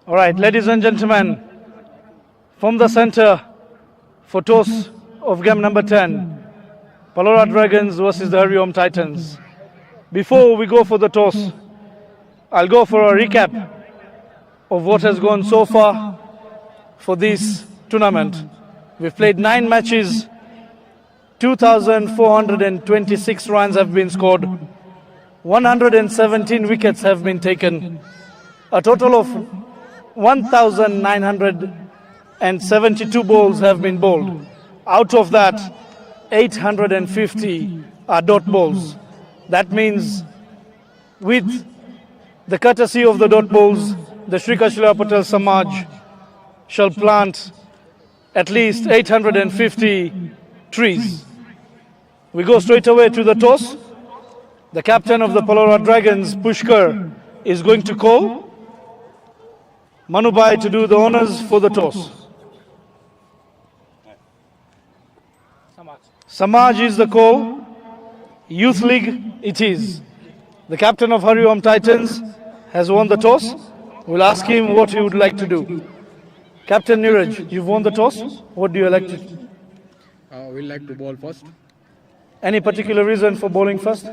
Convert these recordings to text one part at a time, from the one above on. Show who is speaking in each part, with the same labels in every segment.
Speaker 1: All right, ladies and gentlemen, from the center for toss of game number 10, PALORA Dragons versus the HARIOM Titans. Before we go for the toss, I'll go for a recap of what has gone so far for this tournament. We've played 9 matches, 2,426 runs have been scored, 117 wickets have been taken, a total of 1,972 balls have been bowled. Out of that, 850 are dot balls. That means with the courtesy of the dot balls, the Sri Kashila Patel Samaj shall plant at least 850 trees. We go straight away to the toss. The captain of the PALORA Dragons, Pushkar, is going to call Manubhai to do the honors for the toss. Samaj is the call. Youth League it is. The captain of HARIOM Titans has won the toss. We'll ask him what he would like to do. Captain Neeraj, you've won the toss. What do you like to do?
Speaker 2: We'd like to bowl first.
Speaker 1: Any particular reason for bowling first?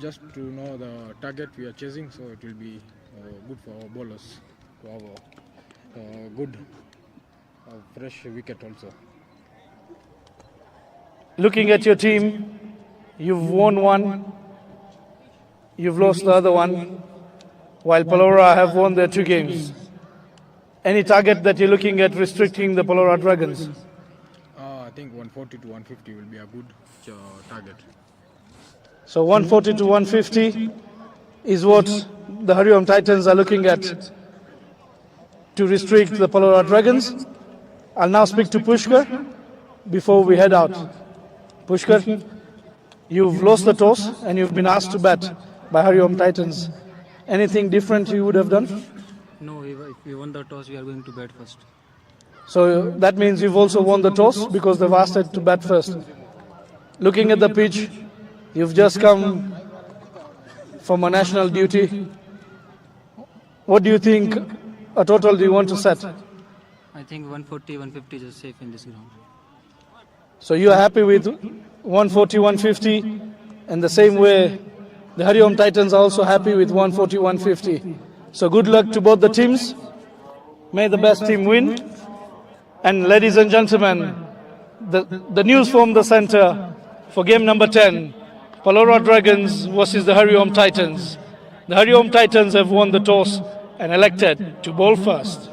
Speaker 2: Just to know the target we are chasing, so it will be good for our bowlers to have a good fresh wicket also.
Speaker 1: Looking at your team, you've won one, you've lost the other one, while PALORA have won their 2 games. Any target that you're looking at restricting the PALORA Dragons?
Speaker 2: I think 140 to 150 will be a good target.
Speaker 1: So 140 to 150 is what the HARIOM Titans are looking at to restrict the PALORA Dragons. I'll now speak to Pushkar before we head out. Pushkar, you've lost the toss and you've been asked to bat by HARIOM Titans. Anything different you would have done?
Speaker 3: No, if we won the toss, we are going to bat first.
Speaker 1: So that means you've also won the toss because they've asked it to bat first. Looking at the pitch, you've just come from a national duty. What do you think a total do you want to set?
Speaker 3: I think 140, 150 is safe in this ground.
Speaker 1: So you are happy with 140, 150, and the same way the HARIOM Titans are also happy with 140, 150. So good luck to both the teams. May the best team win. And ladies and gentlemen, the news from the center for game number 10, PALORA Dragons versus the HARIOM Titans. The HARIOM Titans have won the toss and elected to bowl first.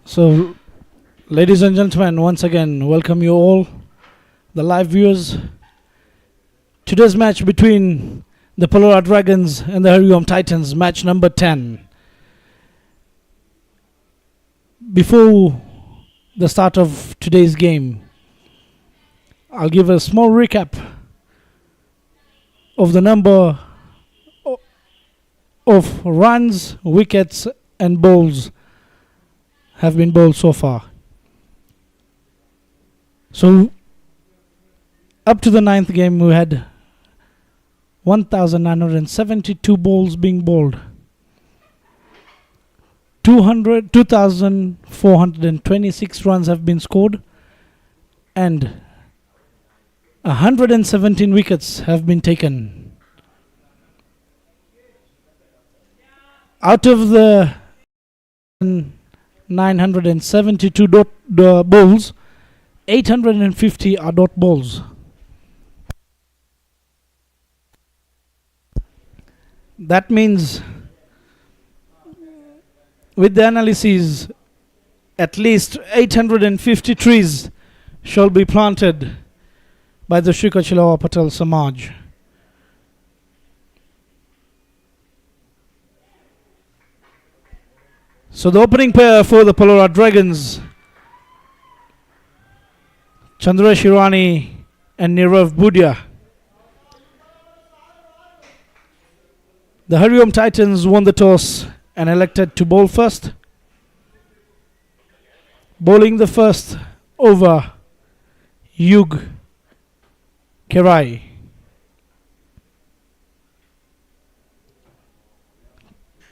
Speaker 1: So, ladies and gentlemen, once again, welcome you all, the live viewers. Today's match between the PALORA Dragons and the HARIOM Titans, match number 10. Before the start of today's game, I'll give a small recap of the number of runs, wickets and balls have been bowled so far. So up to the 9th game we had 1,972 balls being bowled. 2,426 runs have been scored and 117 wickets have been taken. Out of the 972 balls, 850 are dot balls. That means, with the analysis, at least 850 trees shall be planted by the Shri Kachilawa Patel Samaj. So the opening pair for the PALORA Dragons, Chandresh Irani and Nirav Budia. The HARIOM Titans won the toss and elected to bowl first. Bowling the first over, Yug Kerai.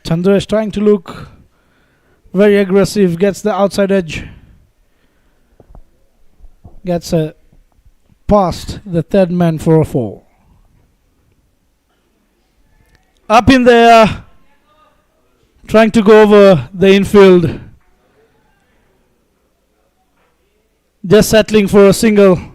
Speaker 1: Chandresh trying to look very aggressive, gets the outside edge, gets a past the third man for a 4. Up in the air, trying to go over the infield, just settling for a single.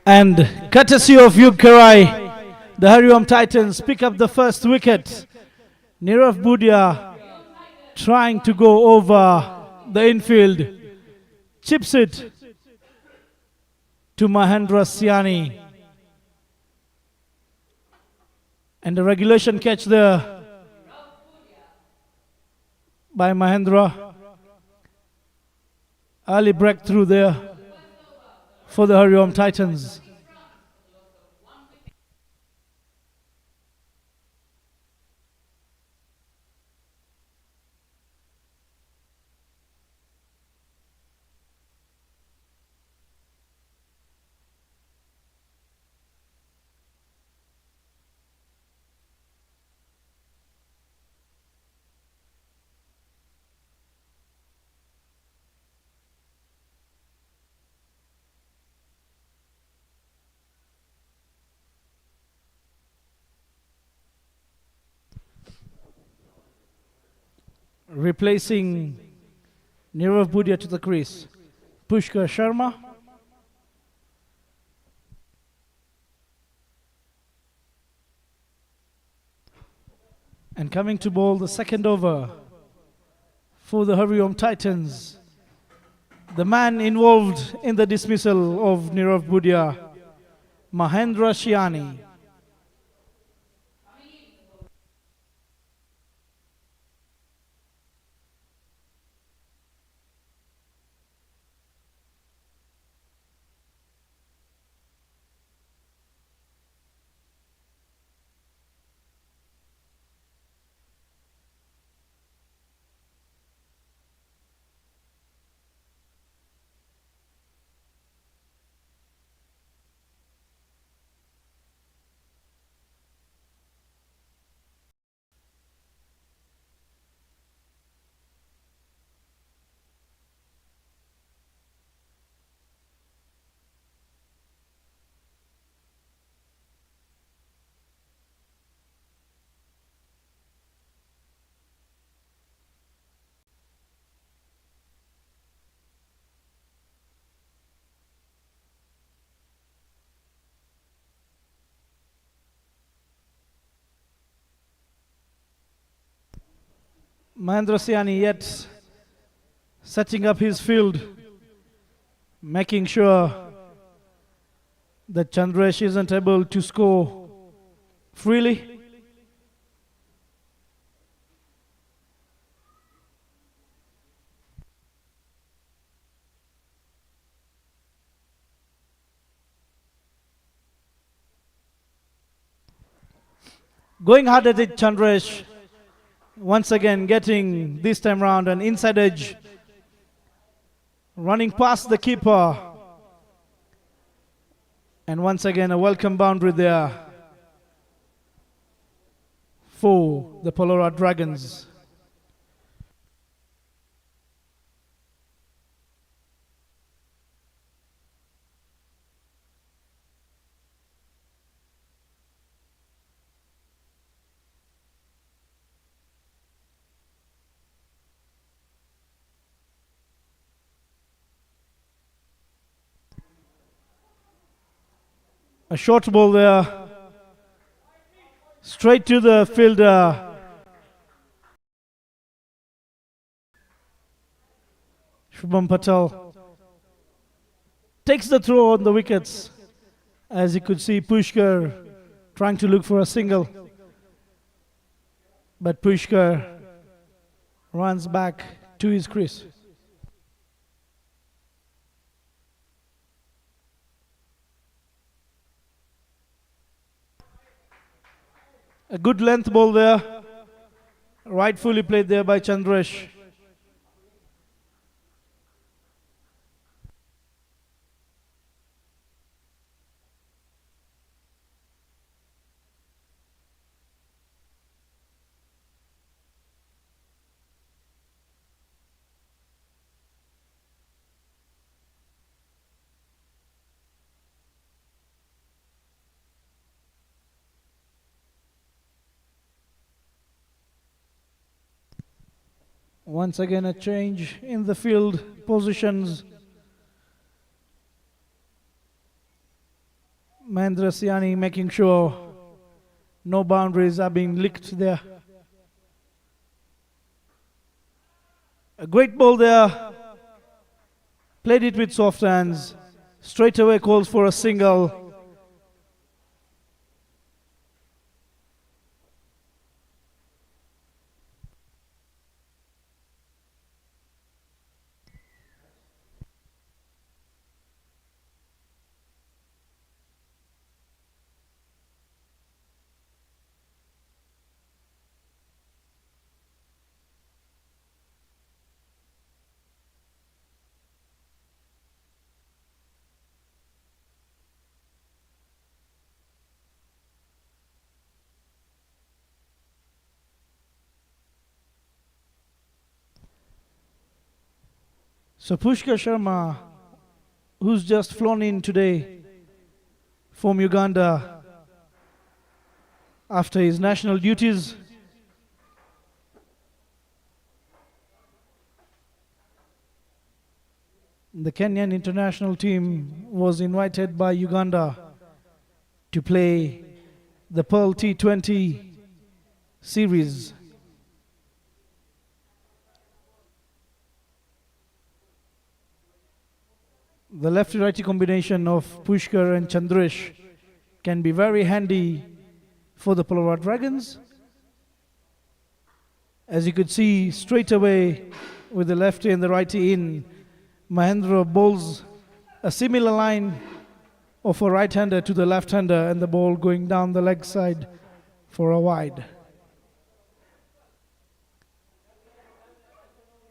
Speaker 1: And courtesy of Yug Kerai, the HARIOM Titans pick up the first wicket. Nirav Budia trying to go over the infield, chips it to Mahendra Siani. And the regulation catch there by Mahendra. Early breakthrough there for the HARIOM Titans. Replacing Nirav Budia to the crease, Pushkar Sharma. And coming to bowl the second over for the HARIOM Titans, the man involved in the dismissal of Nirav Budia, Mahendra Siani. Mahendra Siani yet setting up his field, making sure that Chandresh isn't able to score freely. Going hard at it, Chandresh. Once again getting this time round an inside edge. Running past the keeper. And once again a welcome boundary there for the PALORA Dragons. A short ball there, straight to the fielder. Shubham Patel takes the throw on the wickets. As you could see, Pushkar trying to look for a single. But Pushkar runs back to his crease. A good length ball there, rightfully played there by Chandresh. Once again a change in the field positions. Mahendra Siani making sure no boundaries are being licked there. A great ball there. Played it with soft hands. Straight away calls for a single. So Pushkar Sharma, who's just flown in today from Uganda after his national duties, the Kenyan international team was invited by Uganda to play the Pearl T20 series. The lefty-righty combination of Pushkar and Chandresh can be very handy for the PALORA Dragons. As you could see, straight away with the lefty and the righty in, Mahendra bowls a similar line of a right-hander to the left-hander and the ball going down the leg side for a wide.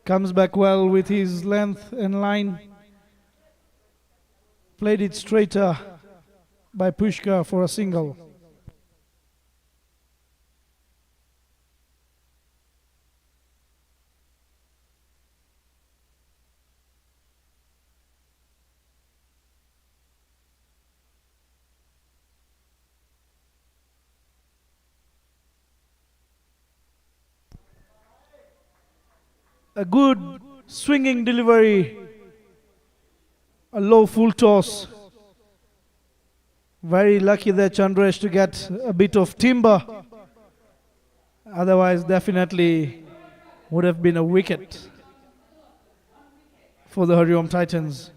Speaker 1: Comes back well with his length and line. Played it straighter by Pushkar for a single. A good swinging delivery. A low full toss. Very lucky there, Chandresh, to get a bit of timber. Otherwise, definitely would have been a wicket for the HARIOM Titans.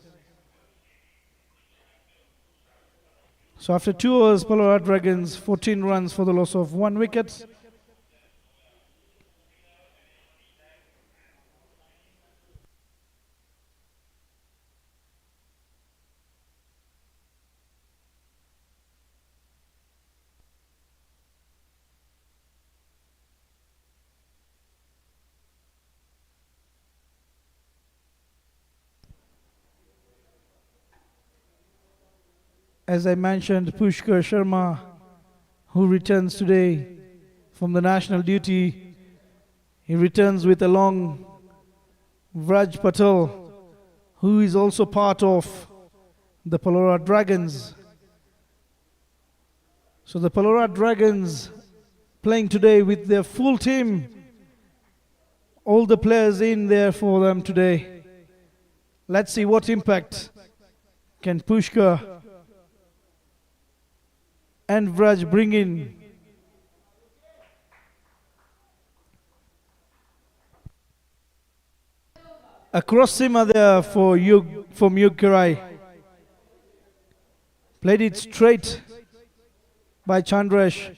Speaker 1: So after 2 overs, PALORA Dragons 14 runs for the loss of 1 wicket. As I mentioned, Pushkar Sharma, who returns today from the national duty, he returns with along Vraj Patel, who is also part of the PALORA Dragons. So the PALORA Dragons playing today with their full team, all the players in there for them today. Let's see what impact can Pushkar and Vraj bring in. A cross seamer there for from Yug Karai. Played it straight by Chandresh.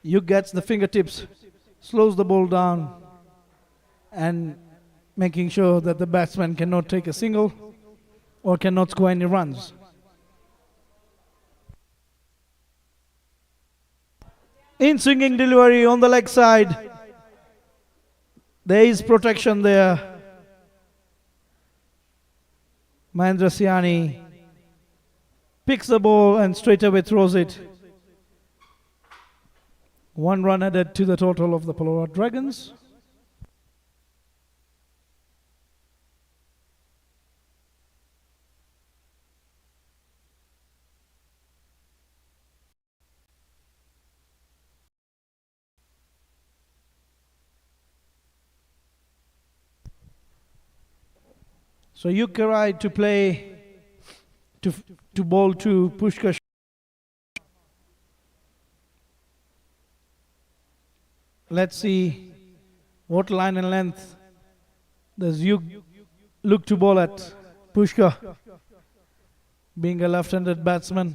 Speaker 1: Yug gets the fingertips, slows the ball down, and making sure that the batsman cannot take a single or cannot score any runs. In swinging delivery on the leg side. There is protection there. Mahendra Siani picks the ball and straight away throws it. 1 run added to the total of the PALORA Dragons. So Yug Karai to play, to bowl to Pushkar. Let's see what line and length does Yug look to bowl at. Pushkar, being a left-handed batsman.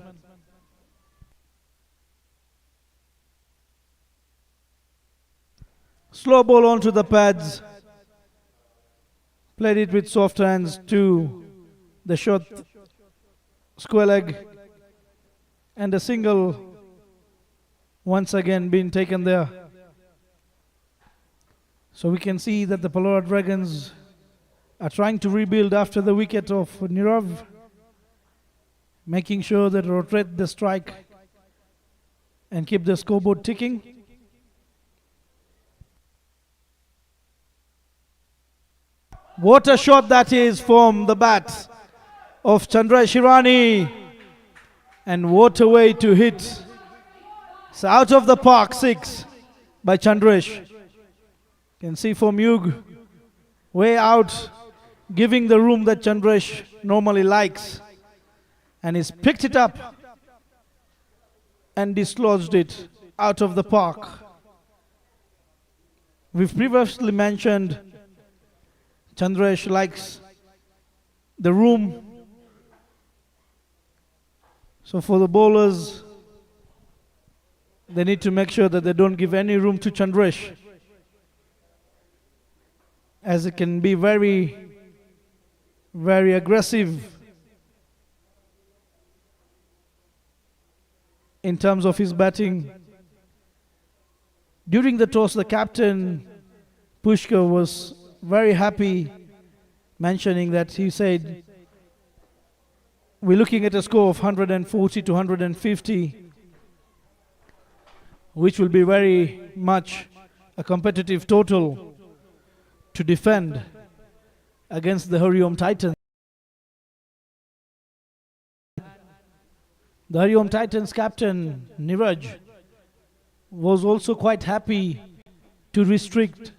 Speaker 1: Slow ball onto the pads. Played it with soft hands to the short square leg, and a single once again being taken there. So we can see that the PALORA Dragons are trying to rebuild after the wicket of Nirav, making sure that rotate the strike and keep the scoreboard ticking. What a shot that is from the bat of Chandresh Hirani. And what a way to hit. It's out of the park, 6 by Chandresh. You can see from Yug, way out, giving the room that Chandresh normally likes. And he's picked it up and dislodged it out of the park. We've previously mentioned Chandresh likes the room. So for the bowlers, they need to make sure that they don't give any room to Chandresh, as it can be very, very aggressive in terms of his batting. During the toss, the captain, Pushkar, was very happy, mentioning that he said, we're looking at a score of 140 to 150, which will be very much a competitive total to defend against the HARIOM Titans. The HARIOM Titans captain, Niraj, was also quite happy to restrict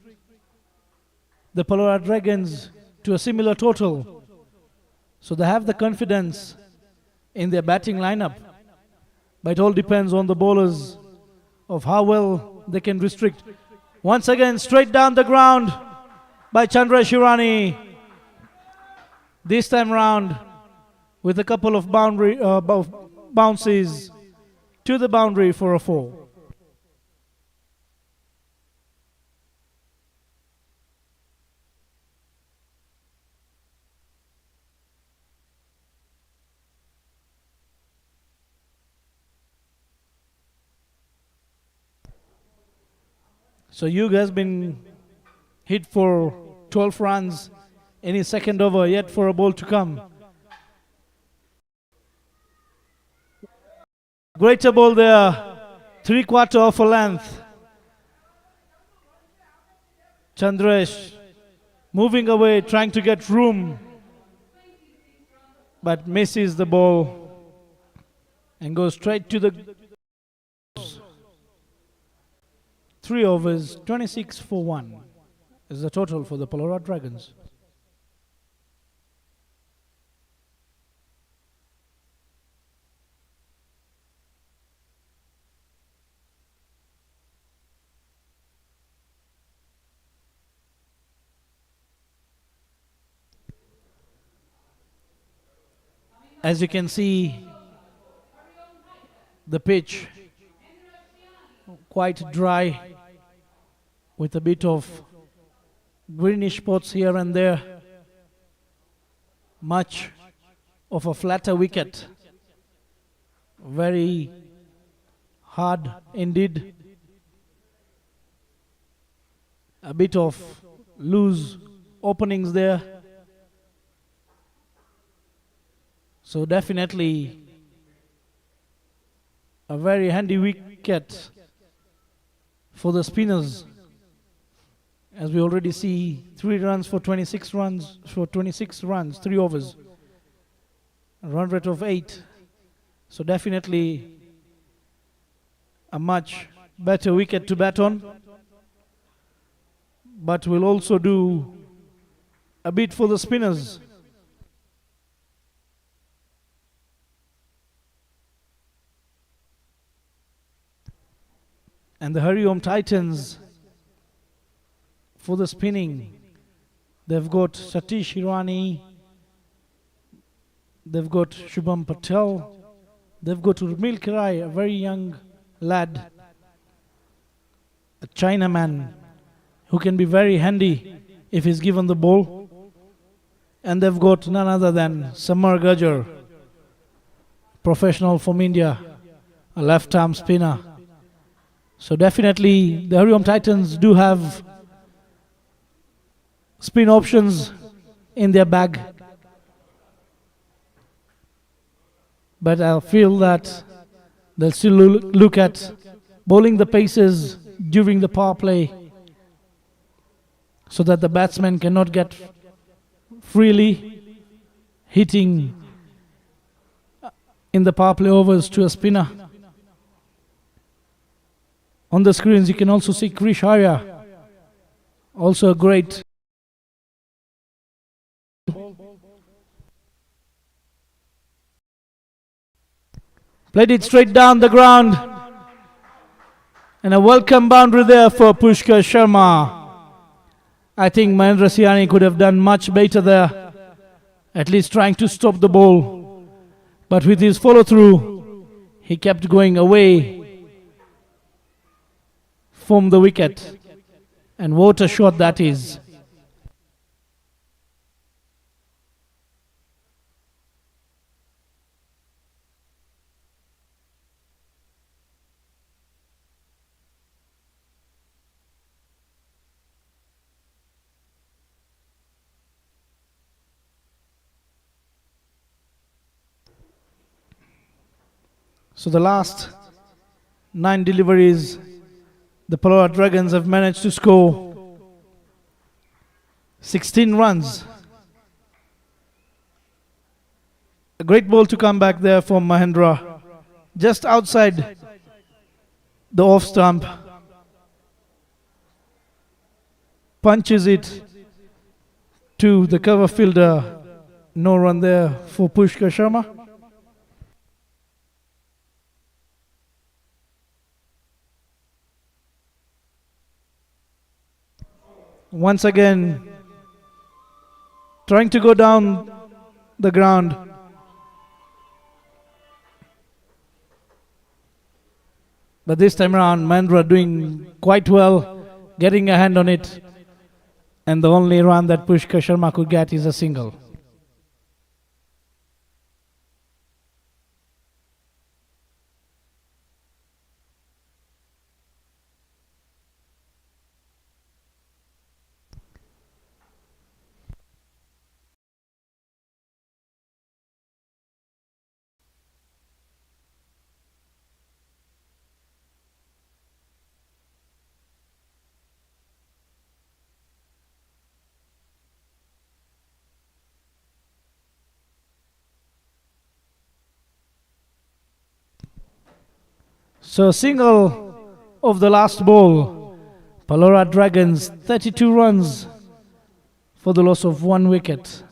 Speaker 1: the PALORA Dragons to a similar total. So they have the confidence in their batting lineup. But it all depends on the bowlers of how well they can restrict. Once again, straight down the ground by Chandra Shirani. This time round, with a couple of bounces to the boundary for a 4. So Yug has been hit for 12 runs. Any second over, yet for a ball to come. Greater ball there, 3/4 of a length. Chandresh moving away, trying to get room, but misses the ball and goes straight to the 3 overs, 26 for 1 is the total for the PALORA Dragons. As you can see, the pitch quite dry with a bit of greenish spots here and there. Much of a flatter wicket. Very hard indeed. A bit of loose openings there. So definitely a very handy wicket for the spinners, as we already see 3 runs for 26 runs, 3 overs, a run rate of 8. So definitely a much better wicket to bat on, but we'll also do a bit for the spinners. And the HARIOM Titans, for the spinning, they've got Satish Hirani, they've got Shubham Patel, they've got Urmil Kirai, a very young lad, a Chinaman who can be very handy if he's given the ball. And they've got none other than Samar Gajjar, professional from India, a left-arm spinner. So definitely the HARIOM Titans do have spin options in their bag. But I feel that they'll still look at bowling the paces during the power play so that the batsman cannot get freely hitting in the power play overs to a spinner. On the screens, you can also see Krish Arya, also a great played it straight down the ground, and a welcome boundary there for Pushkar Sharma. I think Mahendra Siani could have done much better there, at least trying to stop the ball, but with his follow-through, he kept going away from the wicket, and what a shot that is. So the last 9 deliveries, the PALORA Dragons have managed to score 16 runs. A great ball to come back there from Mahendra, just outside the off stump. Punches it to the cover fielder. No run there for Pushkar Sharma. once again trying to go down the ground. But this time around, Mahendra doing quite well, getting a hand on it. And the only run that Pushkar Sharma could get is a single. So single of the last ball. PALORA Dragons 32 runs for the loss of 1 wicket.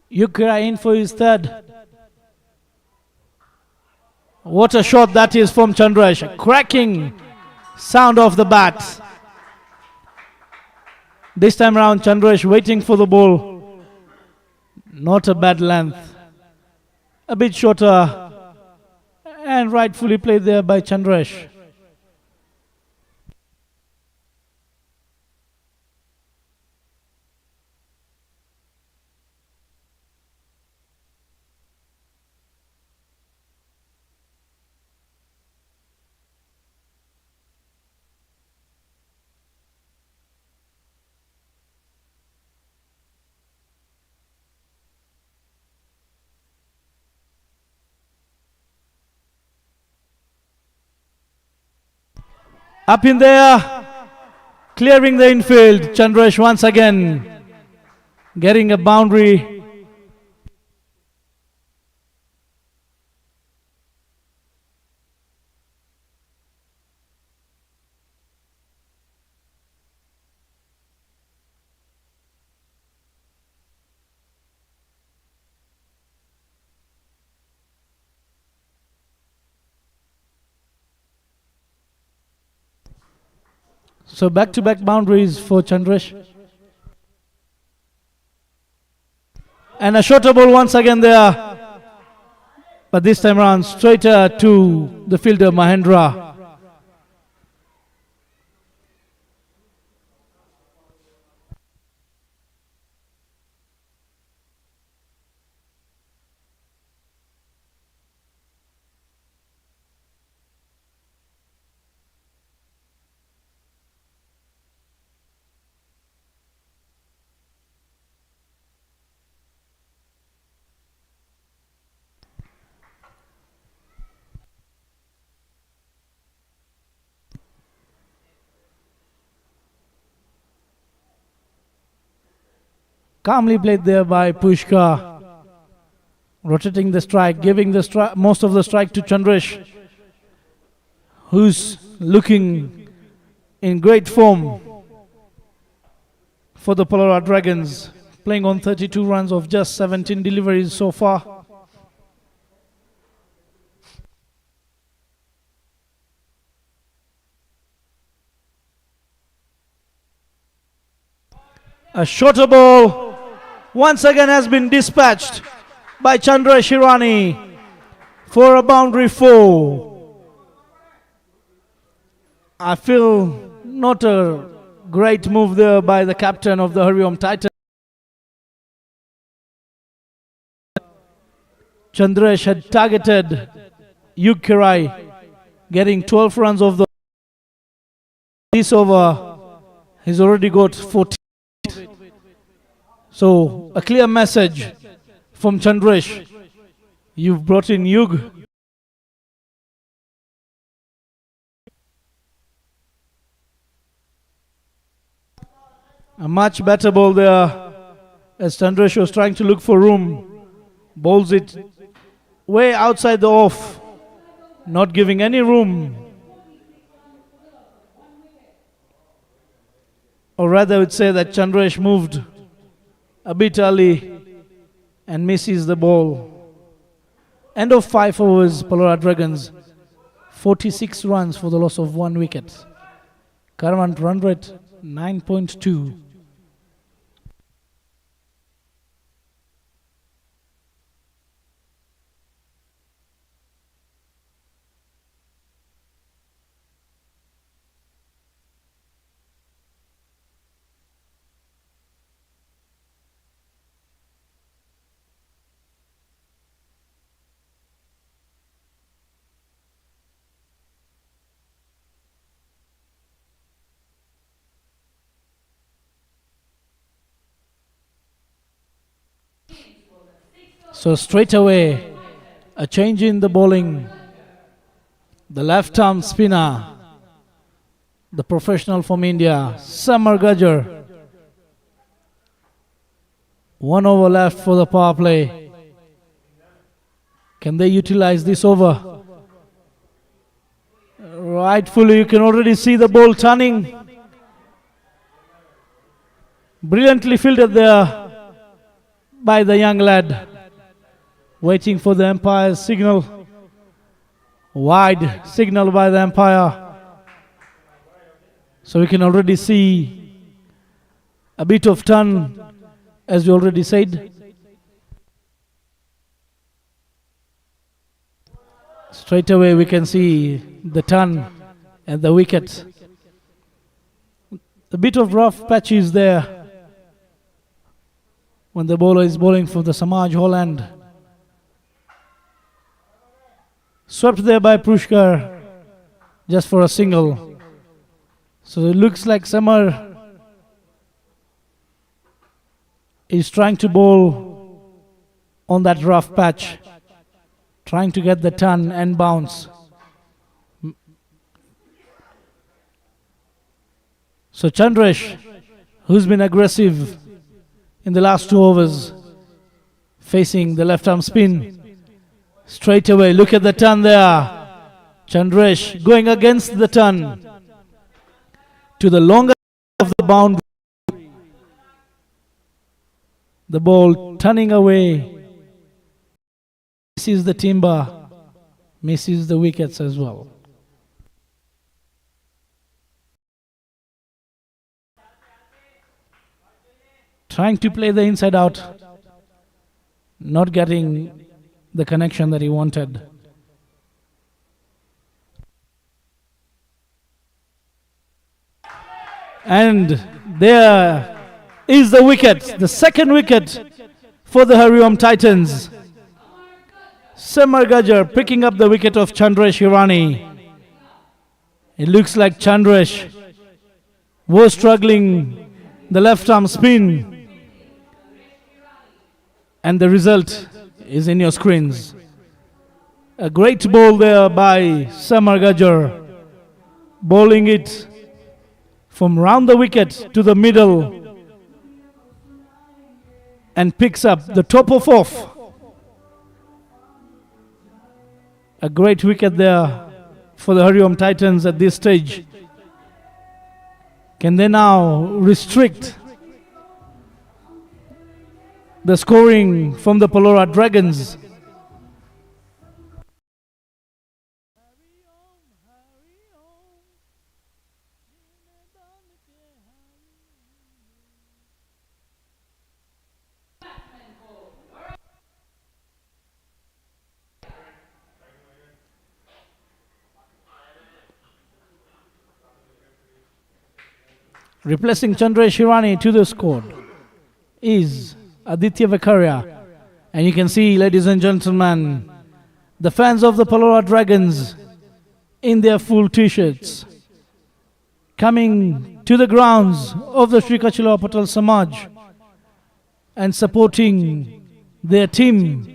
Speaker 1: Yukra in for his third. What a shot that is from Chandrash. A cracking sound of the bat. This time around, Chandrash waiting for the ball. Not a bad length. A bit shorter. And rightfully played there by Chandrash. Up in there, clearing the infield. Chandrash once again getting a boundary. So back-to-back boundaries for Chandrash. And a shorter ball once again there. But this time around, straighter to the fielder Mahendra. Calmly played there by Pushkar. Rotating the strike, giving the most of the strike to Chandrash, who's looking in great form for the PALORA Dragons, playing on 32 runs of just 17 deliveries so far. A shorter ball once again has been dispatched by Chandra Shirani for a boundary 4. I feel not a great move there by the captain of the HARIOM Titans. Chandrash had targeted Yukrai, getting 12 runs of the this over. He's already got 14. So a clear message from Chandresh. You've brought in Yug. A much better ball there as Chandresh was trying to look for room. Bowls it way outside the off, not giving any room. Or rather I would say that Chandresh moved a bit early and misses the ball. End of 5 overs, PALORA Dragons. 46 runs for the loss of 1 wicket. Current run rate 9.2. So straight away, a change in the bowling. The left arm spinner, the professional from India, Samar Gajjar. 1 over left for the power play. Can they utilize this over? Rightfully, you can already see the ball turning. Brilliantly fielded there by the young lad. Waiting for the umpire's signal. Wide signal by the umpire. So we can already see a bit of turn, as we already said. Straight away we can see the turn and the wicket. A bit of rough patches there when the bowler is bowling for the Samaj Holland. Swept there by Pushkar just for a single. So it looks like Samar is trying to bowl on that rough patch, trying to get the turn and bounce. So Chandresh, who's been aggressive in the last 2 overs, facing the left arm spin. Straight away, look at the turn there. Chandresh going against the turn to the longer of the boundary. The ball turning away. Misses the timber, misses the wickets as well. Trying to play the inside out, not getting the connection that he wanted. And there is the wicket, the second wicket for the HARIOM Titans. Samar Gajjar picking up the wicket of Chandresh Hirani. It looks like Chandresh was struggling the left arm spin. And the result is in your screens. A great ball there by Samar Gajjar, bowling it from round the wicket to the middle and picks up the top of off. A great wicket there for the HARIOM Titans at this stage. Can they now restrict the scoring from the PALORA Dragons? Replacing Chandresh Hirani to the squad is Aditya Vakaria. And you can see, ladies and gentlemen, the fans of the PALORA Dragons in their full t-shirts coming to the grounds of the Sri Kachila Patel Samaj and supporting their team.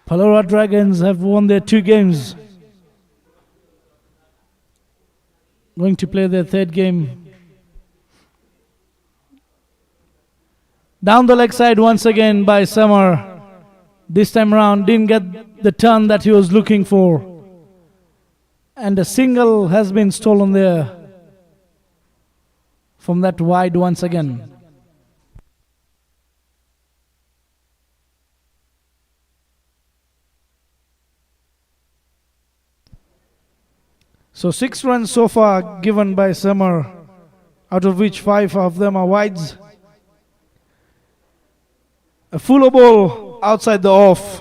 Speaker 1: PALORA Dragons have won their 2 games. Going to play their 3rd game. Down the leg side once again by Summer. This time around didn't get the turn that he was looking for. And a single has been stolen there from that wide once again. So 6 runs so far given by Summer, out of which 5 of them are wides. A fuller ball outside the off.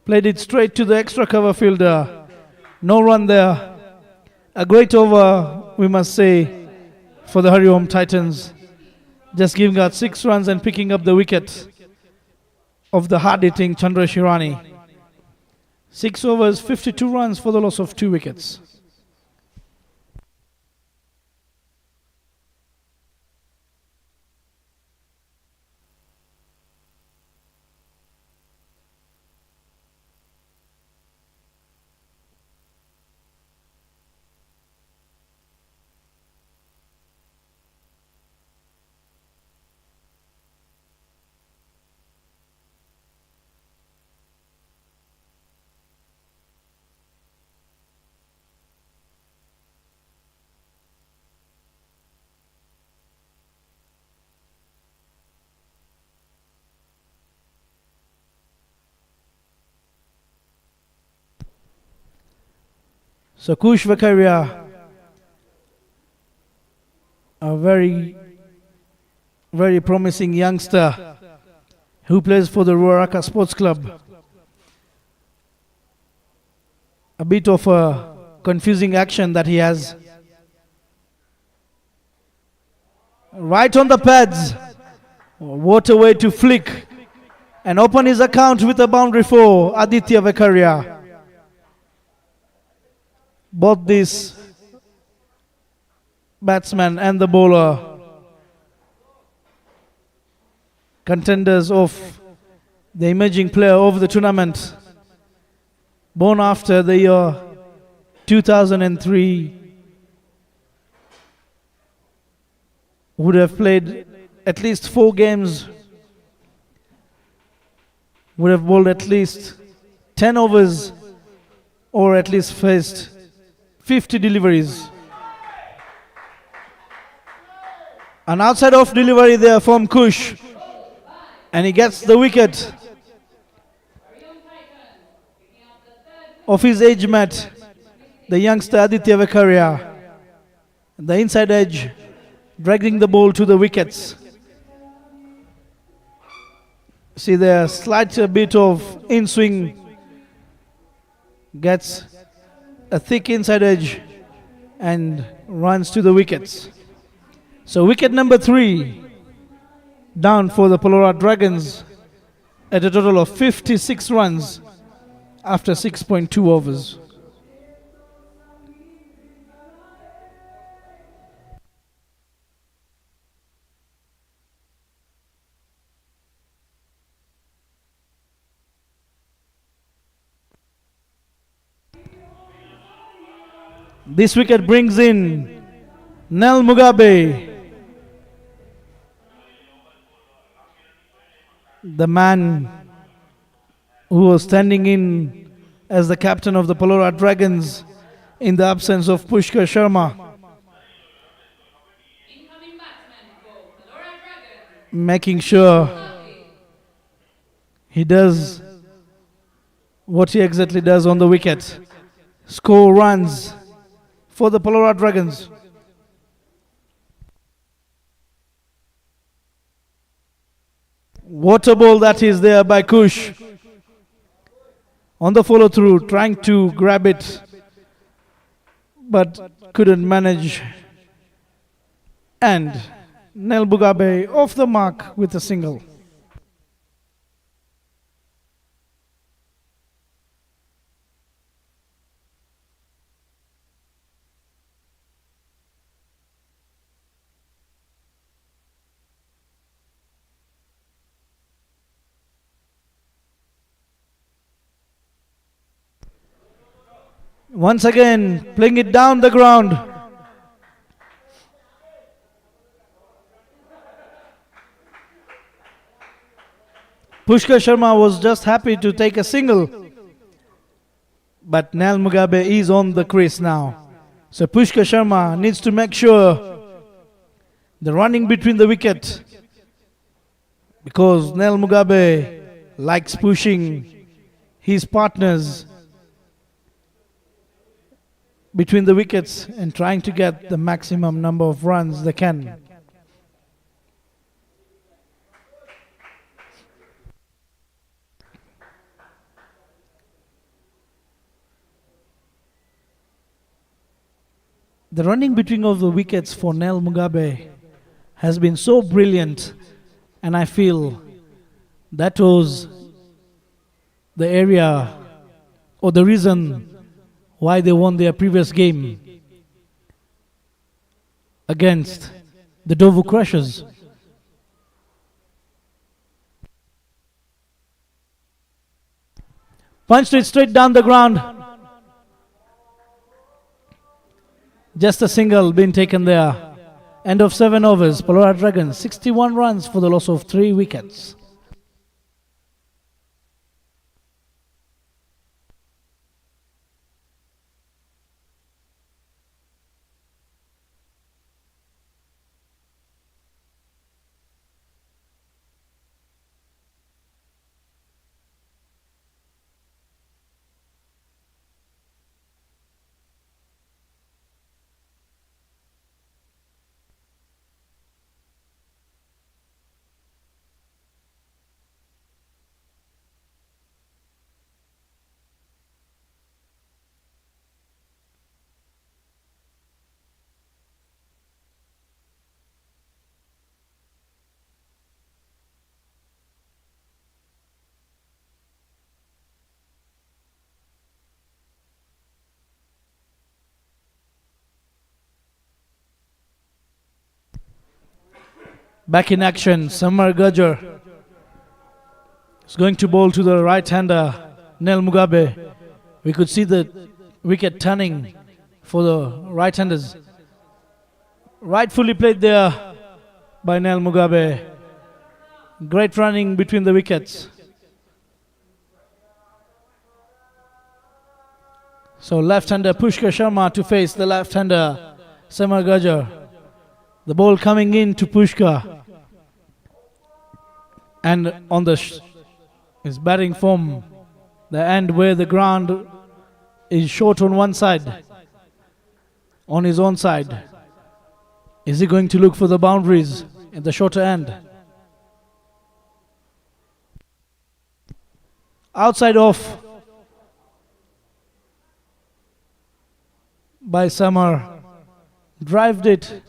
Speaker 1: Played it straight to the extra cover fielder. No run there. A great over, we must say, for the HARIOM Titans. Just giving out 6 runs and picking up the wicket of the hard-hitting Chandra Shirani. 6 overs, 52 runs for the loss of 2 wickets. So Kush Vakaria, a very promising youngster who plays for the Ruaraka Sports Club. A bit of a confusing action that he has. Right on the pads. What a way to flick and open his account with a boundary for Aditya Vakaria. Both this batsman and the bowler, contenders of the emerging player of the tournament, born after the year 2003, would have played at least 4 games, would have bowled at least 10 overs, or at least faced 50 deliveries. An outside off delivery there from Kush, and he gets the wicket of his age mate, the youngster Aditya Vakaria. The inside edge dragging the ball to the wickets. See there, slight bit of in swing, gets a thick inside edge and runs to the wickets. So wicket number 3 down for the PALORA Dragons at a total of 56 runs after 6.2 overs. This wicket brings in Nel Mugabe, the man who was standing in as the captain of the PALORA Dragons in the absence of Pushkar Sharma. Making sure he does what he exactly does on the wicket. Score runs for the PALORA Dragons. Water ball that is there by Kush. On the follow through, trying to grab it, but couldn't manage. And Nel Mugabe off the mark with a single. Once again, playing it down the ground. Pushkar Sharma was just happy to take a single. But Nal Mugabe is on the crease now. So Pushkar Sharma needs to make sure the running between the wicket, because Nal Mugabe likes pushing his partners between the wickets and trying to get the maximum number of runs they can. The running between of the wickets for Nal Mugabe has been so brilliant, and I feel that was the area or the reason why they won their previous game against the Dovu Crushers. Punched it straight down the ground. Just a single being taken there. End of 7 overs. PALORA Dragons 61 runs for the loss of 3 wickets. Back in action, Samar Gajjar is going to bowl to the right-hander, Nal Mugabe. We could see the wicket turning for the right-handers. Rightfully played there by Nal Mugabe. Great running between the wickets. So left-hander Pushkar Sharma to face the left-hander Samar Gajjar. The ball coming in to Pushkar. And on the his batting form, the end where the ground is short on one side, on his own side. Is he going to look for the boundaries at the shorter end? Outside off by Samar. Drived it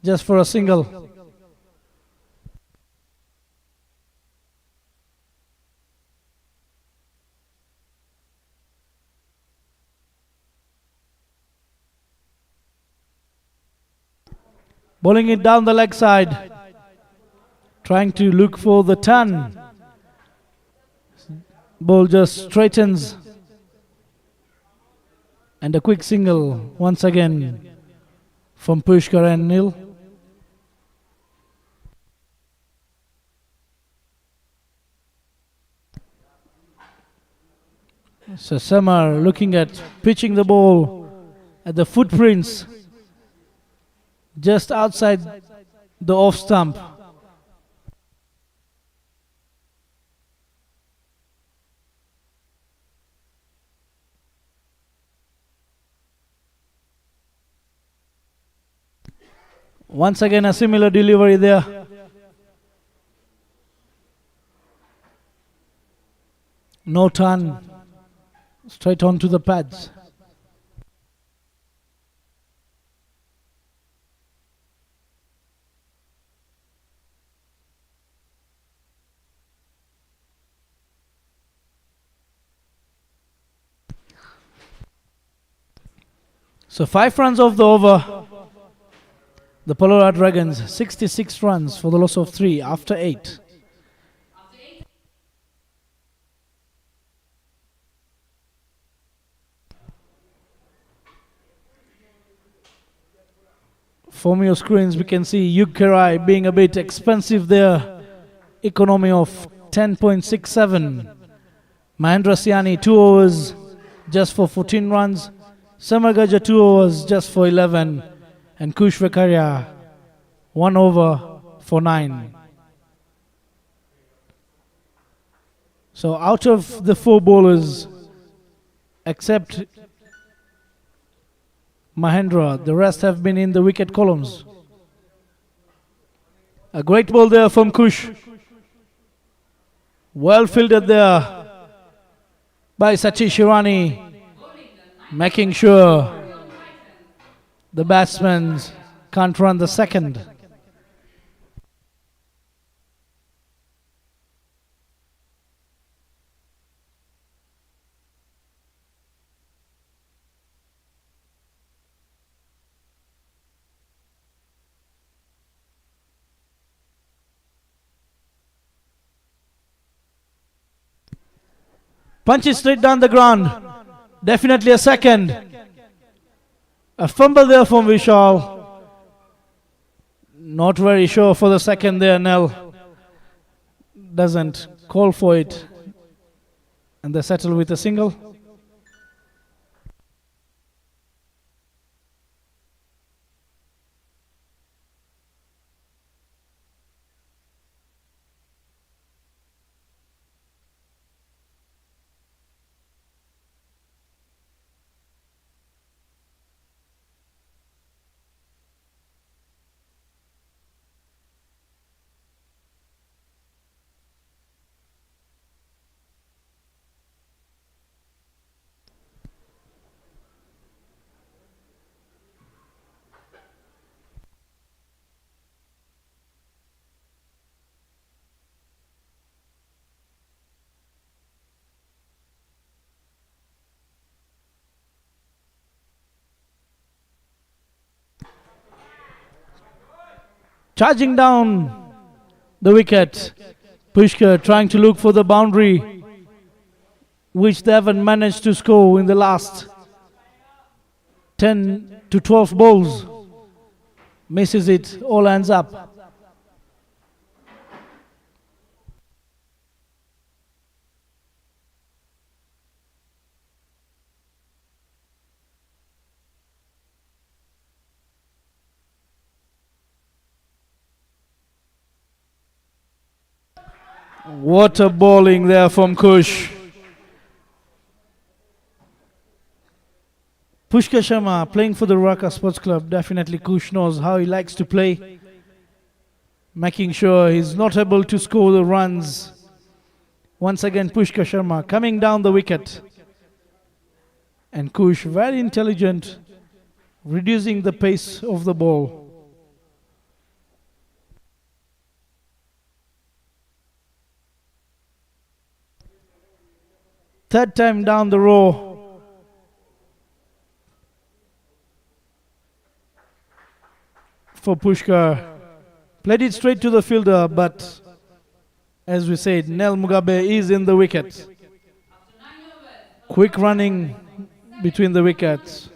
Speaker 1: just for a single. Bowling it down the leg side, trying to look for the turn. Ball just straightens. And a quick single once again from Pushkar and Nil. So Samar looking at pitching the ball at the footprints just outside the off stump. Once again a similar delivery there. No turn, straight on to the pads. So 5 runs off the over. The PALORA Dragons 66 runs for the loss of 3 after 8. . from your screens, we can see Yugkerai being a bit expensive there. Economy of 10.67. Mahendra Siani, 2 overs just for 14 runs. Samargaja, 2 overs just for 11. And Kush Vekaria, 1 over for 9. So out of the 4 bowlers, except Mahendra, the rest have been in the wicket columns. A great ball there from Kush. Well fielded there by Satish Irani, making sure the batsmen can't run the second. Punches straight down the ground. Definitely a second. A fumble there from Vishal. Not very sure for the second there, Nell. Doesn't call for it. And they settle with a single. Charging down the wicket. Pushkar trying to look for the boundary, which they haven't managed to score in the last 10 to 12 balls. Misses it, all hands up. What a bowling there from Kush. Pushkar Sharma playing for the Raka Sports Club. Definitely Kush knows how he likes to play, making sure he's not able to score the runs. Once again Pushkar Sharma coming down the wicket. And Kush very intelligent, reducing the pace of the ball. Third time down the row. For Pushkar. Played it straight to the fielder, but as we said, Nel Mugabe is in the wicket. Quick running between the wickets.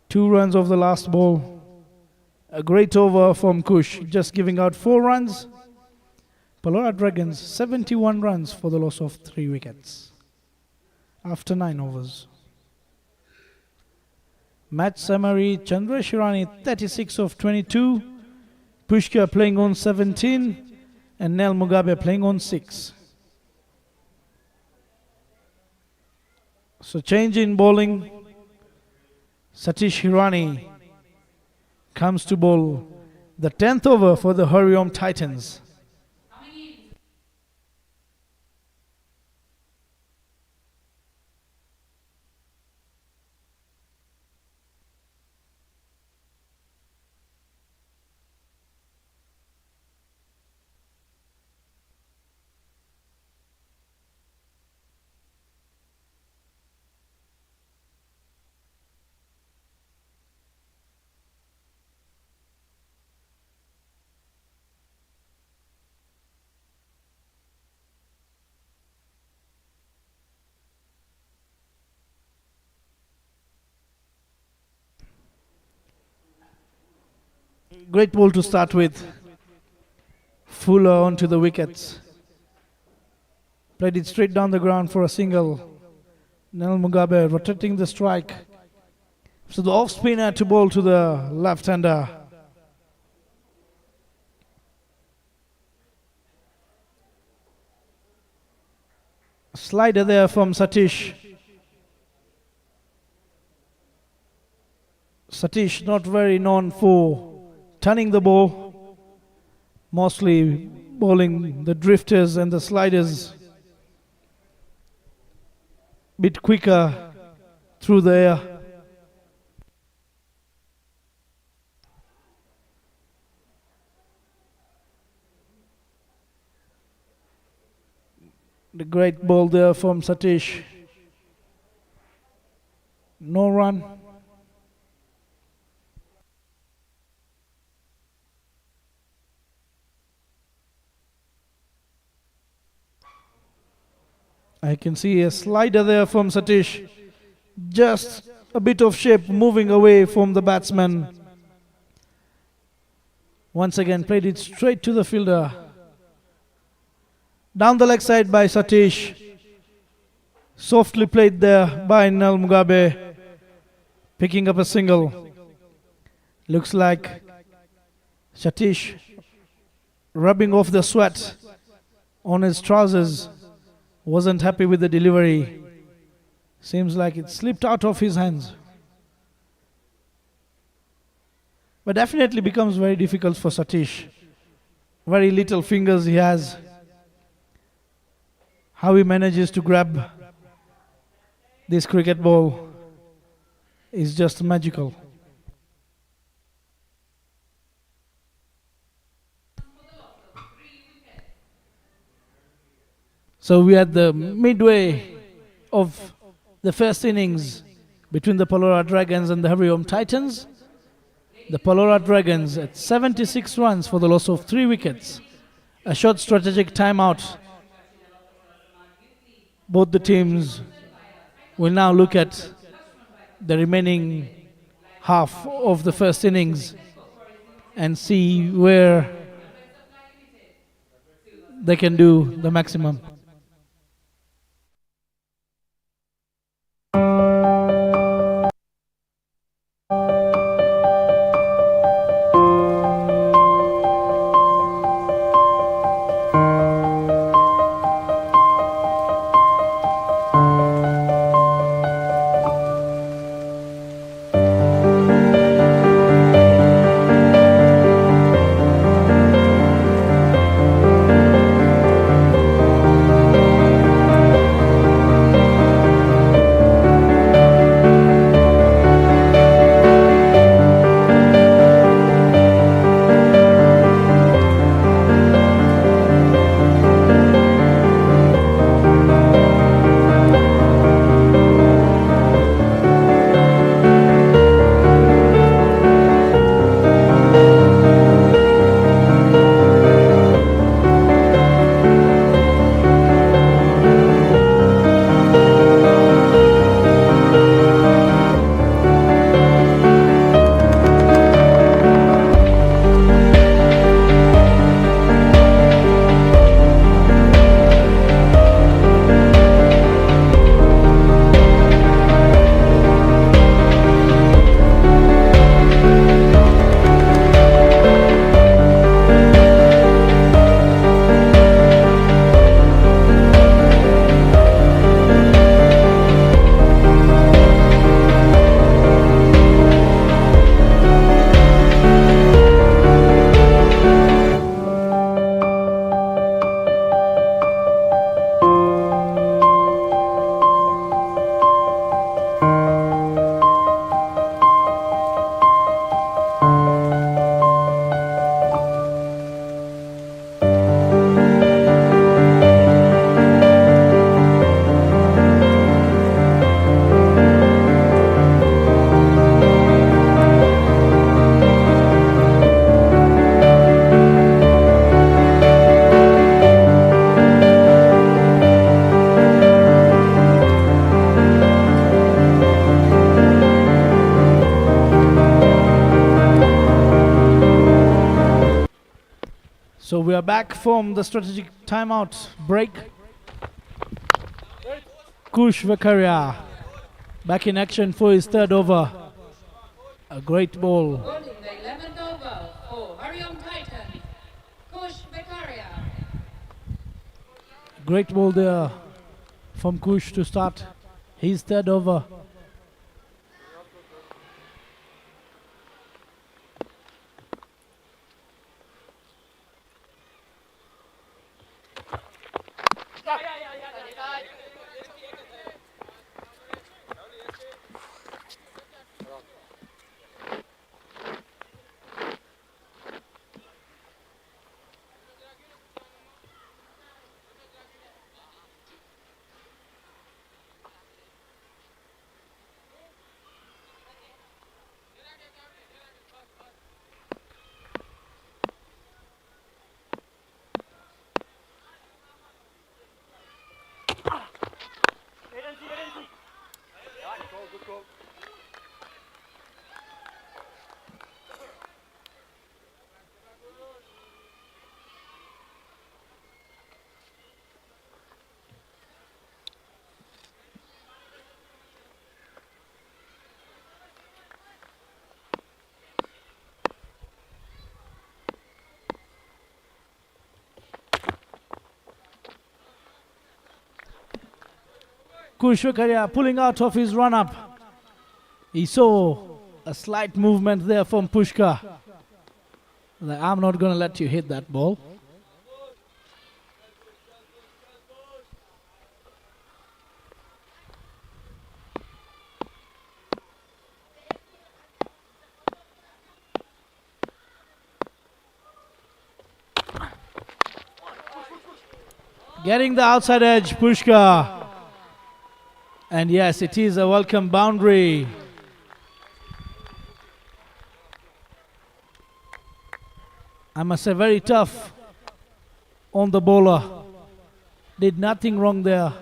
Speaker 1: 2 runs of the last ball. A great over from Kush, just giving out 4 runs. Palora Dragons 71 runs for the loss of 3 wickets after 9 overs. Match summary: Chandra Shirani 36 of 22, Pushkar playing on 17, and Nel Mugabe playing on 6. So change in bowling. Satish Hirani comes to bowl the 10th over for the HARIOM Titans. Great ball to start with. Fuller onto the wickets. Played it straight down the ground for a single. Nel Mugabe rotating the strike. So the off spinner to bowl to the left-hander. Slider there from Satish. Satish not very known for turning the ball, mostly bowling the drifters and the sliders bit quicker through the air. The great ball there from Satish. No run. I can see a slider there from Satish. Just a bit of shape moving away from the batsman. Once again played it straight to the fielder. Down the leg side by Satish. Softly played there by Nel Mugabe. Picking up a single. Looks like Satish rubbing off the sweat on his trousers. Wasn't happy with the delivery. Seems like it slipped out of his hands. But definitely becomes very difficult for Satish. Very little fingers he has. How he manages to grab this cricket ball is just magical. So we are at the midway of the first innings between the PALORA Dragons and the HARIOM Titans. The PALORA Dragons at 76 runs for the loss of 3 wickets. A short strategic timeout. Both the teams will now look at the remaining half of the first innings and see where they can do the maximum.
Speaker 4: are back from the strategic timeout break. Kush Vakaria back in action for his third over. A great ball.
Speaker 5: Bowling the 11th over for HARIOM Titans, Kush Vakaria.
Speaker 4: Great ball there from Kush to start his third over. Kush Vakaria pulling out of his run-up. He saw a slight movement there from Pushkar. Like, I'm not going to let you hit that ball. Getting the outside edge, Pushkar. And yes, it is a welcome boundary. I must say, very tough on the bowler. Did nothing wrong there.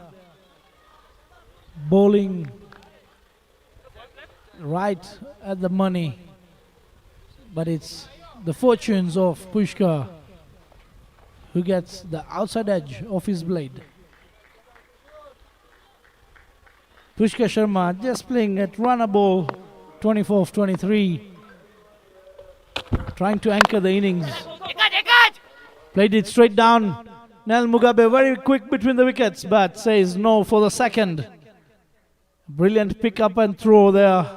Speaker 4: Bowling right at the money. But it's the fortunes of Pushkar who gets the outside edge of his blade. Pushkar Sharma just playing at runner ball 24 of 23. Trying to anchor the innings. Played it straight down. Nel Mugabe very quick between the wickets, but says no for the second. Brilliant pick up and throw there.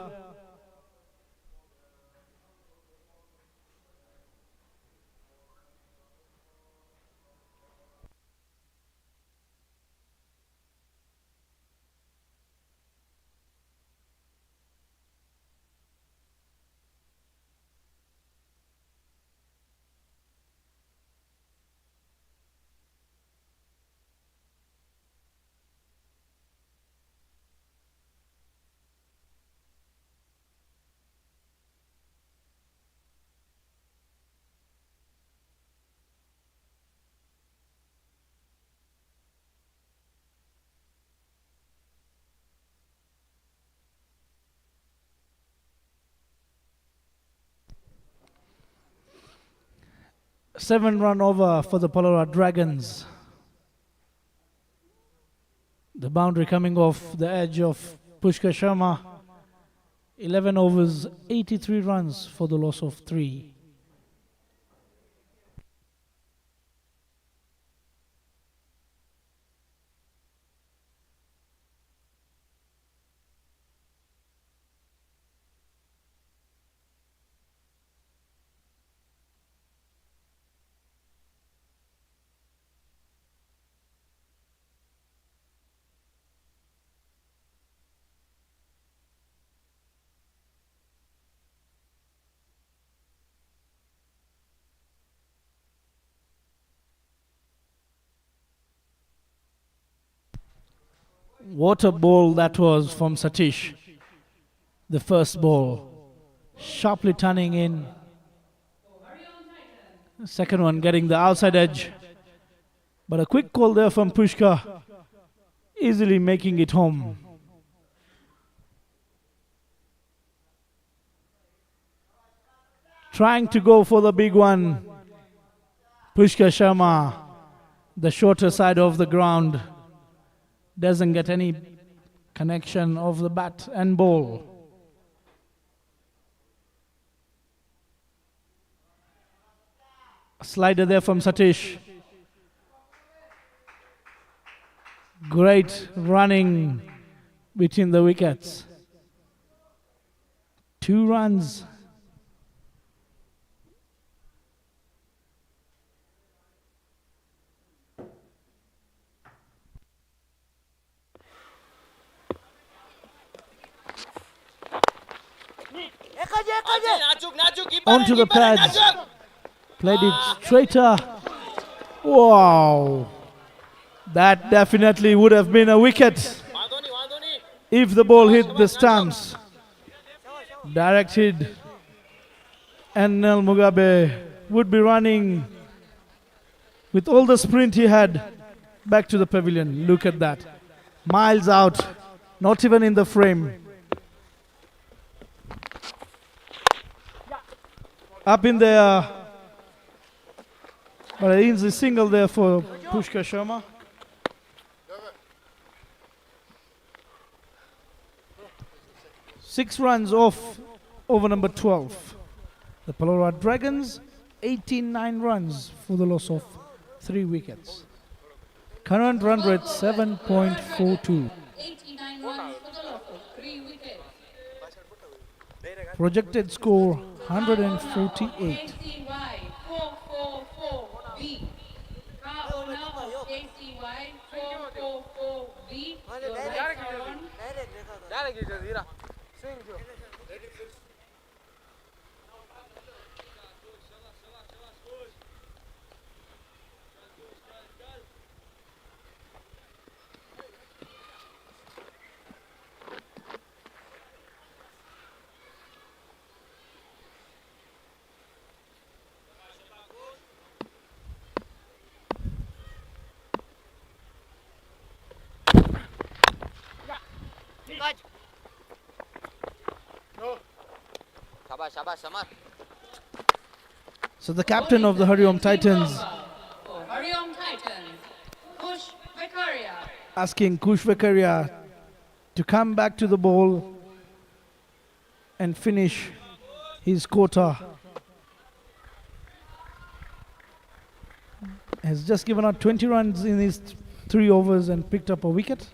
Speaker 4: Seven-run over for the PALORA Dragons. The boundary coming off the edge of Pushkar Sharma. 11 overs, 83 runs for the loss of 3. What a ball that was from Satish. The first ball. Sharply turning in. Second one getting the outside edge. But a quick call there from Pushkar. Easily making it home. Trying to go for the big one. Pushkar Sharma, the shorter side of the ground, doesn't get any connection of the bat and ball. A slider there from Satish. Great running between the wickets. 2 runs. Onto the pads. Played it straighter. Wow. That definitely would have been a wicket if the ball hit the stumps. Directed, and Nel Mugabe would be running with all the sprint he had back to the pavilion. Look at that. Miles out, not even in the frame. Up in there. But an easy single there for Pushkar Sharma. Six runs off over number 12. The Palora Dragons, 89 runs for the loss of 3 wickets. Current run rate 7.42.
Speaker 5: 89 runs for the loss of 3 wickets.
Speaker 4: Projected score 148.
Speaker 5: JCY 444B. Car owner of JCY 444B. Your rights are on.
Speaker 4: So the captain of the HARIOM Titans
Speaker 5: For HARIOM Titans, Kush Vekaria.
Speaker 4: asking Kush Vekaria to come back to the ball and finish his quota. Has just given out 20 runs in his 3 overs and picked up a wicket.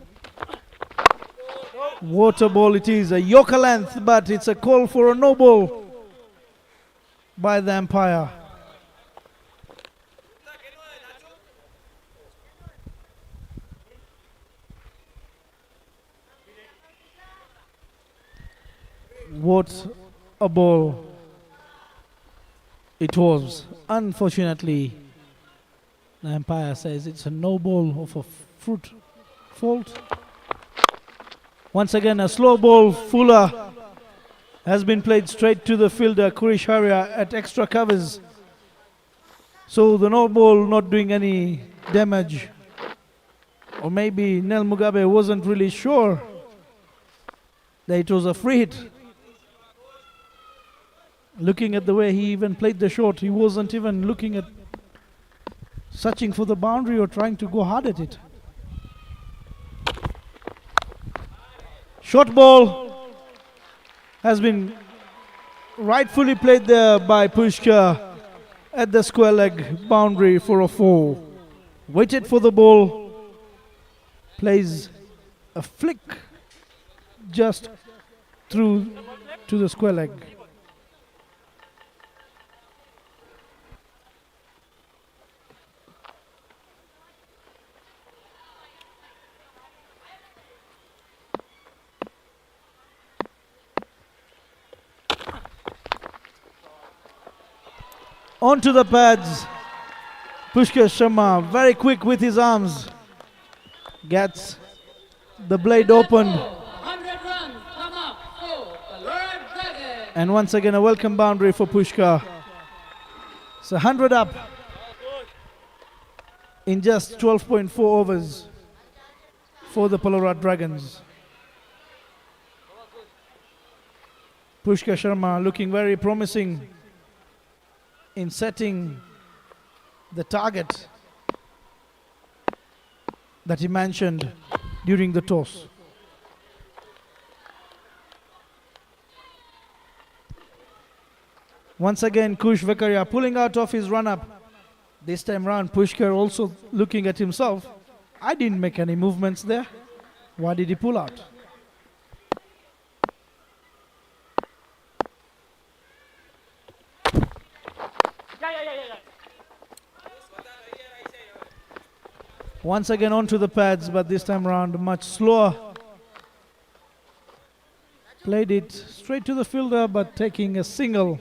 Speaker 4: Water ball it is, a Yorker length, but it's a call for a no ball by the umpire. What a ball it was. Unfortunately, the umpire says it's a no ball of a fruit fault. Once again, a slow ball. Fuller has been played straight to the fielder, Kurish Haria, at extra covers. So the no ball not doing any damage. Or maybe Nel Mugabe wasn't really sure that it was a free hit. Looking at the way he even played the shot, he wasn't even looking at searching for the boundary or trying to go hard at it. Short ball has been rightfully played there by Pushkar at the square leg boundary for a 4. Waited for the ball, plays a flick just through to the square leg. Onto the pads. Pushkar Sharma, very quick with his arms, gets the blade opened.
Speaker 5: 100 runs come up for PALORA Dragons.
Speaker 4: And once again, a welcome boundary for Pushkar. So 100 up in just 12.4 overs for the Palora Dragons. Pushkar Sharma looking very promising in setting the target that he mentioned during the toss. Once again, Kush Vekaria pulling out of his run-up. This time round, Pushkar also looking at himself. I didn't make any movements there. Why did he pull out? Once again onto the pads, but this time around much slower. Played it straight to the fielder, but taking a single.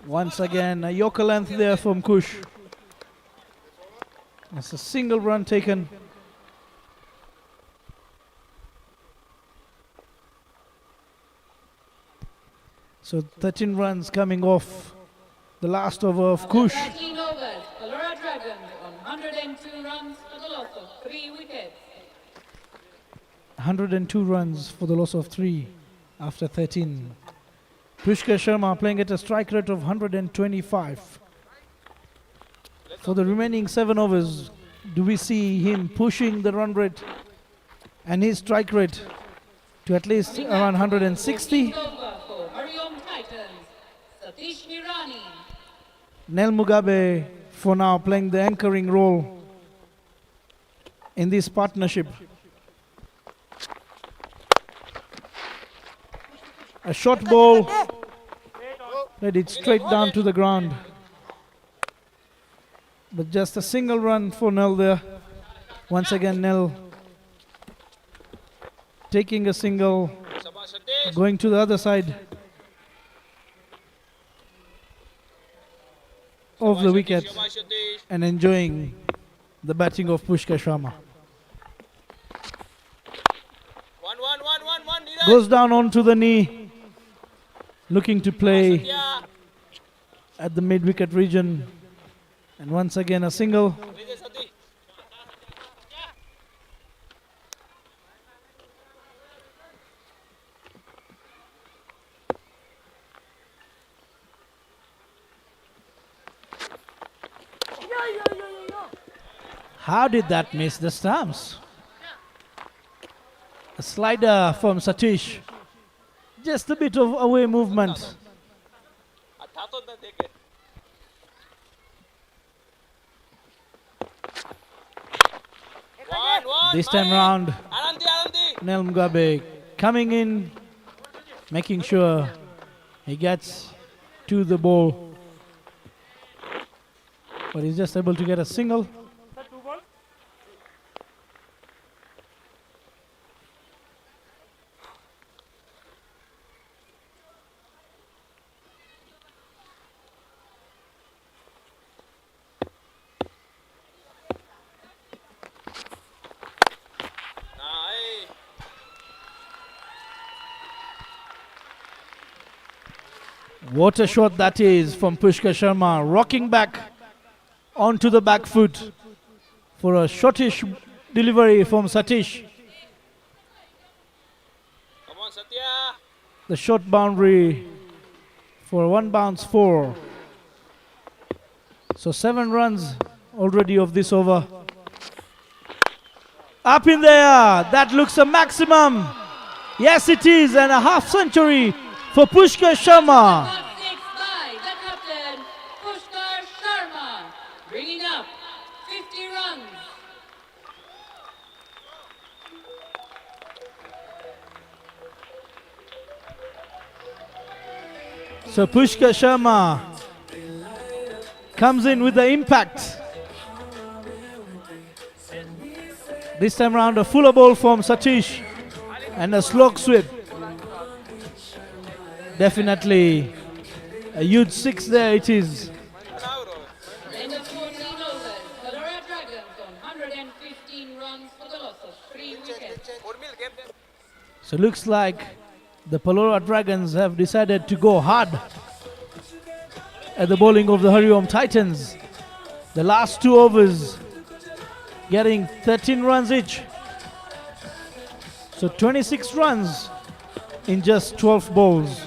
Speaker 4: Once again, a Yorker length there from Kush. It's a single run taken. So 13 runs coming off the last over of Kush.
Speaker 5: 13 overs, PALORA Dragons on 102 runs for the loss of 3 wickets.
Speaker 4: 102 runs for the loss of 3 after 13. Pushkar Sharma playing at a strike rate of 125. For the remaining 7 overs, do we see him pushing the run rate and his strike rate to at least around 160?
Speaker 5: Over for HARIOM Titans, Satish Hirani.
Speaker 4: Nel Mugabe for now playing the anchoring role in this partnership. A short ball, played it straight down to the ground. But just a single run for Nel there. Once again, Nel taking a single, going to the other side of the wicket and enjoying the batting of Pushkar Sharma. Goes down onto the knee, looking to play at the mid-wicket region. And once again a single. How did that miss the stumps? A slider from Satish. Just a bit of away movement. This time round, Nel Mugabe coming in, making sure he gets to the ball. But he's just able to get a single. What a shot that is from Pushkar Sharma, rocking back onto the back foot for a shortish delivery from Satish.
Speaker 6: Come on, Satya.
Speaker 4: The short boundary for 1 bounce 4. So 7 runs already of this over. Up in there, that looks a maximum. Yes, it is, and a half century for Pushkar Sharma.
Speaker 5: Got 6 by the captain, Pushkar Sharma, bringing up 50 runs.
Speaker 4: So Pushkar Sharma comes in with the impact. This time round a fuller ball from Satish and a slog sweep. Definitely a huge 6 there it is.
Speaker 5: End of 14 overs, PALORA Dragons on 115 runs for the loss of 3 wickets.
Speaker 4: So looks like the PALORA Dragons have decided to go hard at the bowling of the HARIOM Titans. The last 2 overs getting 13 runs each. So 26 runs in just 12 balls.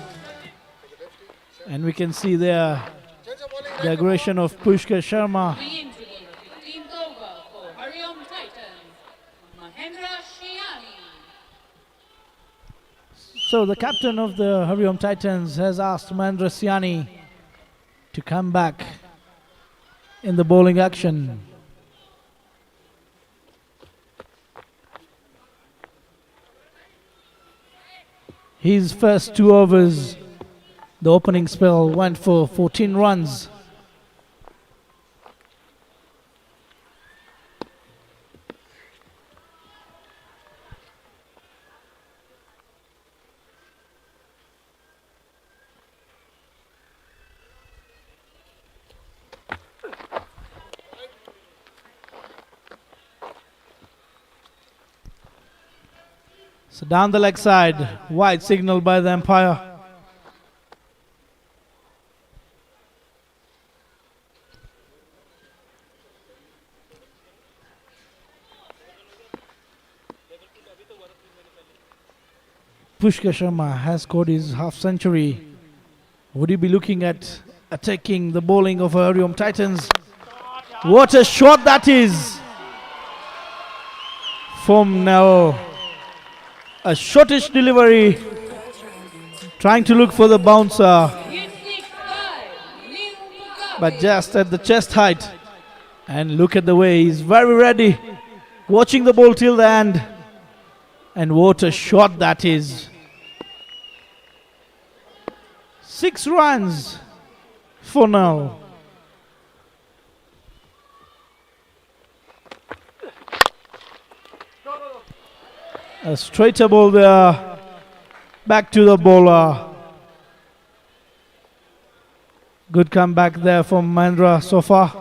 Speaker 4: And we can see there the aggression of Pushkar Sharma.
Speaker 5: Coming into the 15th over for HARIOM Titans, Mahendra Shiani.
Speaker 4: So the captain of the HARIOM Titans has asked Mahendra Siani to come back in the bowling action. His first 2 overs, the opening spell, went for 14 runs. So down the leg side, wide signal by the umpire. Pushkar Sharma has scored his half century. Would he be looking at attacking the bowling of HARIOM Titans? What a shot that is from Nell. A shortish delivery, trying to look for the bouncer, but just at the chest height. And look at the way he's very ready, watching the ball till the end. And what a shot that is. 6 runs for now. A straighter ball there, back to the bowler. Good comeback there from Mahendra so far.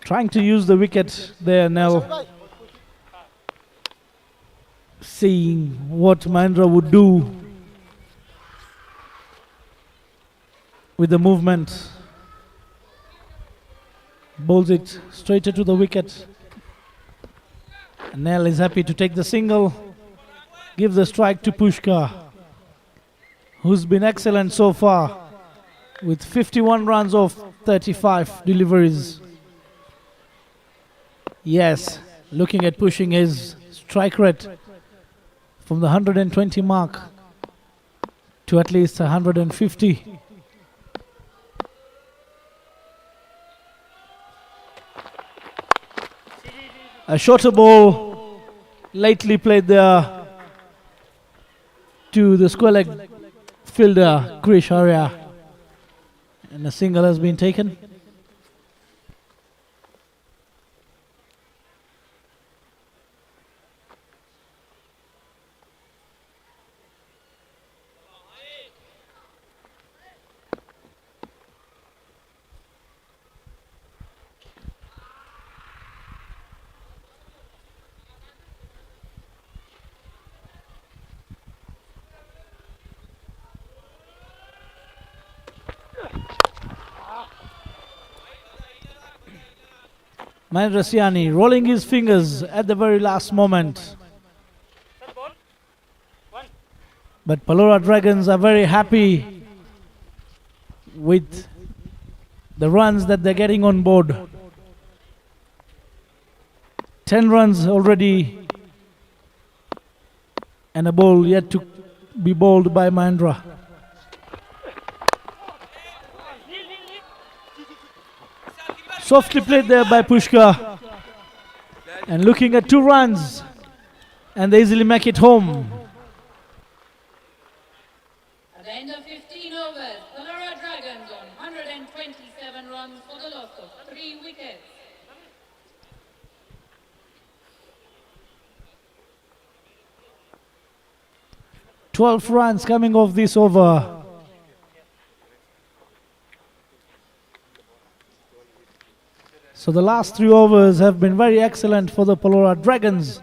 Speaker 4: Trying to use the wicket there now. Seeing what Mahendra would do with the movement. Bowls it straighter to the wicket. Nell is happy to take the single. Give the strike to Pushkar, who's been excellent so far with 51 runs of 35 deliveries. Yes, looking at pushing his strike rate from the 120 mark to at least 150. A shorter ball lately played there to the square leg fielder Krish Arya, and a single has been taken. Mahendra Siani rolling his fingers at the very last moment. But Palora Dragons are very happy with the runs that they're getting on board. 10 runs already and a ball yet to be bowled by Mahendra. Softly played there by Pushkar, and looking at 2 runs, and they easily make it home.
Speaker 5: At the end of 15 overs, Palora Dragons on 127 runs for the loss of 3 wickets.
Speaker 4: 12 runs coming off this over. So the last 3 overs have been very excellent for the PALORA Dragons,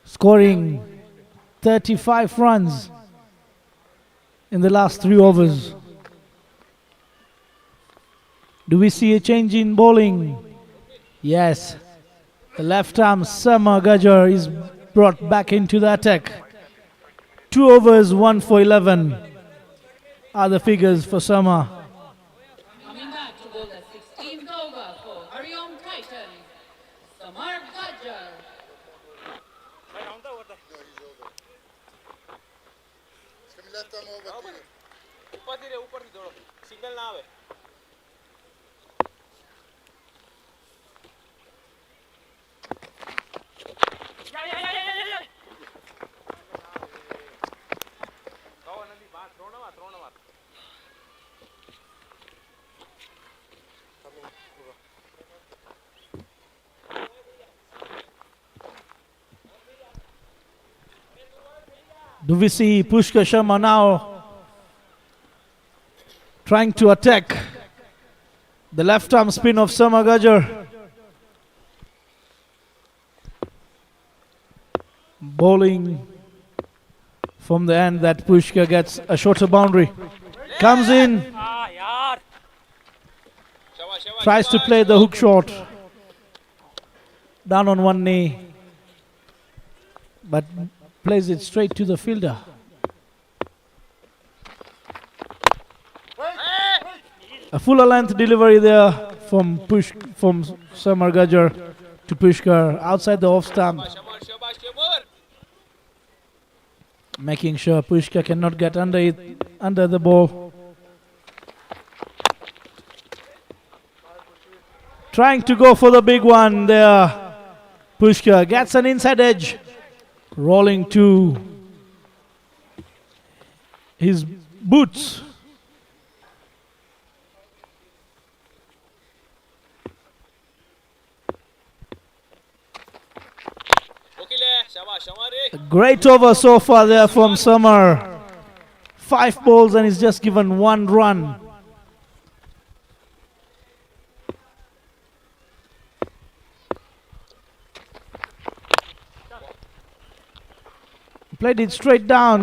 Speaker 4: scoring 35 runs in the last 3 overs. Do we see a change in bowling? Yes. The left arm Sama Gajar is brought back into the attack. 2 overs, 1 for 11 are the figures for Sama.
Speaker 5: Coming back to bowl the 16th over for HARIOM Titans, Samar Gajar.
Speaker 6: ઉપરથી દોડો signal ના આવે
Speaker 4: Do we see Pushkar Sharma now trying to attack the left arm spin of Sama Gajar? Bowling from the end that Pushkar gets a shorter boundary. Comes in, tries to play the hook shot. Down on one knee, but plays it straight to the fielder. A fuller length delivery there from Samar Gajar to Pushkar outside the off stump,
Speaker 6: શાબાશ શાબાશ કેબર
Speaker 4: making sure Pushkar cannot get under the ball. Trying to go for the big one there. Pushkar gets an inside edge, rolling to his boots.
Speaker 6: ઓકીલે શાબાશ અમારે
Speaker 4: A great over so far there from Samar. 5 balls and he's just given 1 run. Played it straight down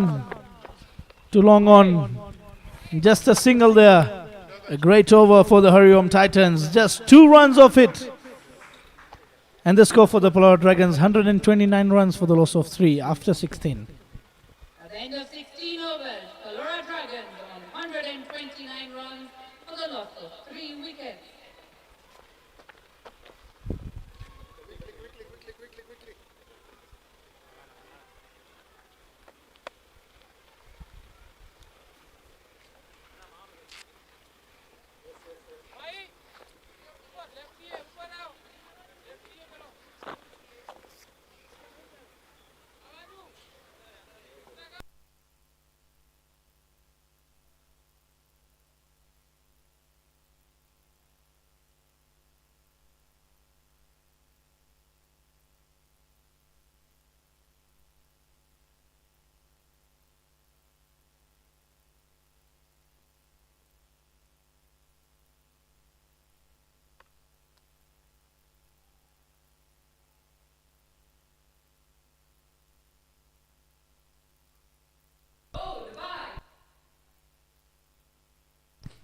Speaker 4: to long on. Just a single there. A great over for the HARIOM Titans. Just 2 runs off it. And the score for the PALORA Dragons, 129 runs for the loss of 3 after 16.
Speaker 5: At the end of 16 overs, PALORA Dragons on 129 runs for the loss of 3 wickets.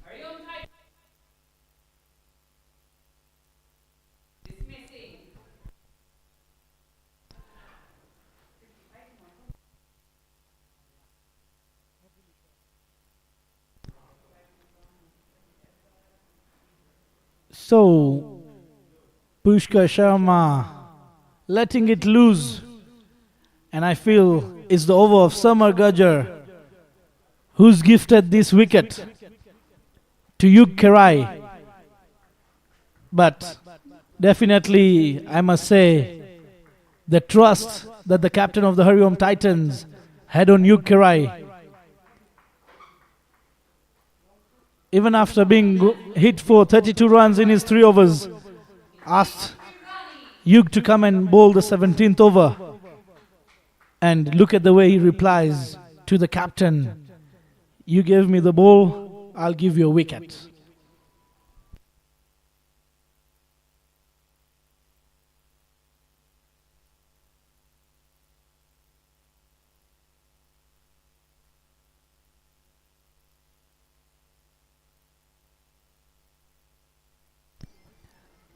Speaker 5: HARIOM Titans dismissing.
Speaker 4: So, Pushkar Sharma letting it loose. And I feel it's the over of Samar Gajar who's gifted this wicket to Yug Kerai. But definitely, I must say, the trust that the captain of the HARIOM Titans had on Yug Kerai. Even after being hit for 32 runs in his 3 overs, asked Yug to come and bowl the 17th over. And look at the way he replies to the captain. You gave me the ball, I'll give you a wicket.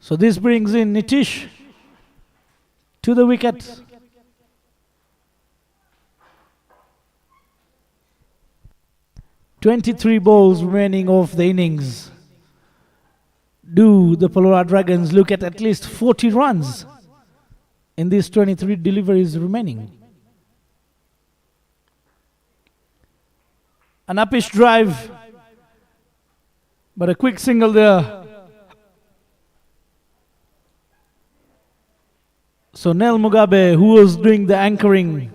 Speaker 4: So this brings in Nitish to the wicket. "23 balls remaining of the innings. Do the PALORA Dragons look at least 40 runs in these 23 deliveries remaining?" An uppish drive, but a quick single there. So Nel Mugabe, who was doing the anchoring,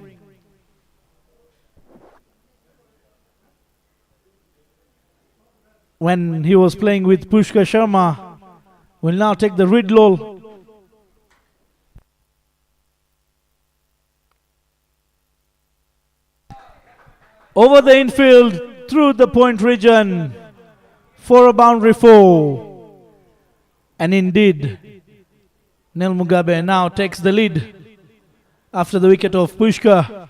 Speaker 4: when he was playing with Pushkar Sharma, will now take the Ridlol. Over the infield, through the point region, for a boundary 4. And indeed, Nel Mugabe now takes the lead after the wicket of Pushkar.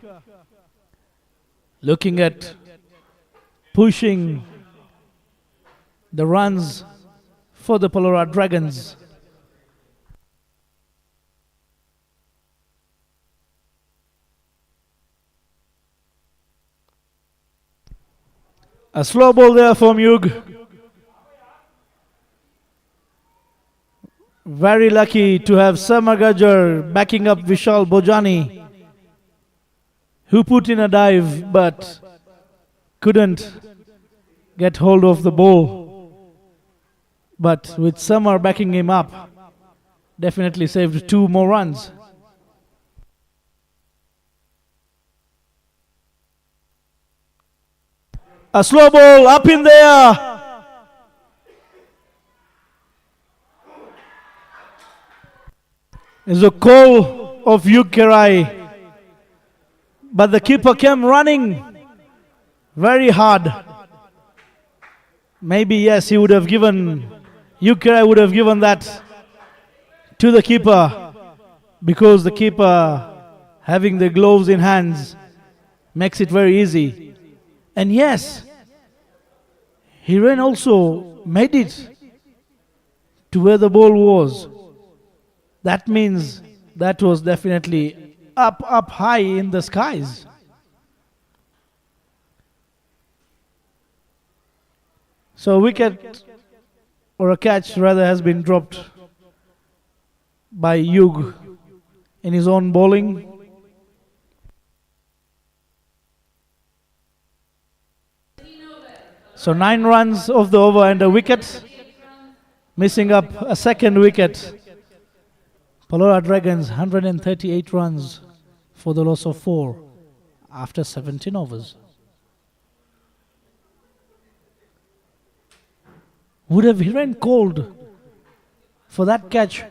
Speaker 4: Looking at pushing the runs for the PALORA Dragons. A slow ball there from Yug. Very lucky to have Samagajar backing up Vishal Bojani, who put in a dive but couldn't get hold of the ball. But with Samar backing him up, definitely saved 2 more runs. A slow ball up in there. It's a call of Yukerai, but the keeper came running very hard. Maybe yes, he would have given, Yukerai would have given that to the keeper, because the keeper having the gloves in hands makes it very easy. And yes, Hiren also made it to where the ball was. That means that was definitely up high in the skies. So a wicket, or a catch rather, has been dropped by Yug in his own bowling. So 9 runs off the over and a wicket, missing up a second wicket. PALORA Dragons 138 runs for the loss of 4 after 17 overs. Would have Hiren called for that catch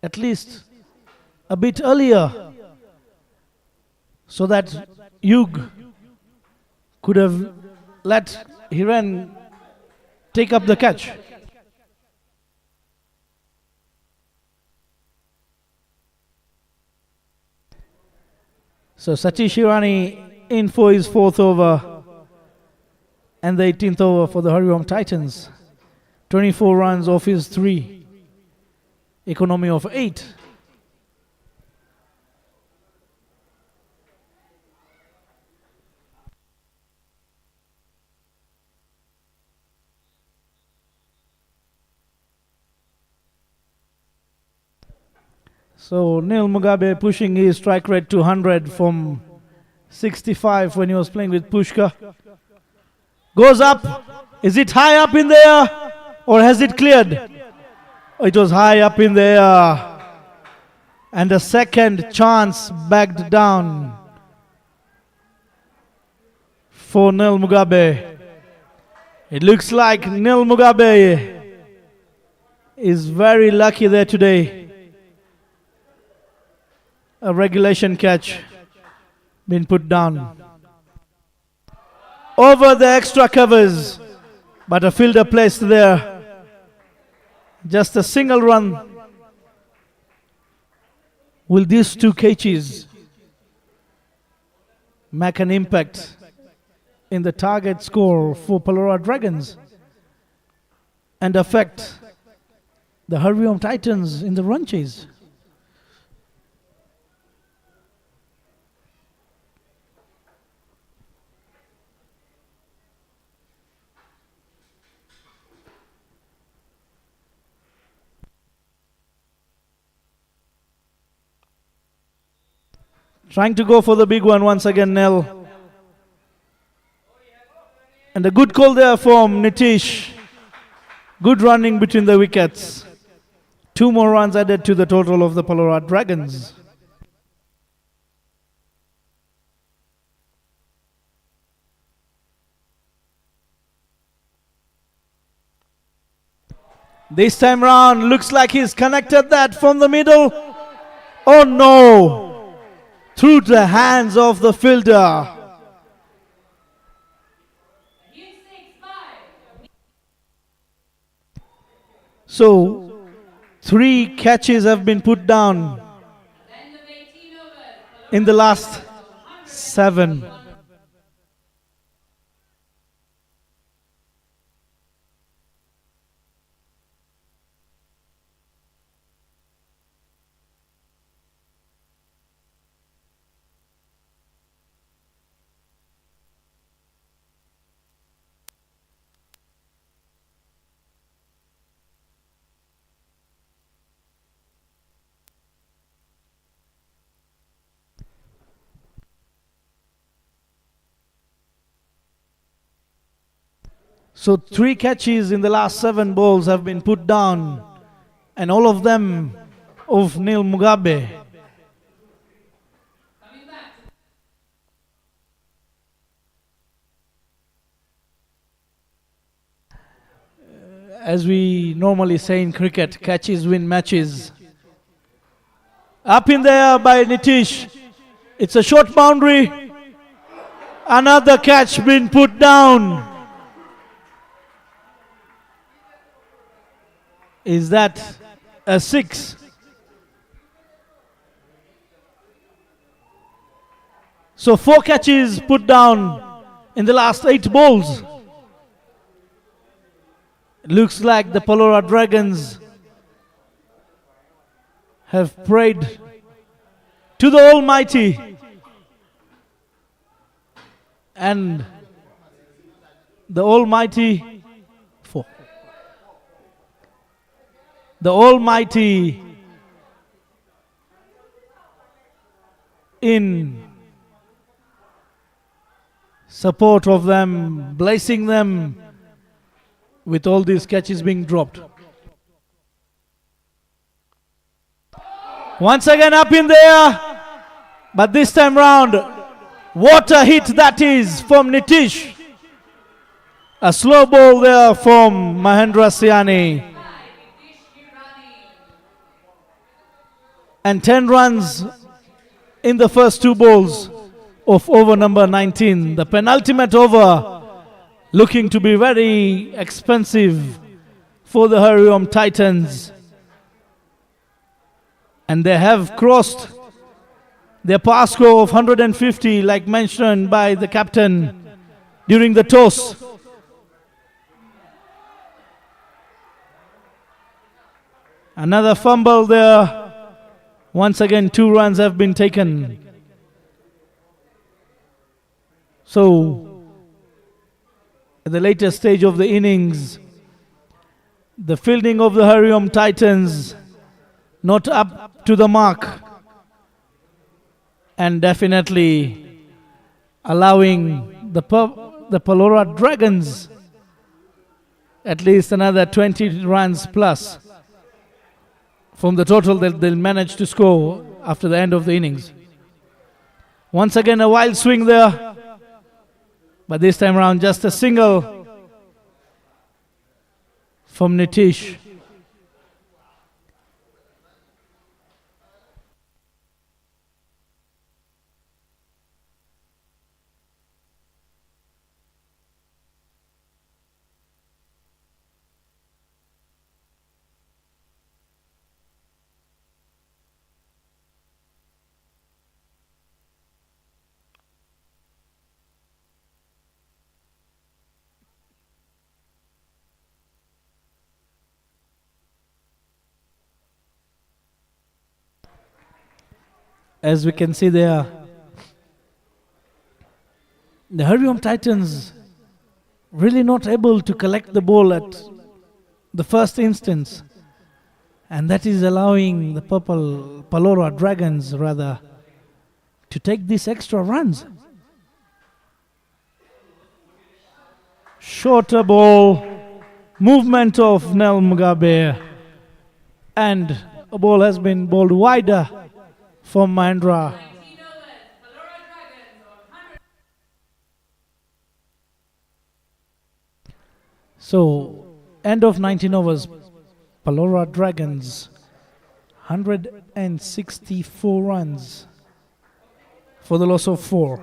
Speaker 4: at least a bit earlier, so that Yug could have let Hiren take up the catch. So Satish Hirani in for his 4th over and the 18th over for the HARIOM Titans. 24 runs off his 3. Economy of 8. So Nel Mugabe pushing his strike rate to 100 from 65 when he was playing with Pushkar. Goes up. Is it high up in there or has it cleared? It was high up in there. And a second chance backed down for Nel Mugabe. It looks like Nel Mugabe is very lucky there today. A regulation catch. been put down. Over the extra covers, but a fielder placed there. Just a single run. Will these two catches make an impact in the target score for PALORA Dragons and affect the HARIOM Titans in the run chase? Trying to go for the big one once again, Nell. And a good call there from Nitish. Good running between the wickets. 2 more runs added to the total of the PALORA Dragons. This time round, looks like he's connected that from the middle. Oh no! Through the hands of the fielder. So, 3 catches have been put down in the last 7. So 3 catches in the last 7 balls have been put down, and all of them of Neil Mugabe. As we normally say in cricket, catches win matches. Up in there by Nitish. It's a short boundary. Another catch been put down. Is that a 6? So 4 catches put down in the last 8 balls. It looks like the PALORA Dragons have prayed to the Almighty, and the Almighty in support of them, blessing them with all these catches being dropped. Once again up in there, but this time round, what a hit that is from Nitish. A slow ball there from Mahendra Siani. And 10 runs in the first 2 balls of over number 19. The penultimate over, looking to be very expensive for the HARIOM Titans. And they have crossed their pass score of 150, like mentioned by the captain during the toss. Another fumble there. Once again, 2 runs have been taken. So, at the later stage of the innings, the fielding of the HARIOM Titans not up to the mark, and definitely allowing the PALORA Dragons at least another 20 runs plus from the total that they'll manage to score after the end of the innings. Once again, a wild swing there, but this time around just a single from Nitish. As we can see there, the HARIOM Titans really not able to collect the ball at the first instance, and that is allowing the purple PALORA Dragons rather to take these extra runs. Shorter ball, movement of Nel Mugabe, and a ball has been bowled wider for Mahindra. So, end of 19 overs, PALORA Dragons, 164 runs for the loss of 4.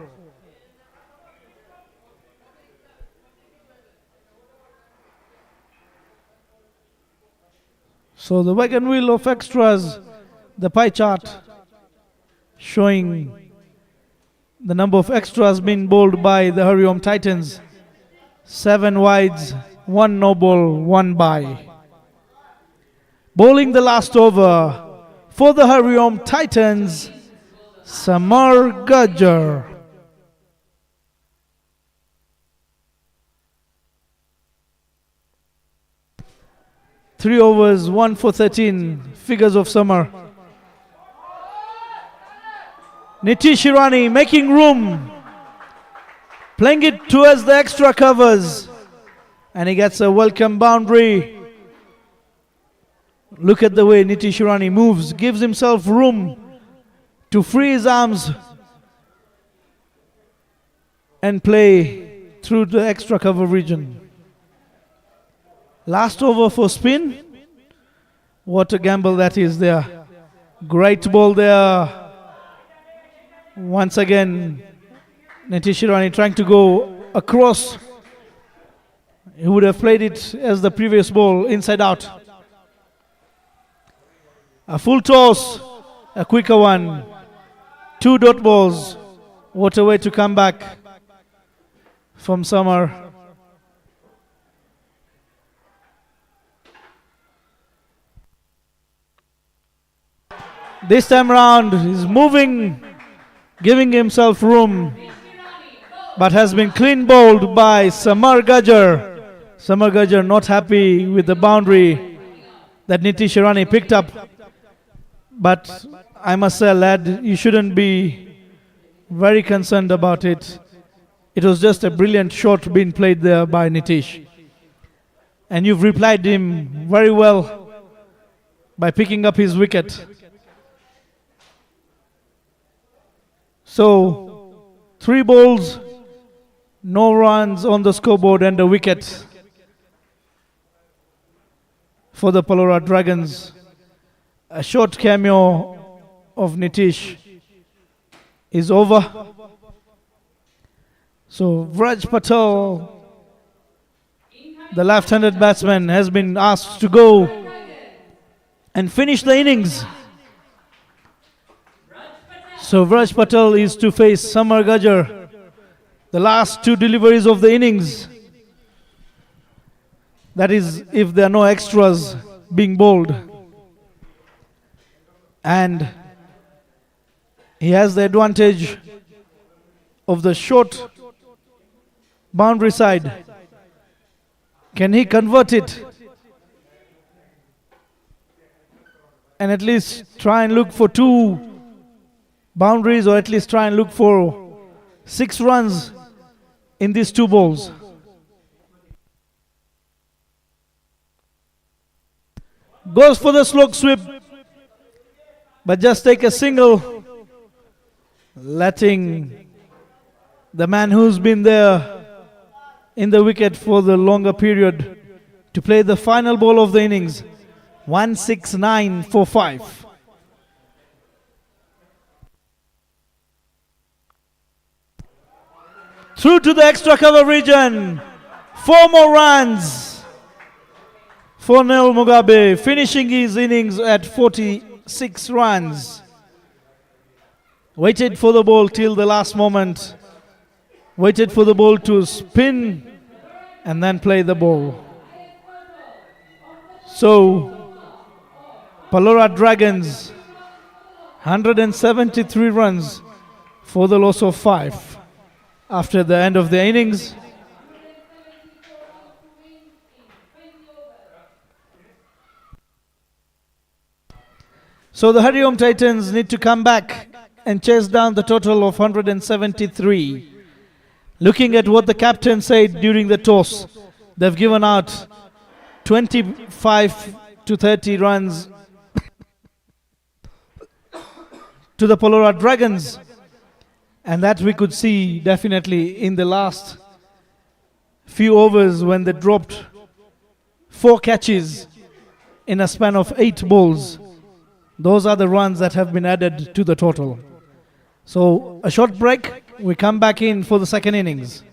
Speaker 4: So the wagon wheel of extras, the pie chart showing the number of extras being bowled by the HARIOM Titans. 7 wides, 1 no ball, 1 bye. Bowling the last over for the HARIOM Titans, Samar Gajjar. Three overs, 1 for 13, figures of Samar. Nitish Irani making room, playing it towards the extra covers, and he gets a welcome boundary. Look at the way Nitish Irani moves, gives himself room to free his arms and play through the extra cover region. Last over for spin. What a gamble that is there. Great ball there. Once again, Nitish Irani trying to go across. He would have played it as the previous ball, inside out. A full toss, a quicker one. 2 dot balls. What a way to come back from Samar. This time round, he's moving, giving himself room, but has been clean bowled by Samar Gajjar. Samar Gajjar not happy with the boundary that Nitish Irani picked up. But I must say, lad, you shouldn't be very concerned about it. It was just a brilliant shot being played there by Nitish. And you've replied him very well by picking up his wicket. So, 3 balls, no runs on the scoreboard and a wicket for the PALORA Dragons. A short cameo of Nitish is over. So, Vraj Patel, the left-handed batsman, has been asked to go and finish the innings. So Vraj Patel is to face Samar Gajjar, the last 2 deliveries of the innings. That is, if there are no extras being bowled. And he has the advantage of the short boundary side. Can he convert it? And at least try and look for 2 boundaries, or at least try and look for 6 runs in these 2 balls. Goes for the slow sweep, but just take a single, letting the man who's been there in the wicket for the longer period to play the final ball of the innings. 169 for 5. Through to the extra cover region. 4 more runs for Nel Mugabe, finishing his innings at 46 runs. Waited for the ball till the last moment. Waited for the ball to spin and then play the ball. So, PALORA Dragons 173 runs for the loss of 5 after the end of the innings. So the Hariom Titans need to come back and chase down the total of 173. Looking at what the captain said during the toss, they've given out 25 to 30 runs to the PALORA Dragons. And that we could see definitely in the last few overs when they dropped 4 catches in a span of 8 balls. Those are the runs that have been added to the total. So a short break, we come back in for the second innings.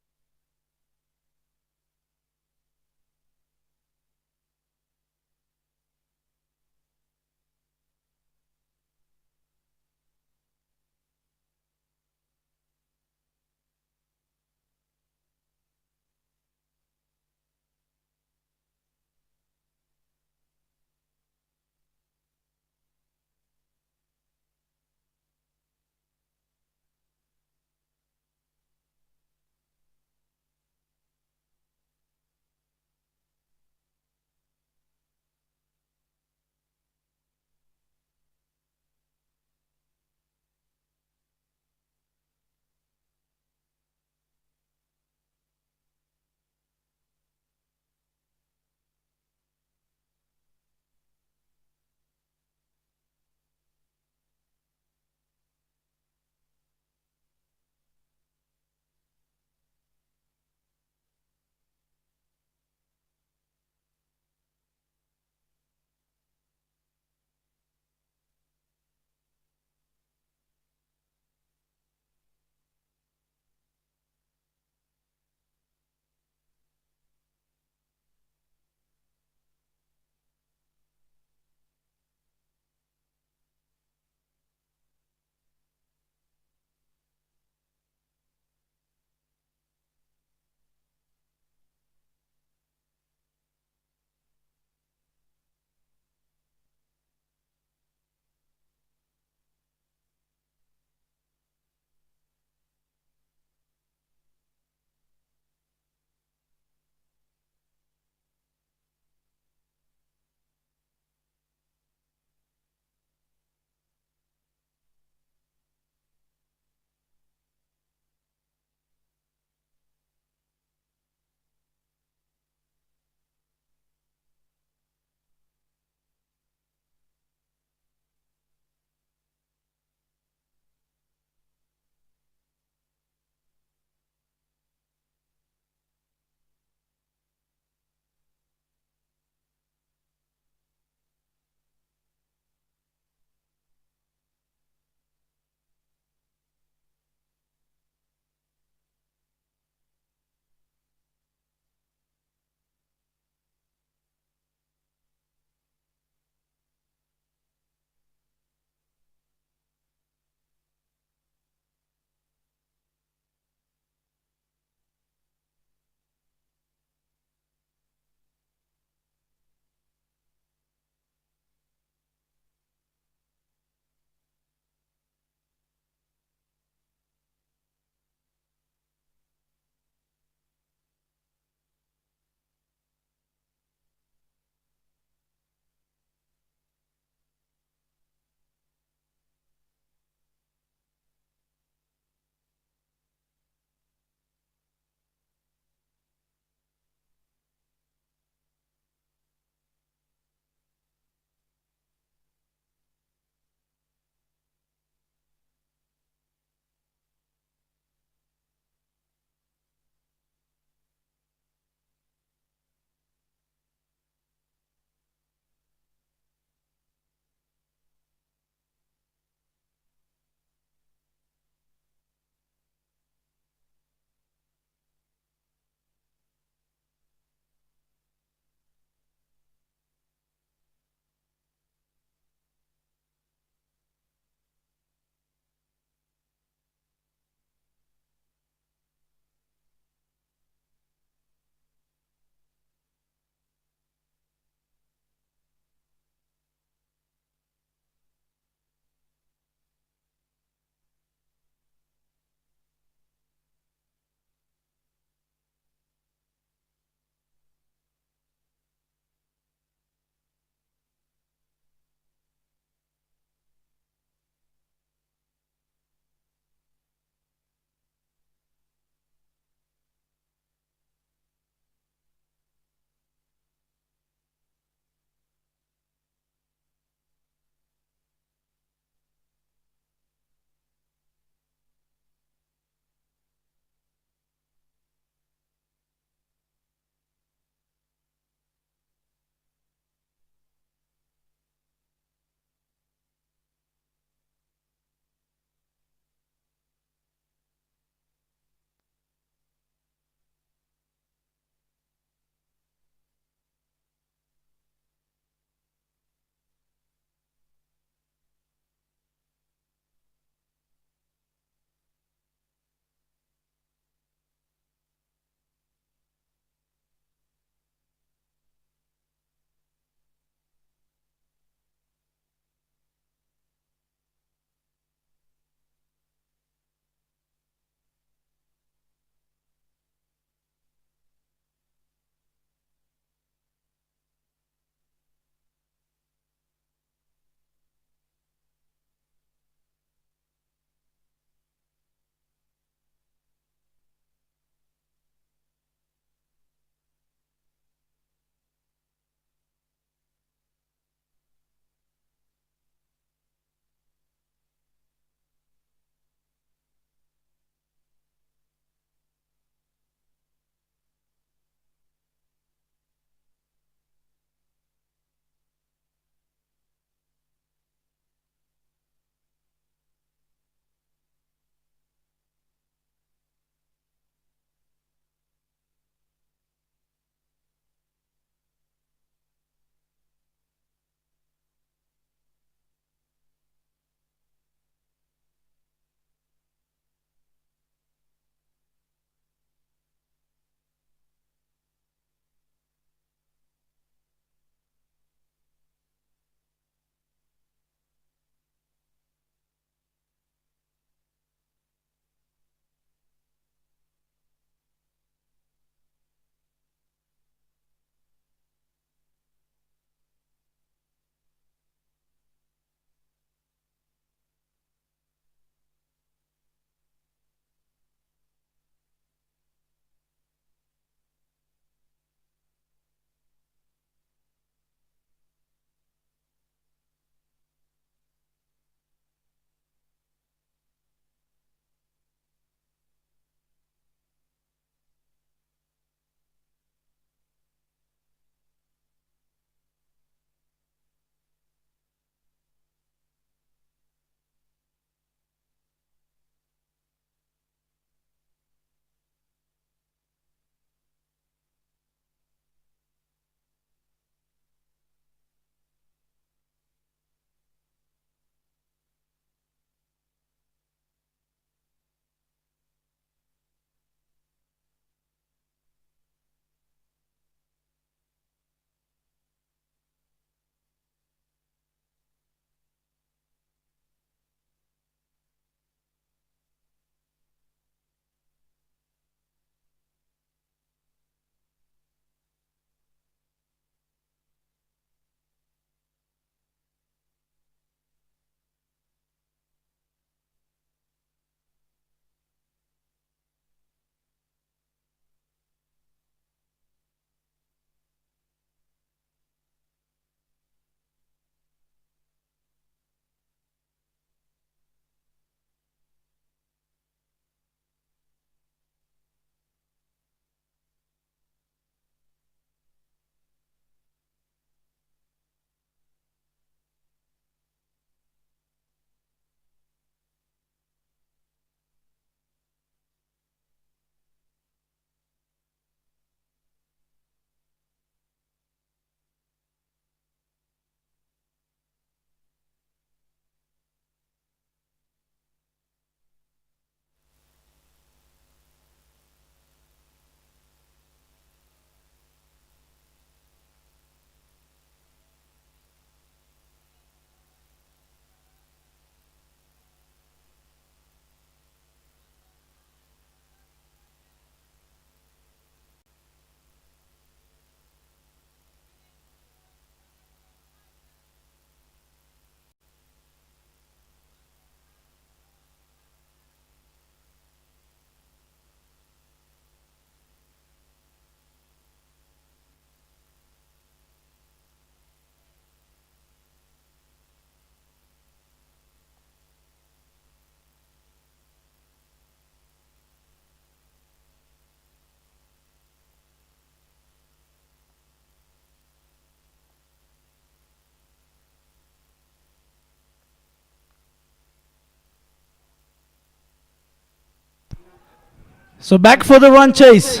Speaker 4: So back for the run chase.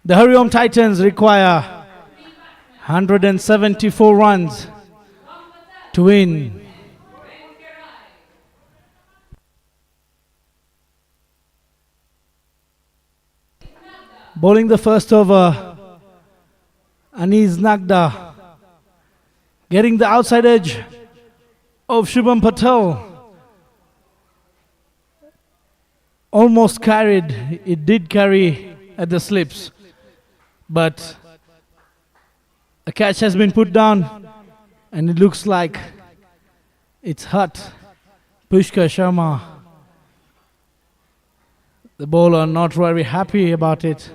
Speaker 4: The HARIOM Titans require 174 runs to win. Bowling the first over, Anis Nagda getting the outside edge of Shubham Patel. Almost carried, it did carry at the slips, but a catch has been put down and it looks like it's hurt Pushkar Sharma. The bowler not very happy about it.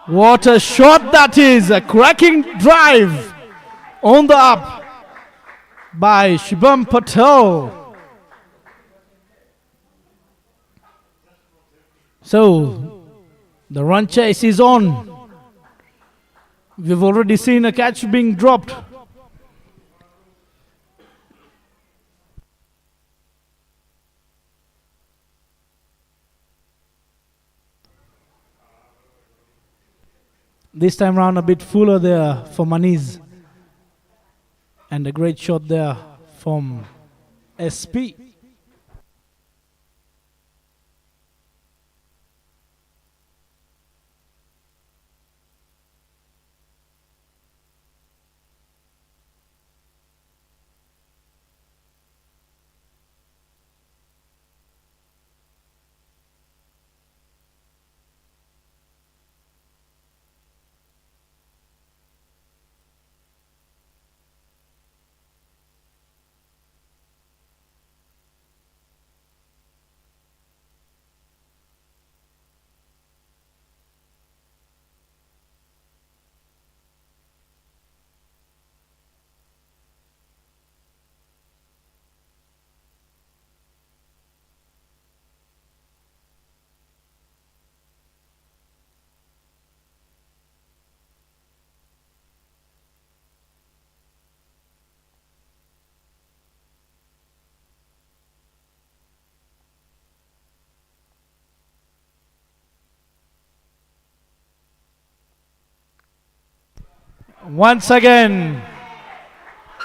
Speaker 4: What a shot that is! A cracking drive on the up by Shubham Patel. So the run chase is on. We've already seen a catch being dropped. This time round a bit fuller there for Maniz. And a great shot there from SP. Once again,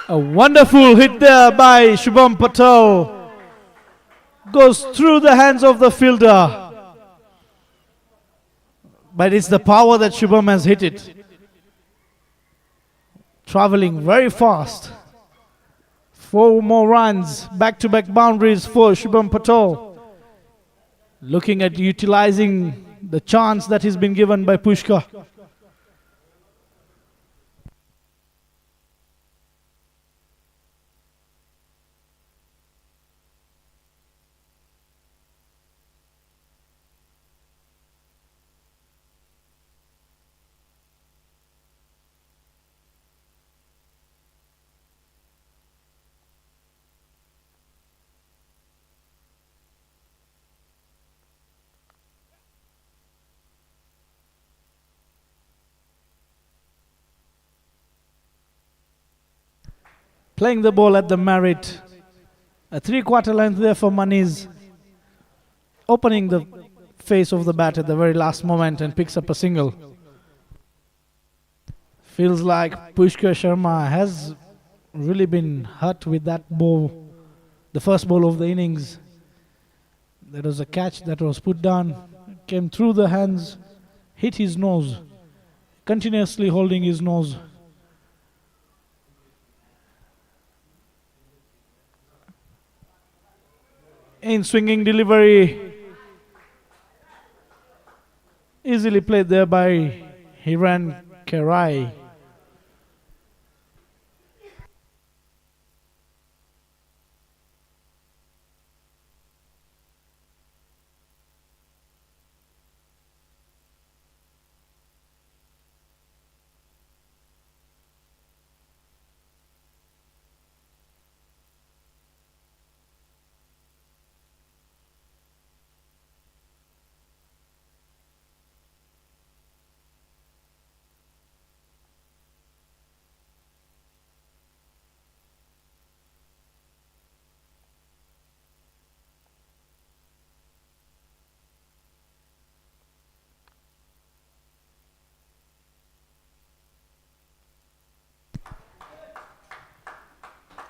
Speaker 4: a wonderful hit there by Shubham Patel. Goes through the hands of the fielder. But it's the power that Shubham has hit it. Traveling very fast. 4 more runs, back-to-back boundaries for Shubham Patel. Looking at utilizing the chance that has been given by Pushkar. Playing the ball at the merit. A 3/4 length there for Maniz. Opening the face of the bat at the very last moment and picks up a single. Feels like Pushkar Sharma has really been hurt with that ball. The first ball of the innings. There was a catch that was put down. Came through the hands. Hit his nose. Continuously holding his nose. In swinging delivery, easily played there by Hiran Kerai.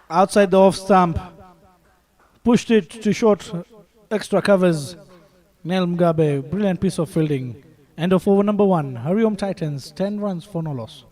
Speaker 4: outside the off stump, pushed it to short, extra covers. Nel Mugabe, brilliant piece of fielding. End of over number 1. HARIOM Titans, 10 runs for no loss.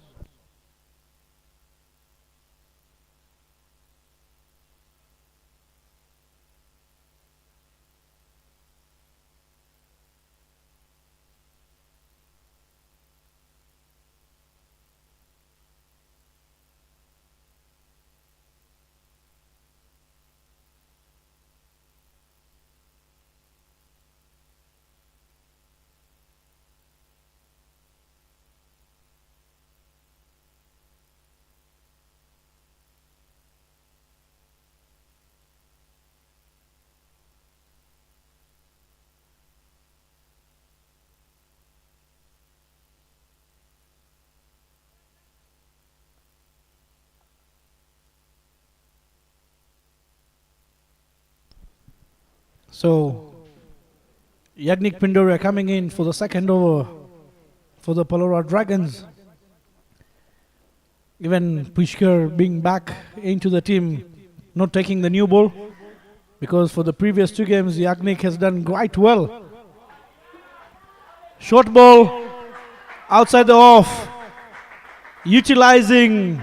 Speaker 4: So, Yagnik Pindoria coming in for the second over for the PALORA Dragons. Even Pushkar being back into the team, not taking the new ball, because for the previous 2 games, Yagnik has done quite well. Short ball, outside the off, utilizing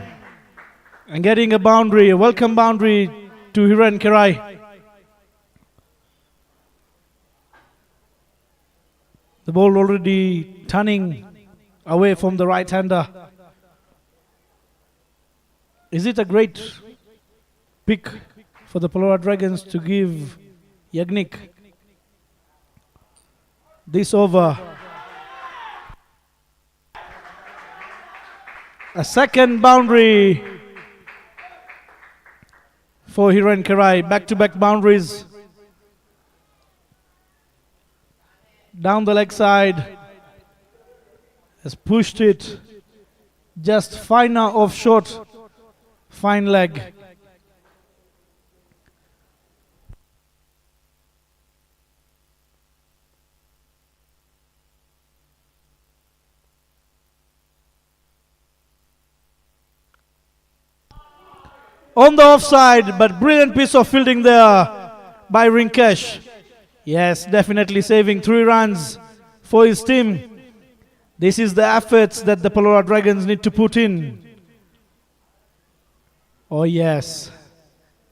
Speaker 4: and getting a boundary, a welcome boundary to Hiren Kerai. The ball already turning away from the right-hander. Is it a great pick for the PALORA Dragons to give Yagnik this over? A second boundary for Hiren Kerai. Back-to-back boundaries. Down the leg side, has pushed it just finer off short, fine leg. On the offside, but brilliant piece of fielding there by Rinkesh. Yes, definitely saving 3 runs for his team. This is the efforts that the PALORA Dragons need to put in. Oh yes,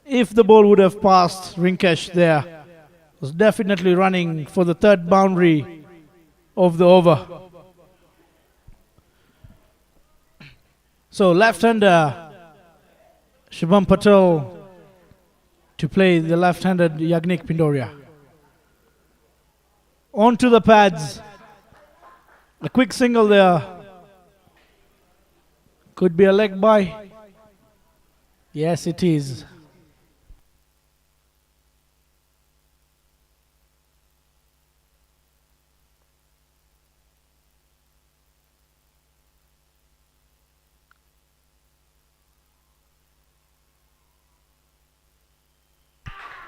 Speaker 4: if the ball would have passed Rinkesh there, was definitely running for the 3rd boundary of the over. So left-hander Shubham Patel to play the left-handed Yagnik Pindoria. Onto the pads. A quick single there. Could be a leg by. Yes, it is.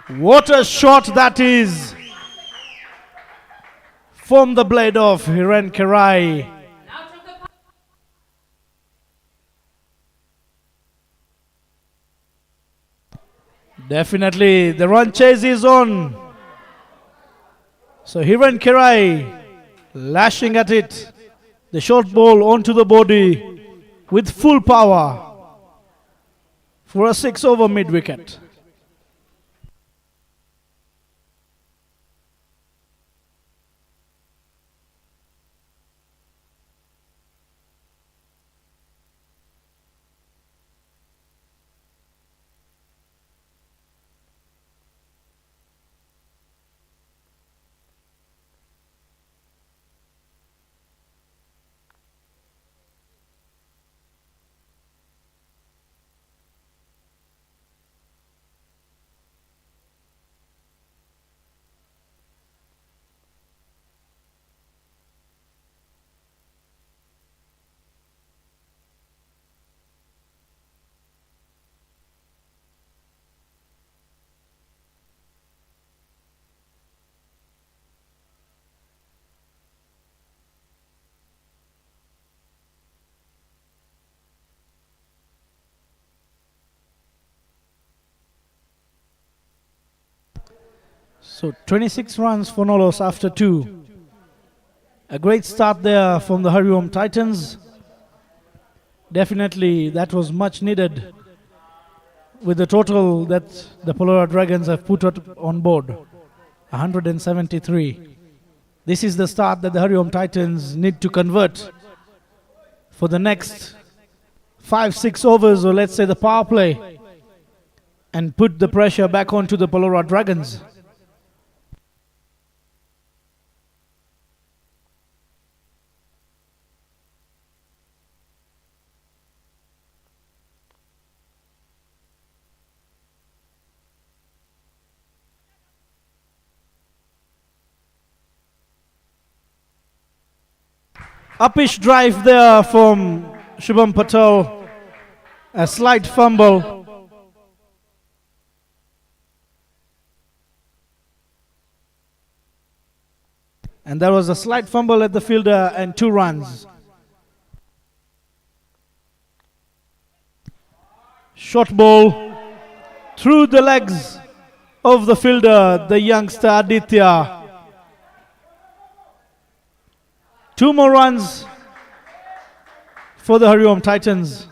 Speaker 4: What a shot that is from the blade of Hiren Kerai. Definitely the run chase is on. So Hiren Kerai lashing at it. The short ball onto the body with full power for a 6 over mid wicket. So 26 runs for Nolos after 2. A great start there from the HARIOM Titans. Definitely that was much needed with the total that the PALORA Dragons have put on board, 173. This is the start that the HARIOM Titans need to convert for the next 5-6 overs, or let's say the power play, and put the pressure back onto the PALORA Dragons. Upish drive there from Shubham Patel. A slight fumble. And there was a slight fumble at the fielder and 2 runs. Short ball through the legs of the fielder, the youngster Aditya. 2 more runs for the HARIOM Titans.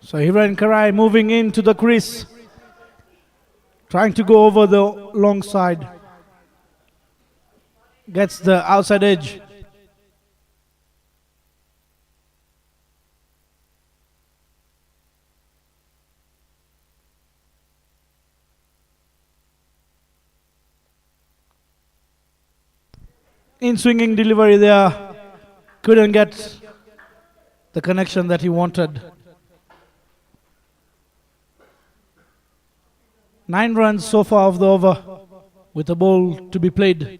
Speaker 4: So Hiran Karai moving into the crease, trying to go over the long side. Gets the outside edge. In swinging delivery there, couldn't get the connection that he wanted. 9 runs so far of the over with a ball to be played.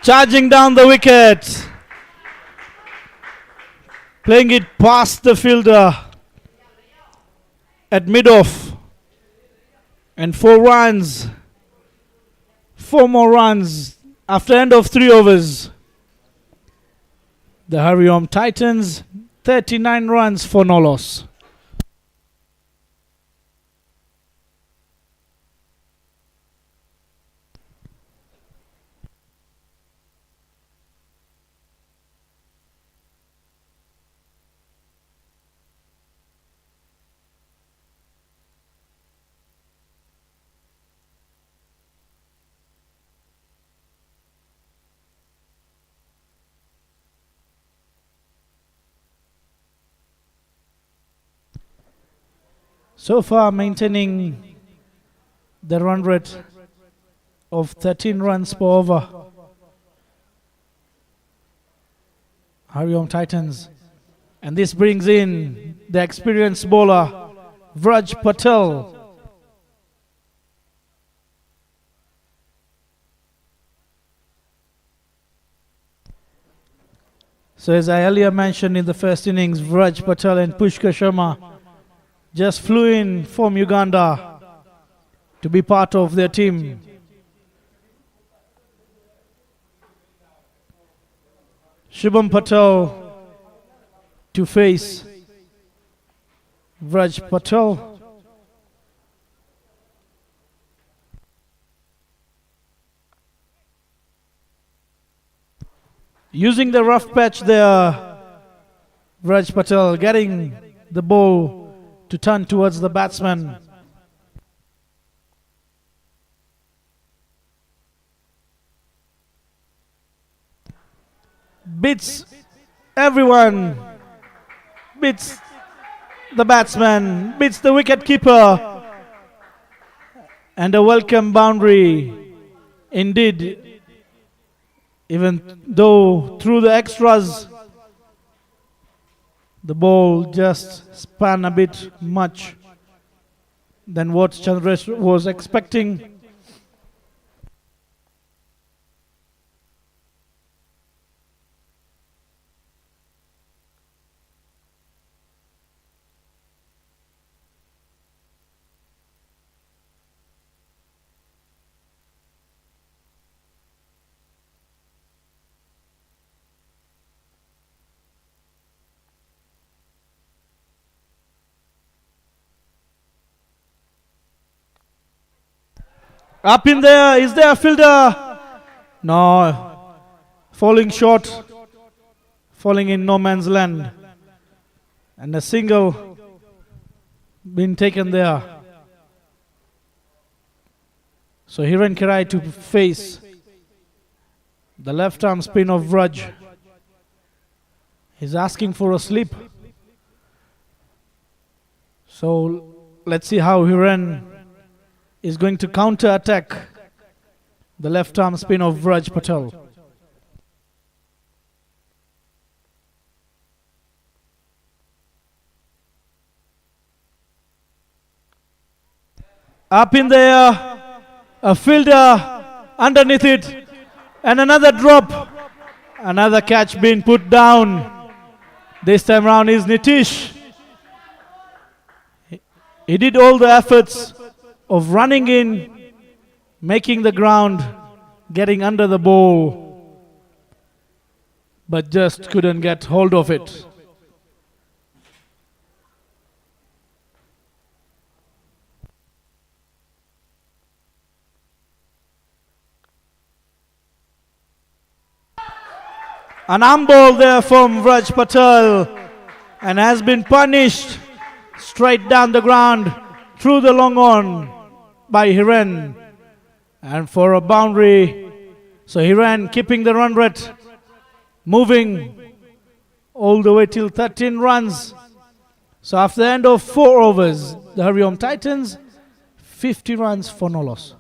Speaker 4: Charging down the wicket. Playing it past the fielder at mid-off. And 4 runs. 4 more runs after end of 3 overs. The HARIOM Titans, 39 runs for no loss. So far maintaining the run rate of 13 runs per over. HARIOM Titans. And this brings in the experienced bowler, Vraj Patel. So as I earlier mentioned in the first innings, Vraj Patel and Pushkar Sharma just flew in from Uganda to be part of their team. Shubham Patel to face Vraj Patel. Using the rough patch there, Vraj Patel getting the ball to turn towards the batsman. Beats everyone, beats the batsman, beats the wicket keeper, and a welcome boundary indeed, even though through the extras the ball just span a bit much than what Chandresh was expecting. Up in there, is there a fielder? No, falling short, falling in no man's land. And a single been taken there. So Hiren Kirai to face the left arm spin of Vraj. He's asking for a slip. So let's see how Hiren is going to counter-attack the left-arm spin of Vraj Patel. Up in there, a fielder underneath it, and another drop. Another catch being put down. This time round is Nitish. He did all the efforts of running in, making the ground, getting under the ball, but just couldn't get hold of it. An arm ball there from Vraj Patel, and has been punished straight down the ground through the long on by Hiren, and for a boundary. So Hiren keeping the run rate moving all the way till 13 runs. So after the end of 4 overs, the HARIOM Titans 50 runs for no loss.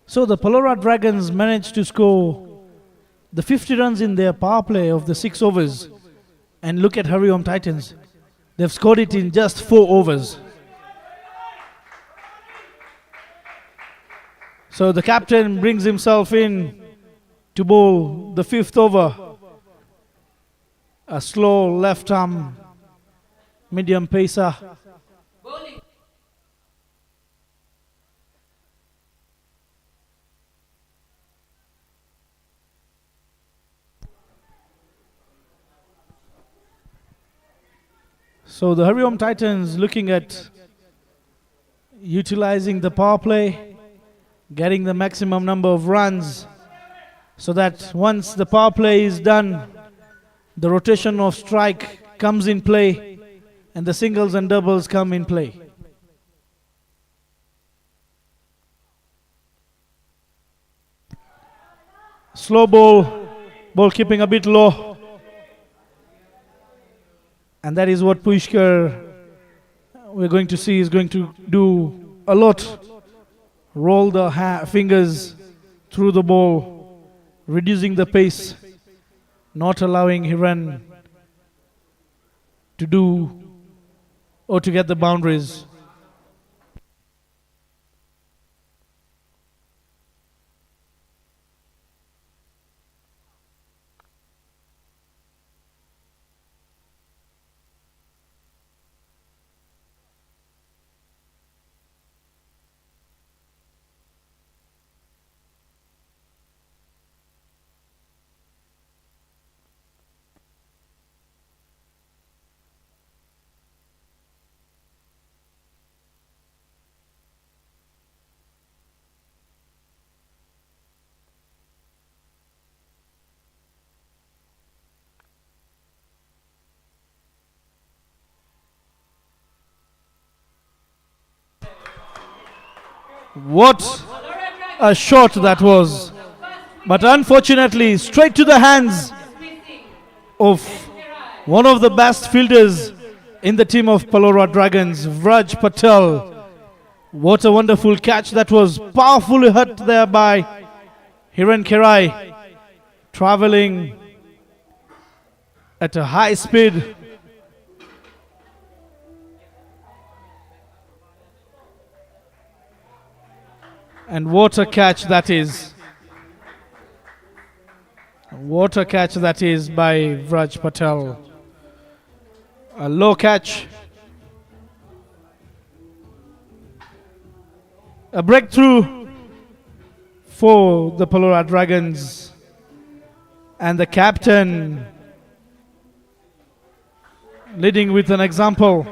Speaker 4: So the PALORA Dragons managed to score the 50 runs in their power play of the 6 overs. And look at HARIOM Titans. They've scored it in just 4 overs. So the captain brings himself in to bowl the 5th over. A slow left arm, medium pacer.
Speaker 5: Bowling.
Speaker 4: So the HARIOM Titans looking at utilizing the power play, getting the maximum number of runs, so that once the power play is done, the rotation of strike comes in play, and the singles and doubles come in play. Slow ball keeping a bit low. And that is what Pushkar, we're going to see, is going to do a lot. Roll the fingers through the ball, reducing the pace, not allowing Hiran to do or to get the boundaries. What a shot that was. But unfortunately, straight to the hands of one of the best fielders in the team of PALORA Dragons, Vraj Patel. What a wonderful catch that was. Powerfully hit there by Hiran Kerai, traveling at a high speed. And what a catch that is. What a catch that is by Vraj Patel. A low catch. A breakthrough for the PALORA Dragons. And the captain leading with an example.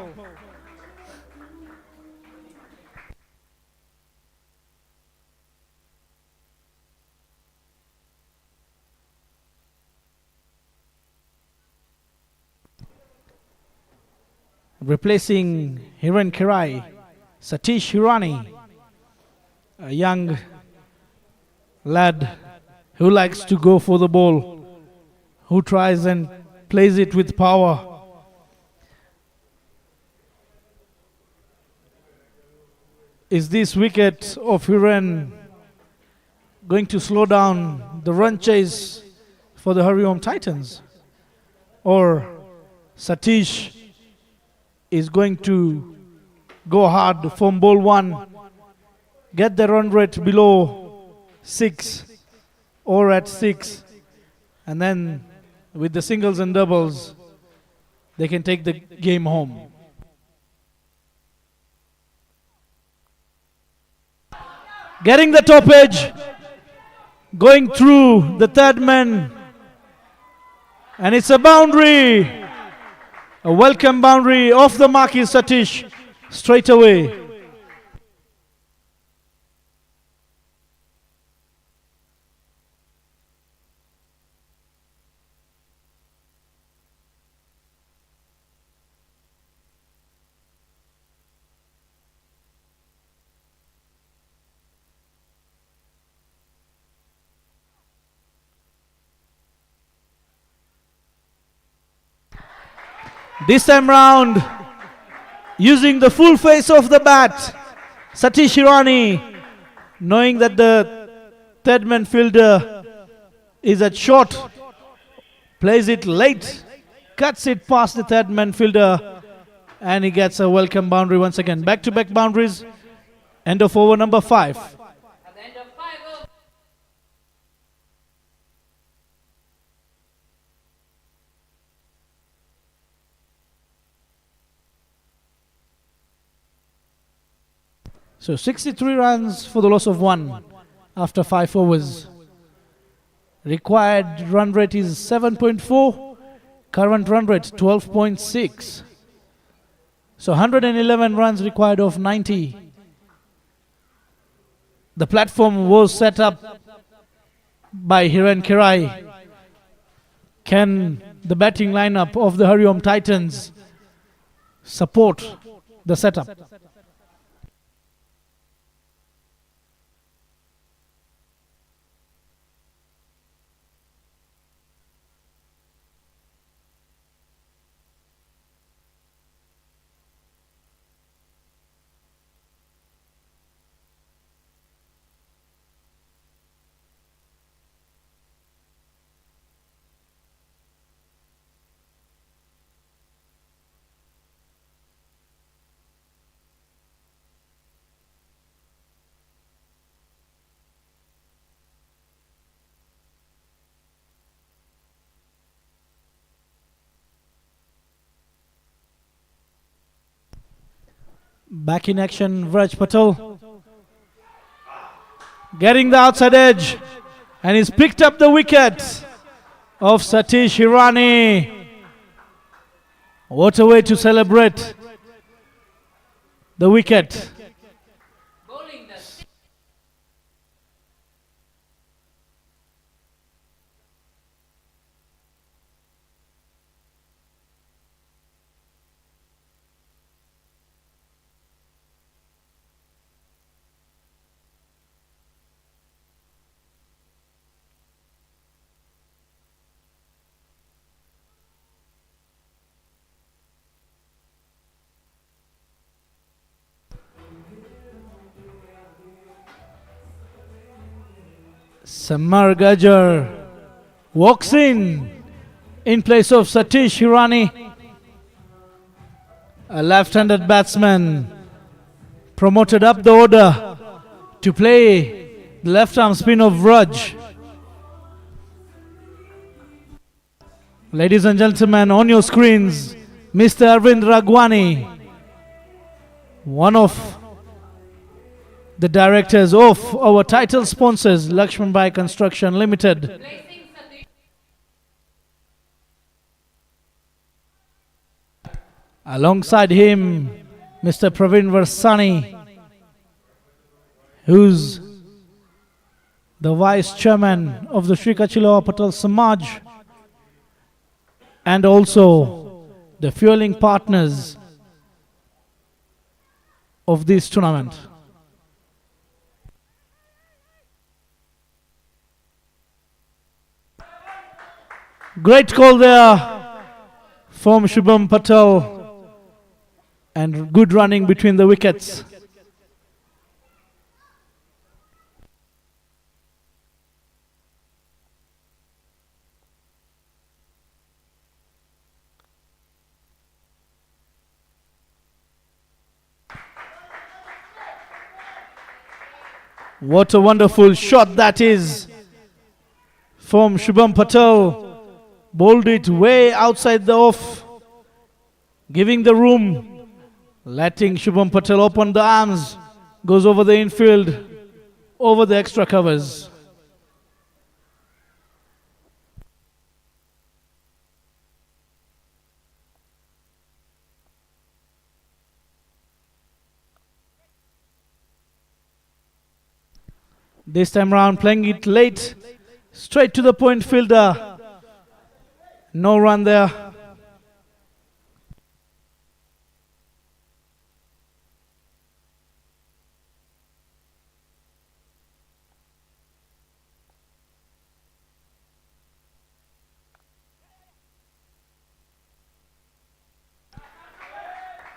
Speaker 4: Replacing Hiran Kerai, Satish Hirani, a young lad who likes to go for the ball, who tries and plays it with power. Is this wicket of Hiran going to slow down the run chase for the HARIOM Titans? Or Satish is going to go hard from ball one, get the run rate below 6 or at 6, and then with the singles and doubles, they can take the game home. Getting the top edge, going through the third man, and it's a boundary. A welcome boundary off the mark is Satish straight away. This time round, using the full face of the bat, Satish Hirani, knowing that the third man fielder is at short, plays it late, cuts it past the third man fielder, and he gets a welcome boundary once again. Back-to-back boundaries, end of over number 5.
Speaker 5: At the end of 5 overs.
Speaker 4: So 63 runs for the loss of 1 after 5 overs. Required run rate is 7.4. Current run rate 12.6. So 111 runs required of 90. The platform was set up by Hiran Kerai. Can the batting lineup of the HARIOM Titans support the setup. Back in action, Vraj Patel. Getting the outside edge. And he's picked up the wicket of Satish Hirani. What a way to celebrate the wicket.
Speaker 5: Bowling the six.
Speaker 4: Samar Gajar walks in place of Satish Hirani, a left-handed batsman promoted up the order to play the left-arm spin of Vraj. Ladies and gentlemen, on your screens, Mr. Arvind Ragwani, one of the directors of our title sponsors, LAXMANBHAI Construction Limited.
Speaker 5: Placing Satish.
Speaker 4: Alongside him, Mr. Praveen Varsani, who's the vice chairman of the Sri Kachilawa Patel Samaj, and also the fueling partners of this tournament. Great call there from Shubham Patel, and good running between the wickets. What a wonderful shot that is from Shubham Patel. Bowled it way outside the off, giving the room, letting Shubham Patel open the arms, goes over the infield, over the extra covers. This time round, playing it late, straight to the point fielder. No run there.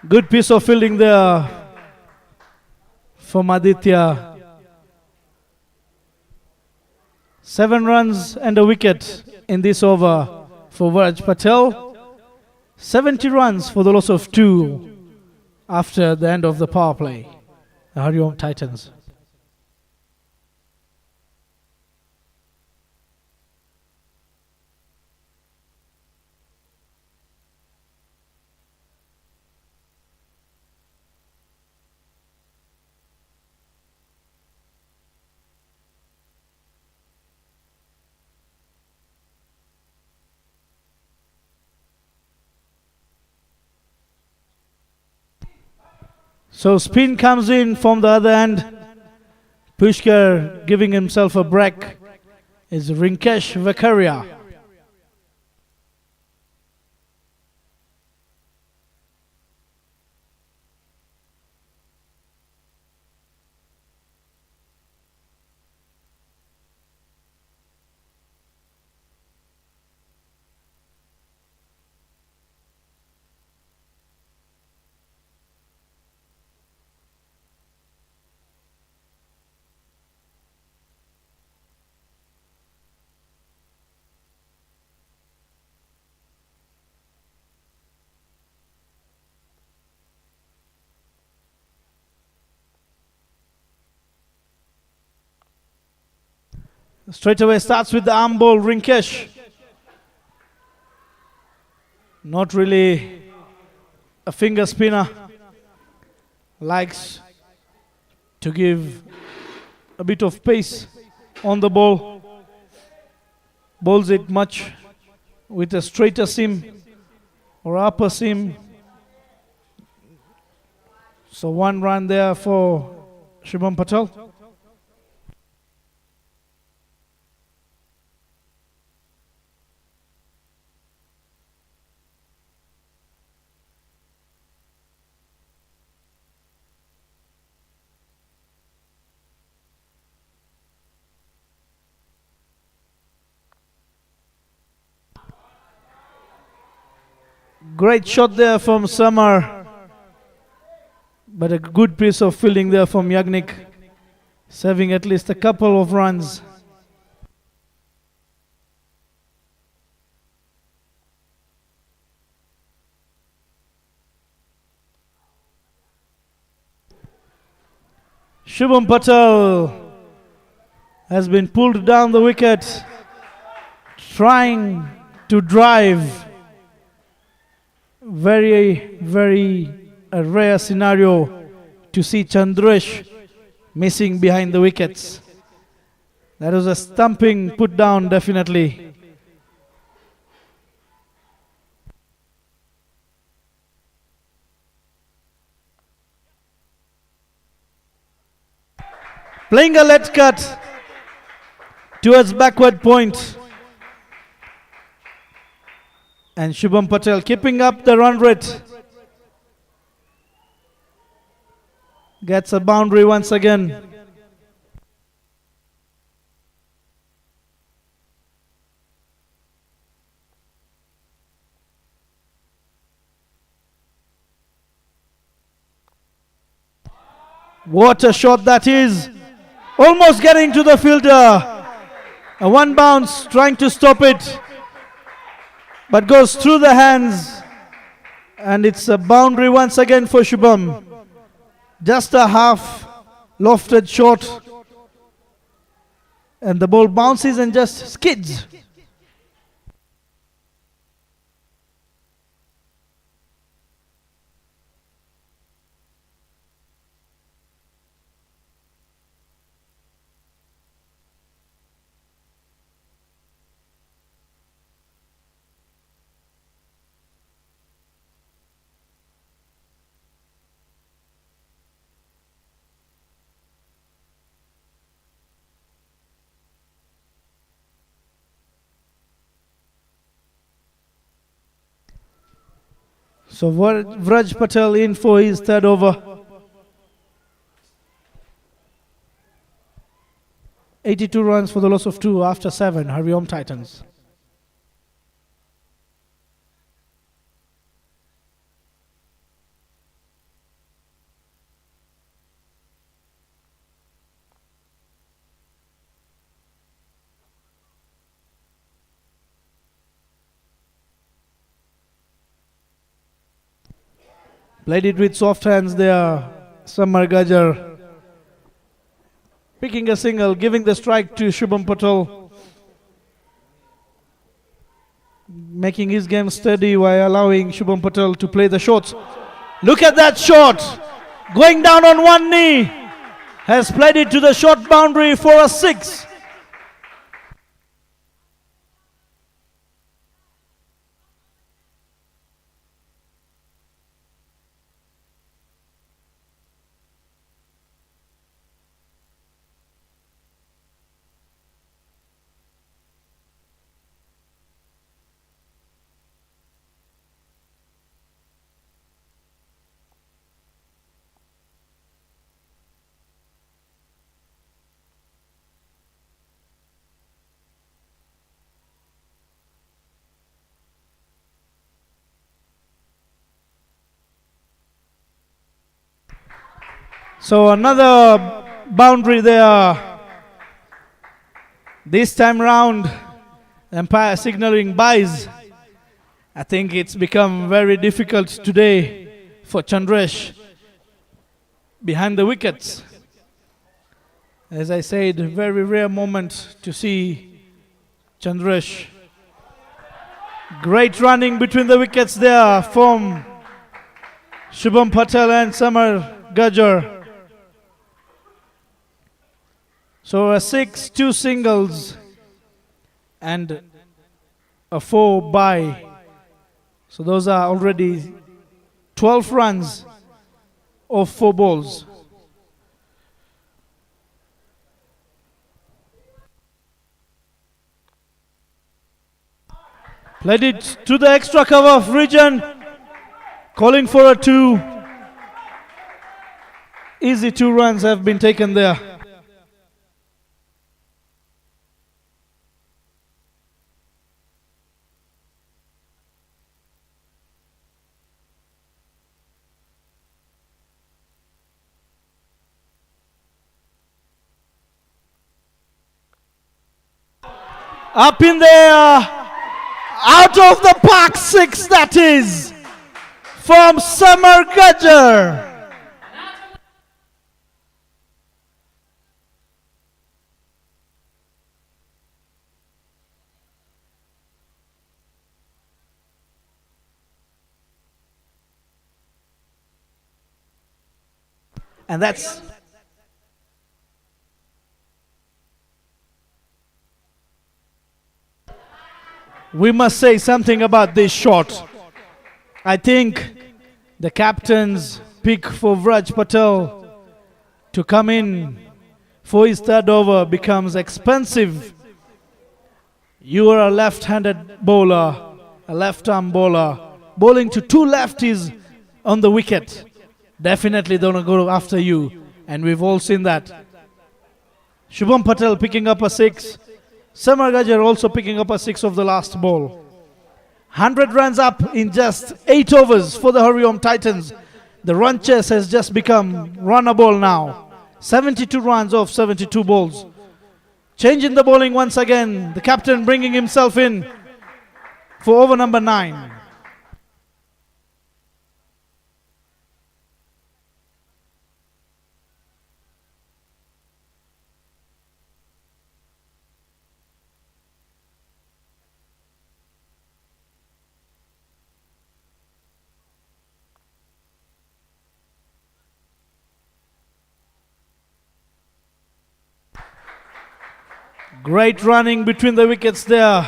Speaker 4: Good piece of fielding there from Aditya. 7 runs and a wicket in this over for Vraj Patel. 70 runs for the loss of 2 after the end of the power play. The HARIOM Titans. So spin comes in from the other end. Pushkar giving himself a break is Rinkesh Vakaria. Straight away starts with the arm ball, Rinkesh. Not really a finger spinner. Likes to give a bit of pace on the ball. Bowls it much with a straighter seam or upper seam. So 1 run there for Shubham Patel. Great shot there from Samar, but a good piece of fielding there from Yagnik, saving at least a couple of runs. Shubham Patel has been pulled down the wicket, trying to drive. Very a rare scenario to see Chandresh missing behind the wickets. That was a stumping put down, definitely. Playing a let cut towards backward point. And Shubham Patel keeping up the run rate. Gets a boundary once again. What a shot that is. Almost getting to the fielder. A 1 bounce trying to stop it, but goes through the hands, and it's a boundary once again for Shubham. Just a half lofted shot, and the ball bounces and just skids. So Vraj Patel in for his 3rd over. 82 runs for the loss of 2 after 7, Hariom Titans. Played it with soft hands there, Samar Gajar. Picking a single, giving the strike to Shubham Patel. Making his game steady while allowing Shubham Patel to play the shots. Look at that shot! Going down on one knee. Has played it to the short boundary for a 6. So another boundary there. This time round, umpire signaling buys. I think it's become very difficult today for Chandresh behind the wickets. As I said, very rare moment to see Chandresh. Great running between the wickets there from Shubham Patel and Samar Gajjar. So a 6, 2 singles and a 4 by. So those are already 12 runs of 4 balls. Played it to the extra cover of region, calling for a 2. Easy 2 runs have been taken there. Up in there. Out of the park, 6 that is, from Samar Gajjar. And that's we must say something about this shot. I think the captain's pick for Vraj Patel to come in for his 3rd over becomes expensive. You are a left-handed bowler, a left-arm bowler, bowling to 2 lefties on the wicket. Definitely don't go after you, and we've all seen that. Shubham Patel picking up a 6. Samar Gajjar also picking up a 6 of the last ball. 100 runs up in just 8 overs for the HARIOM Titans. The run chase has just become runnable now. 72 runs off 72 balls. Changing the bowling once again. The captain bringing himself in for over number 9. Great running between the wickets there.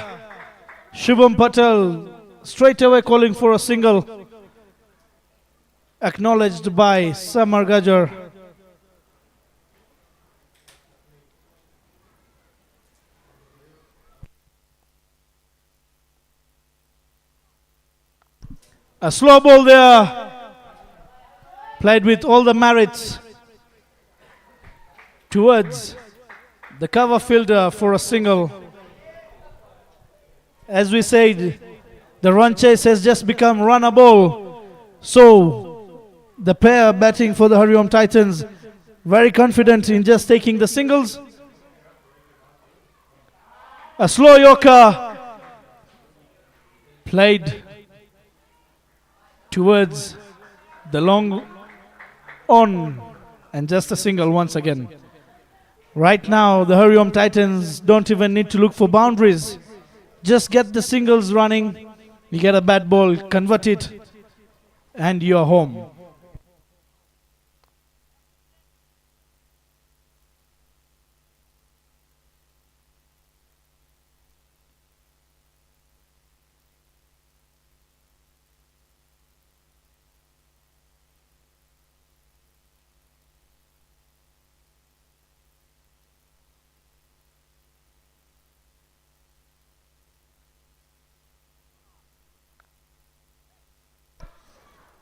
Speaker 4: Shubham Patel straight away calling for a single. Acknowledged by Samar Gajjar. A slow ball there. Played with all the merits towards the cover fielder for a single. As we said, the run chase has just become runnable. So the pair batting for the HARIOM Titans very confident in just taking the singles. A slow yorker played towards the long on, and just a single once again. Right now, the HARIOM Titans don't even need to look for boundaries. Just get the singles running. You get a bad ball, convert it, and you're home.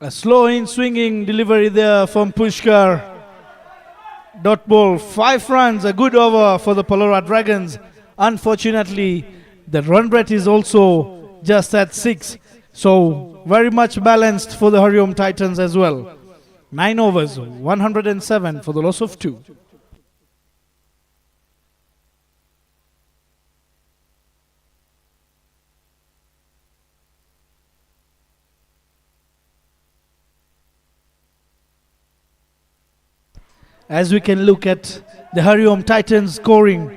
Speaker 4: A slow in swinging delivery there from Pushkar. Dot ball, 5 runs, a good over for the PALORA Dragons. Unfortunately, the run rate is also just at 6. So very much balanced for the HARIOM Titans as well. 9 overs, 107 for the loss of 2. as we can look at the HARIOM Titans scoring.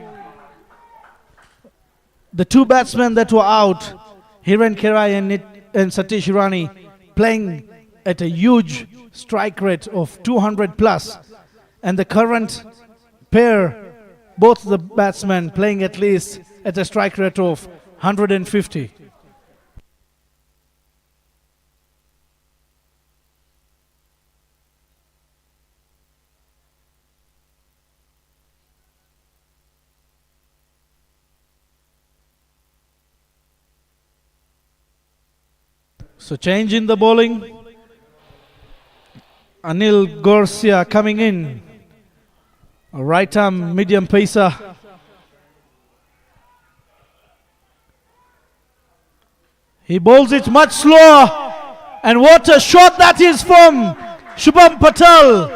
Speaker 4: The two batsmen that were out, Hiren Kerai and Satish Irani, playing at a huge strike rate of 200 plus, and the current pair, both the batsmen playing at least at a strike rate of 150. So change in the bowling. Anil Gorsia coming in. A right arm medium pacer. He bowls it much slower. And what a shot that is from Shubham Patel.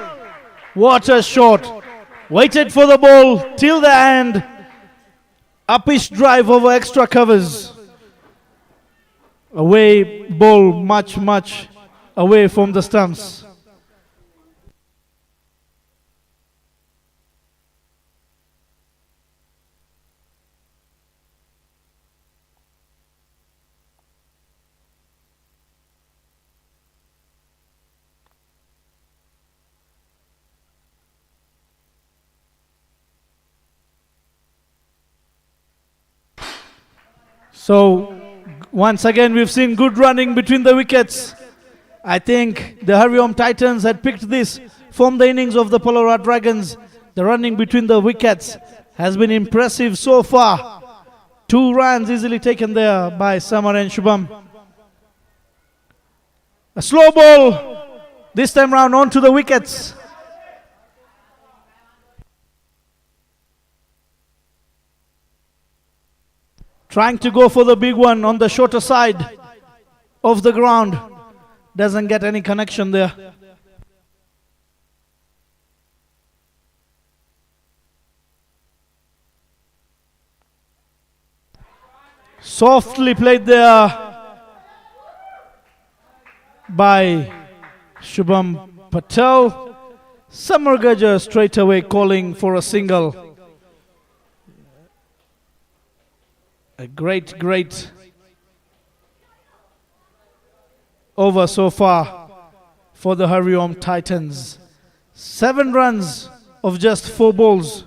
Speaker 4: What a shot. Waited for the ball till the end. Uppish drive over extra covers. Away ball much away from the stumps. So once again, we've seen good running between the wickets. I think the HARIOM Titans had picked this from the innings of the PALORA Dragons. The running between the wickets has been impressive so far. 2 runs easily taken there by Samar and Shubham. A slow ball, this time round onto the wickets. Trying to go for the big one on the shorter side of the ground. Doesn't get any connection there. Softly played there by Shubham Patel. Samar Gajar straight away calling for a single. A great over so far for the HARIOM Titans. 7 runs of just 4 balls.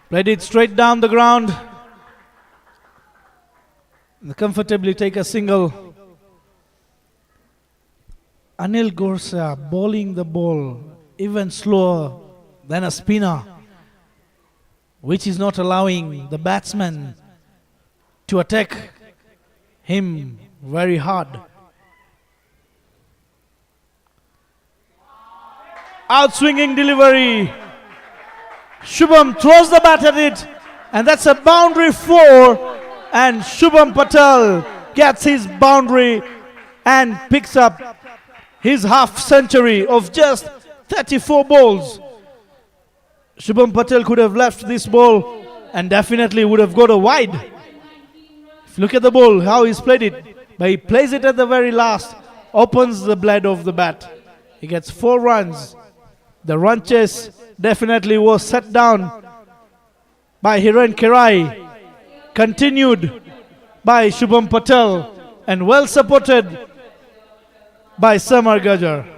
Speaker 4: Played it straight down the ground. And comfortably take a single. Anil Gorsa bowling the ball even slower than a spinner, which is not allowing the batsman to attack him very hard. Outswinging delivery. Shubham throws the bat at it, and that's a boundary 4, and Shubham Patel gets his boundary and picks up his half century of just 34 balls. Shubham Patel could have left this ball and definitely would have got a wide. If you look at the ball, how he's played it, but he plays it at the very last, opens the blade of the bat. He gets 4 runs. The run chase definitely was set down by Hiren Kerai, continued by Shubham Patel, and well supported by Samar Gajar.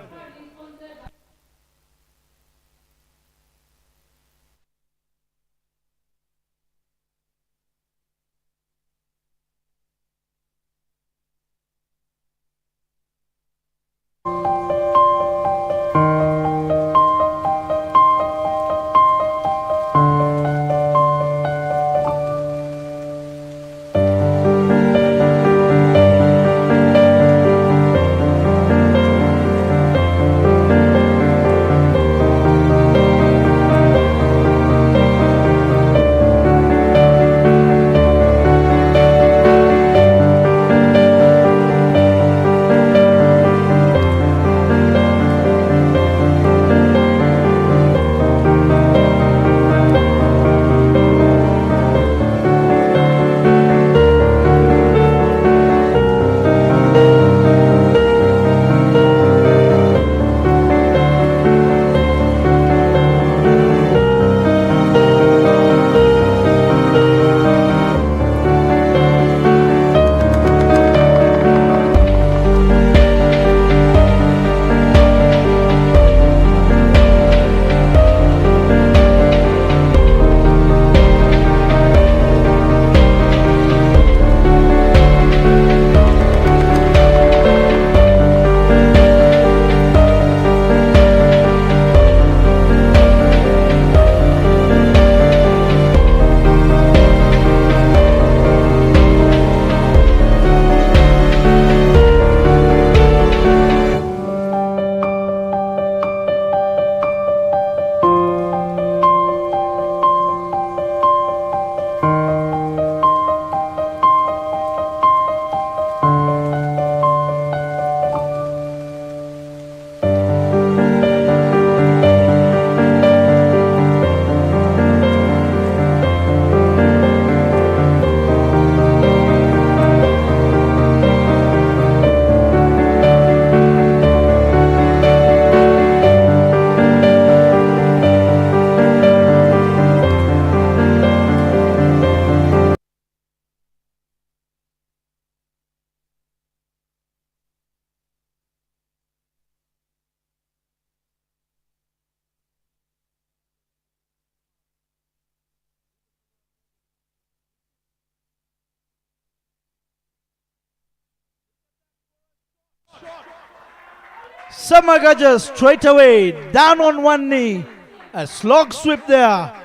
Speaker 4: Summer Gajar straight away, down on one knee. A slog sweep there.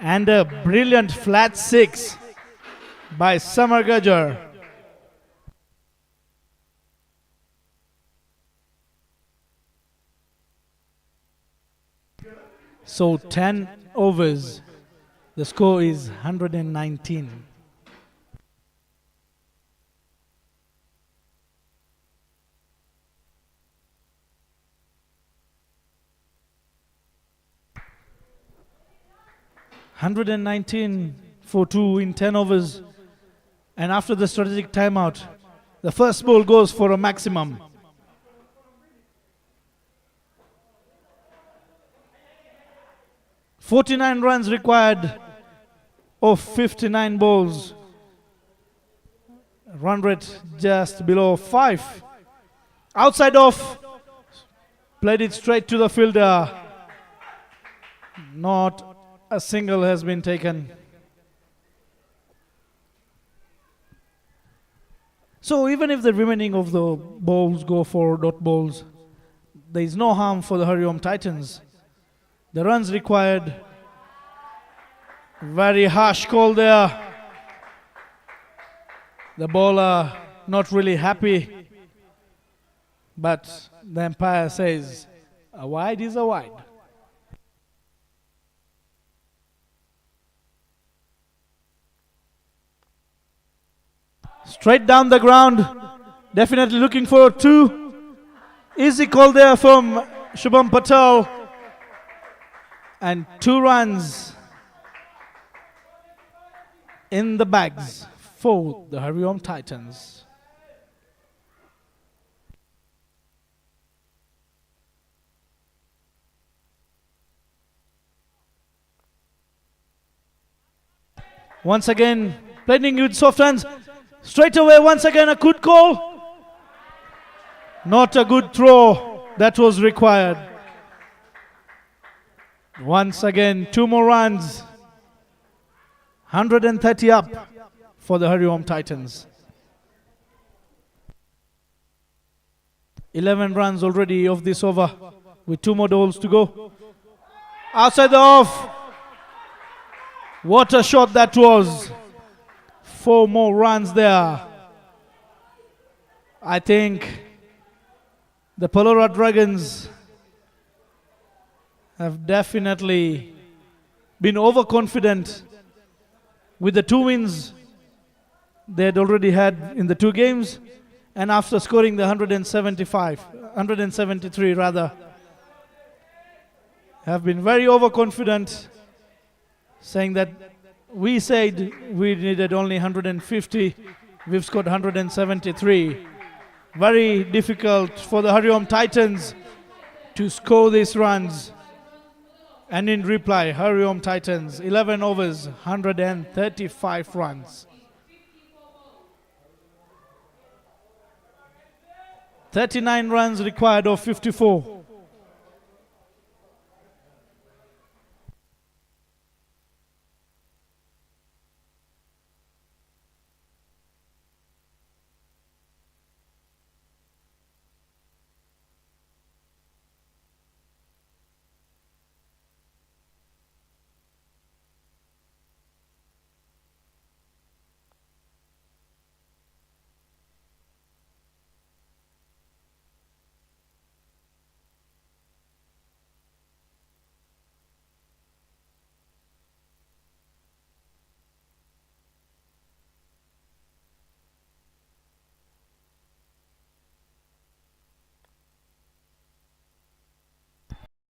Speaker 4: And a brilliant flat 6 by Summer Gajar. So 10 overs. The score is 119. For 2 in 10 overs. And after the strategic timeout, the first ball goes for a maximum. "49 runs required of 59 balls. Run rate just below 5. Outside off. Played it straight to the fielder. Not a single has been taken. So even if the remaining of the balls go for dot balls, there is no harm for the HARIOM Titans. The runs required. Very harsh call there. The bowler not really happy. But the umpire says a wide is a wide. Straight down the ground. Definitely looking for 2. Easy call there from Shubham Patel. And 2 runs in the bags for the HARIOM Titans. Once again, playing with soft hands. Straight away, once again, a good call. Not a good throw that was required. Once again, 2 more runs. 130 up for the HARIOM Titans. 11 runs already of this over with 2 more balls to go. Outside the off. What a shot that was. 4 more runs there. I think the PALORA Dragons have definitely been overconfident with the 2 wins they had already had in the 2 games, and after scoring the 173 rather, have been very overconfident, saying that we said we needed only 150, we've scored 173. Very difficult for the HARIOM Titans to score these runs. And in reply, HARIOM Titans, 11 overs, 135 runs. 39 runs required of 54.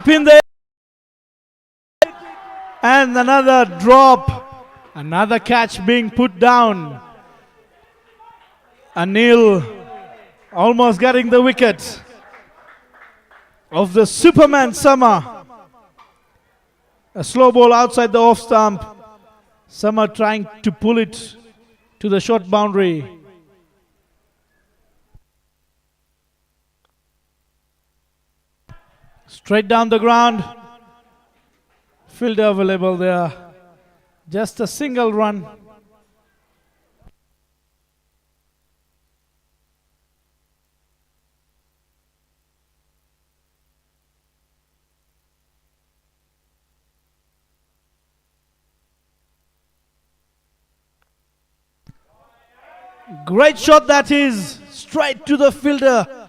Speaker 4: In there, and another drop, another catch being put down. Anil almost getting the wicket of the Superman Summer. A slow ball outside the off stump. Summer trying to pull it to the short boundary. Straight down the ground. Fielder available there. Just a single run. Great shot that is. Straight to the fielder.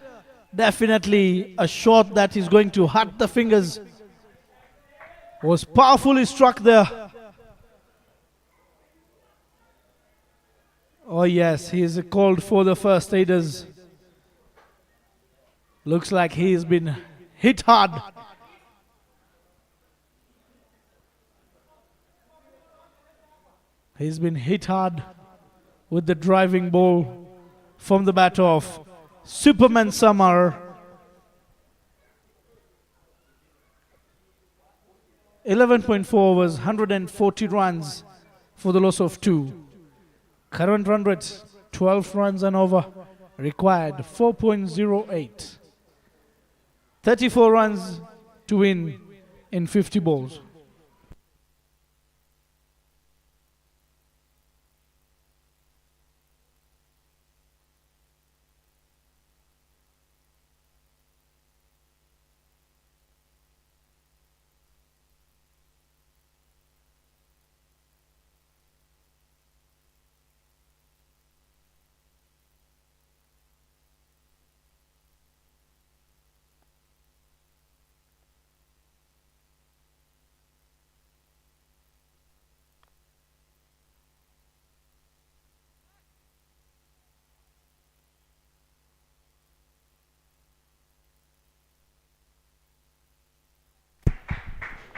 Speaker 4: Definitely a shot that is going to hurt the fingers. Was powerfully struck there. Oh yes, he is called for the first aiders. Looks like he's been hit hard. He's been hit hard with the driving ball from the bat of Superman Summer. 11.4 overs, 140 runs for the loss of 2. Current run rate, 12 runs and over. Required 4.08. 34 runs to win in 50 balls.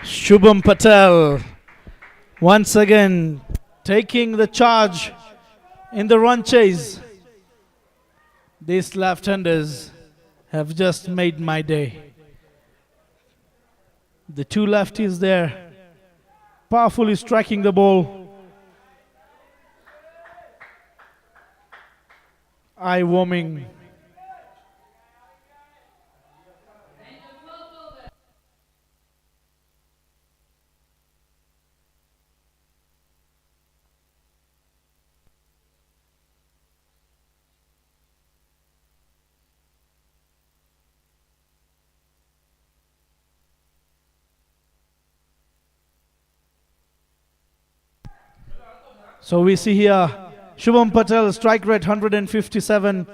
Speaker 4: Shubham Patel once again taking the charge in the run chase. These left-handers have just made my day. The two lefties there powerfully striking the ball. Eye-warming. So we see here Shubham Patel strike rate 157,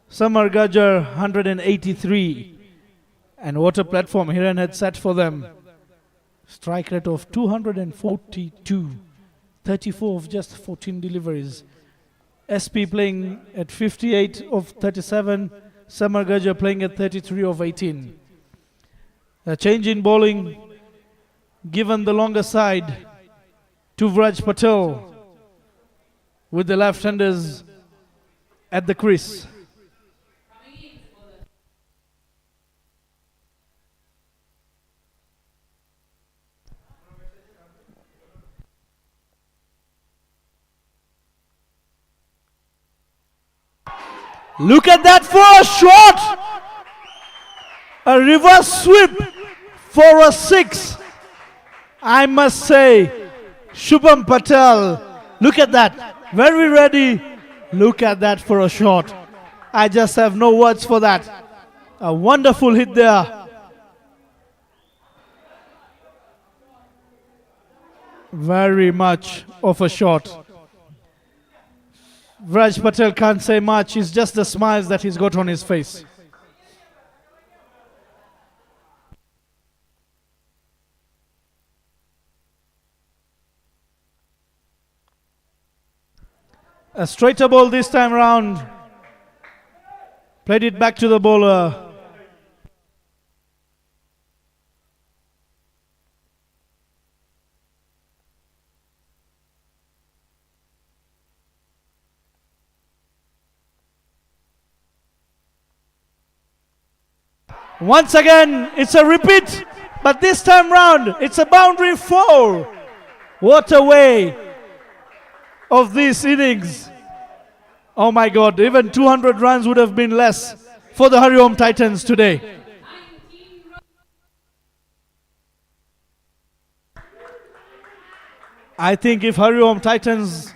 Speaker 4: Samar Gajjar 183, and what a platform Hiran had set for them. Strike rate of 242, 34 of just 14 deliveries. SP playing at 58 of 37, Samar Gajjar playing at 33 of 18. A change in bowling given the longer side to Vraj Patel, with the left-handers at the crease. Look at that for a shot! A reverse sweep for a 6. I must say, Shubham Patel, look at that. Very ready. Look at that for a shot. I just have no words for that. A wonderful hit there. Very much of a shot. Vraj Patel can't say much. It's just the smiles that he's got on his face. A straighter ball this time round. Played it back to the bowler. Once again, it's a repeat, but this time round, it's a boundary 4. What a way of this innings. Oh my God, even 200 runs would have been less for the HARIOM Titans today. I think if HARIOM Titans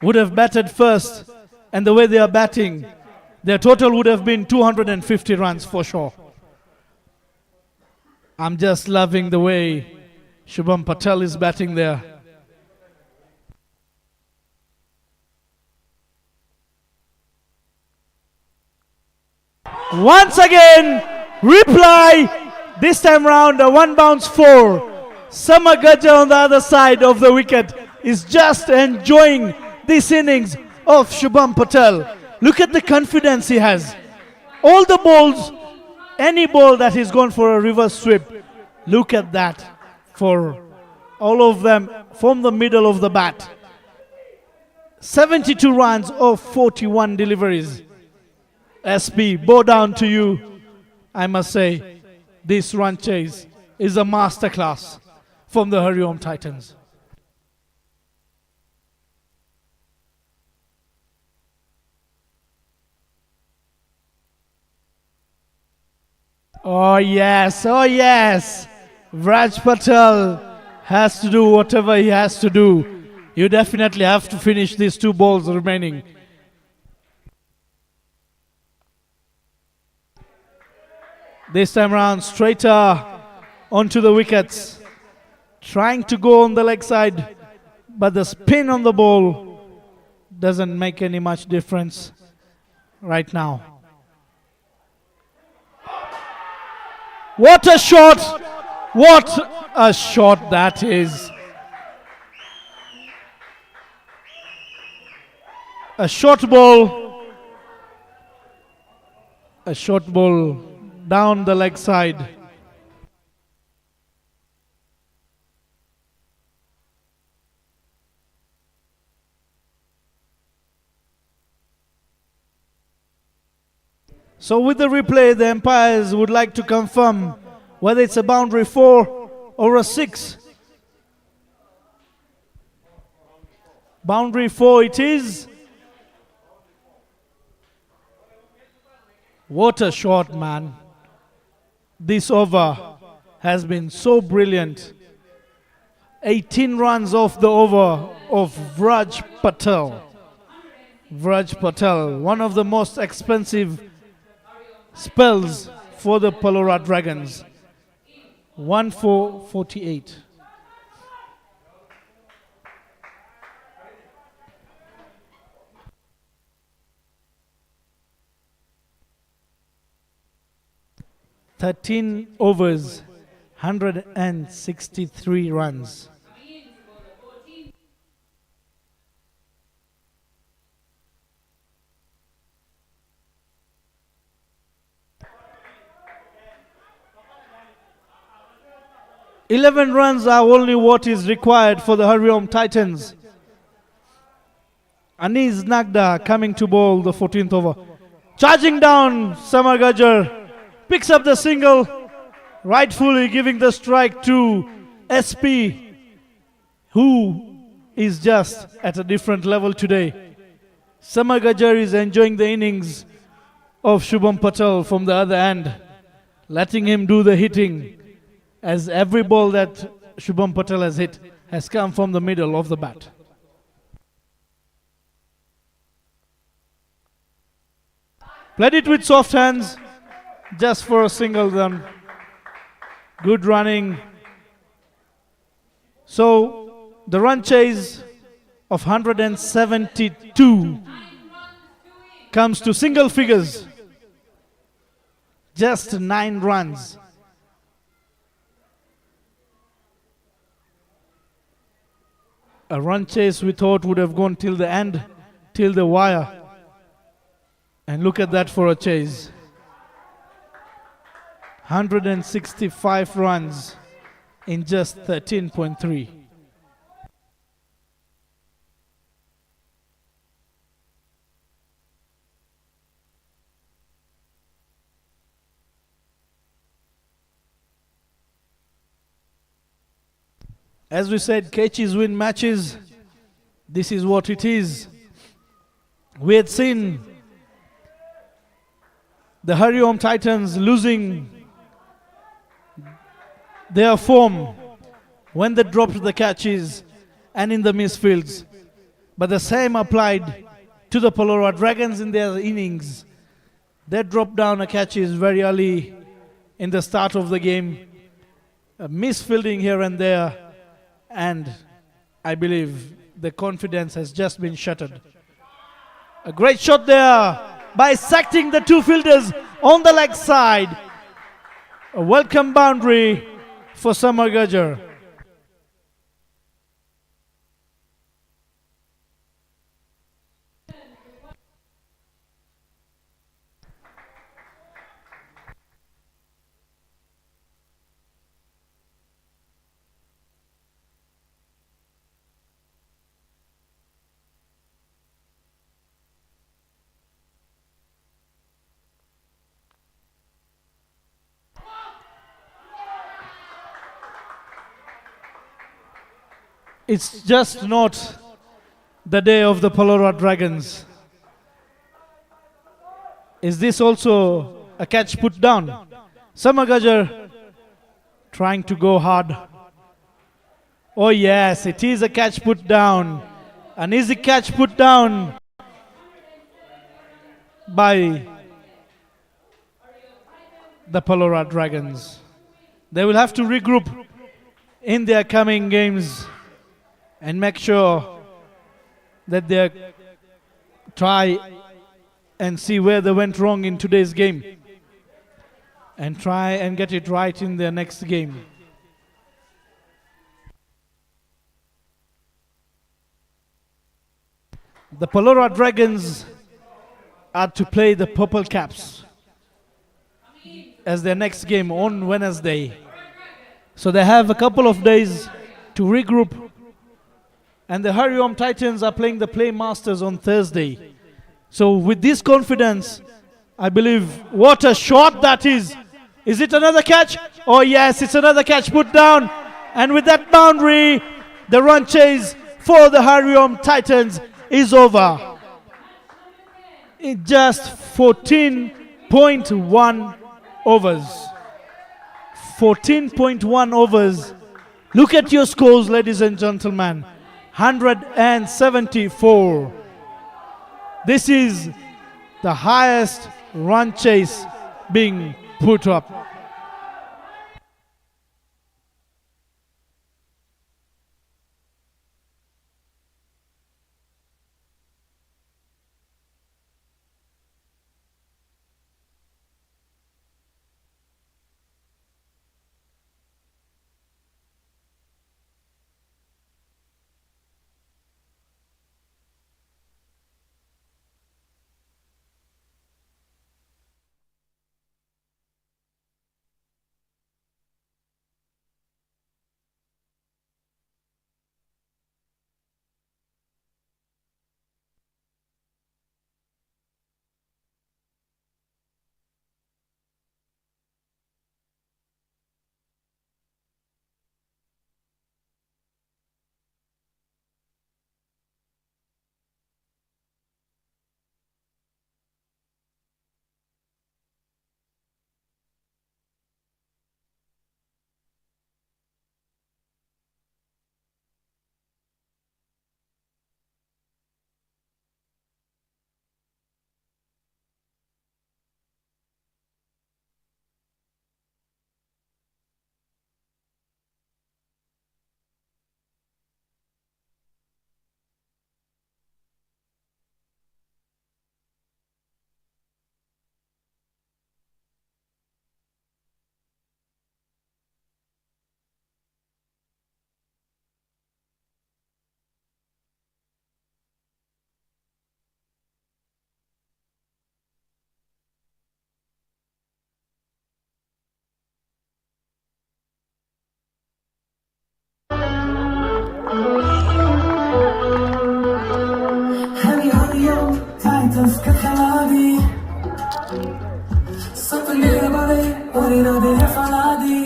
Speaker 4: would have batted first, and the way they are batting, their total would have been 250 runs for sure. I'm just loving the way Shubham Patel is batting there. Once again, reply. This time round, a one bounce 4. Samar Gajjar on the other side of the wicket is just enjoying this innings of Shubham Patel. Look at the confidence he has. All the balls, any ball that he's gone for a reverse sweep, look at that for all of them from the middle of the bat. 72 runs of 41 deliveries. SP, bow down to you. I must say, this run chase is a masterclass from the HARIOM Titans. Oh yes, oh yes. Vraj Patel has to do whatever he has to do. You definitely have to finish these 2 balls remaining. This time around, straighter onto the wickets. Trying to go on the leg side, but the spin on the ball doesn't make any much difference right now. What a shot! What a shot that is. A short ball down the leg side. So with the replay, the umpires would like to confirm whether it's a boundary 4 or a 6. Boundary 4 it is. What a shot, man. This over has been so brilliant. 18 runs off the over of Vraj Patel. Vraj Patel, one of the most expensive spells for the PALORA Dragons. 1 for 48. "13 overs, 163 runs." "11 runs are only what is required for the HARIOM Titans." Anis Nagda coming to bowl the 14th over. Charging down, Samar Gajjar picks up the single, rightfully giving the strike to SP, who is just at a different level today. Samar Gajjar is enjoying the innings of Shubham Patel from the other end, letting him do the hitting, as every ball that Shubham Patel has hit has come from the middle of the bat. Played it with soft hands, just for a single run. Good running. So the run chase of 172 comes to single figures. Just 9 runs. A run chase we thought would have gone till the end, till the wire. And look at that for a chase. 165 runs in just 13.3. As we said, catches win matches. This is what it is. We had seen the HARIOM Titans losing their form when they dropped the catches and in the misfields. But the same applied to the PALORA Dragons in their innings. They dropped down a catches very early in the start of the game. A misfielding here and there. And I believe the confidence has just been shattered. A great shot there, bisecting the 2 fielders on the leg side. A welcome boundary for Samagajar. It's just not the day of the PALORA Dragons. Is this also a catch put down? Samagajar trying to go hard. Oh yes, it is a catch put down. An easy catch put down by the PALORA Dragons. They will have to regroup in their coming games and make sure that they try and see where they went wrong in today's game and try and get it right in their next game. The PALORA Dragons are to play the Purple Caps as their next game on Wednesday. So they have a couple of days to regroup. And the HARIOM Titans are playing the Playmasters on Thursday. So with this confidence, I believe, what a shot that is. Is it another catch? Oh yes, it's another catch put down. And with that boundary, the run chase for the HARIOM Titans is over. In just 14.1 overs. 14.1 overs. Look at your scores, ladies and gentlemen. 174. This is the highest run chase being put up.
Speaker 7: Titans ka khiladi sapne bade aur irade faladi.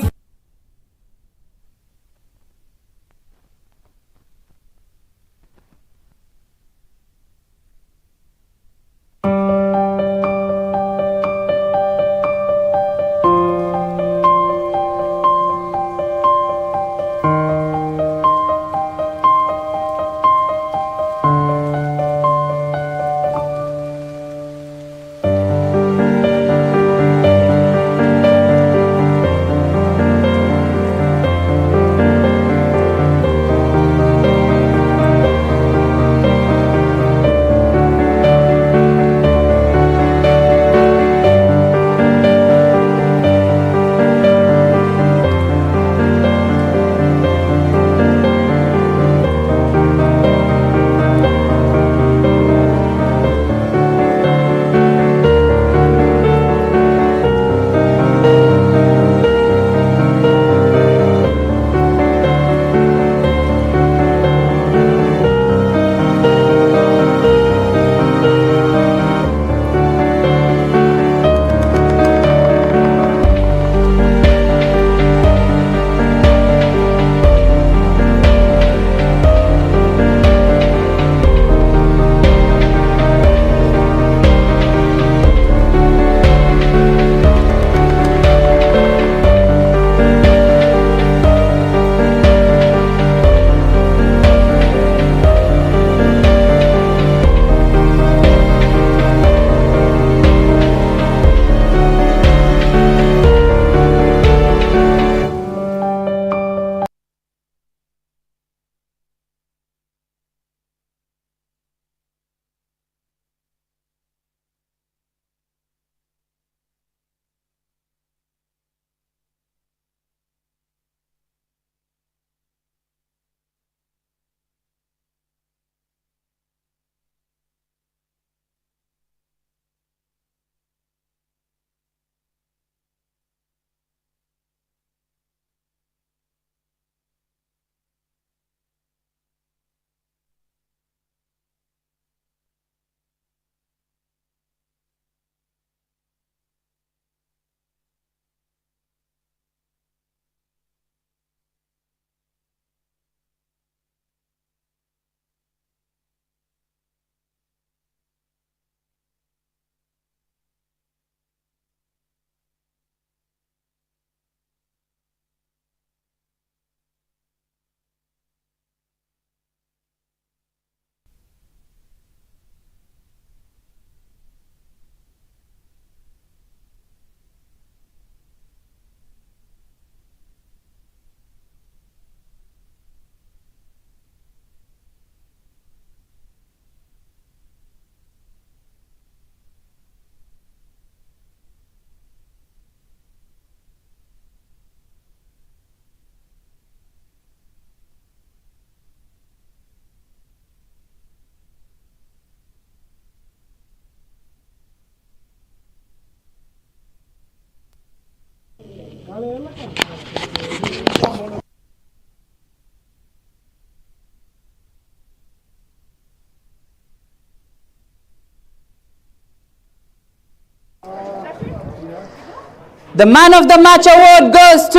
Speaker 8: The man of the match award goes to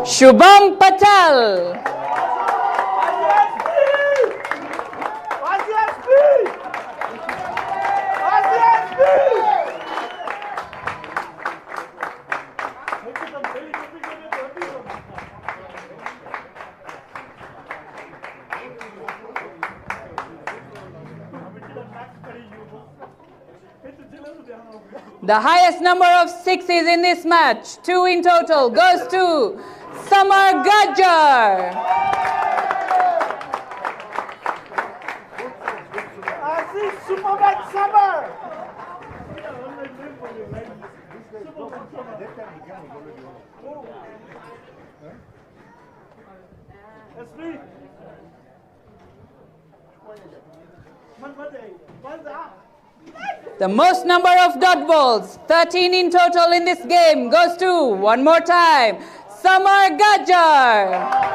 Speaker 8: Shubham Patel. The highest number of sixes in this match, 2 in total, goes to Samar Gajjar. The most number of dot balls, 13 in total in this game, goes to, one more time, Samar Gajjar.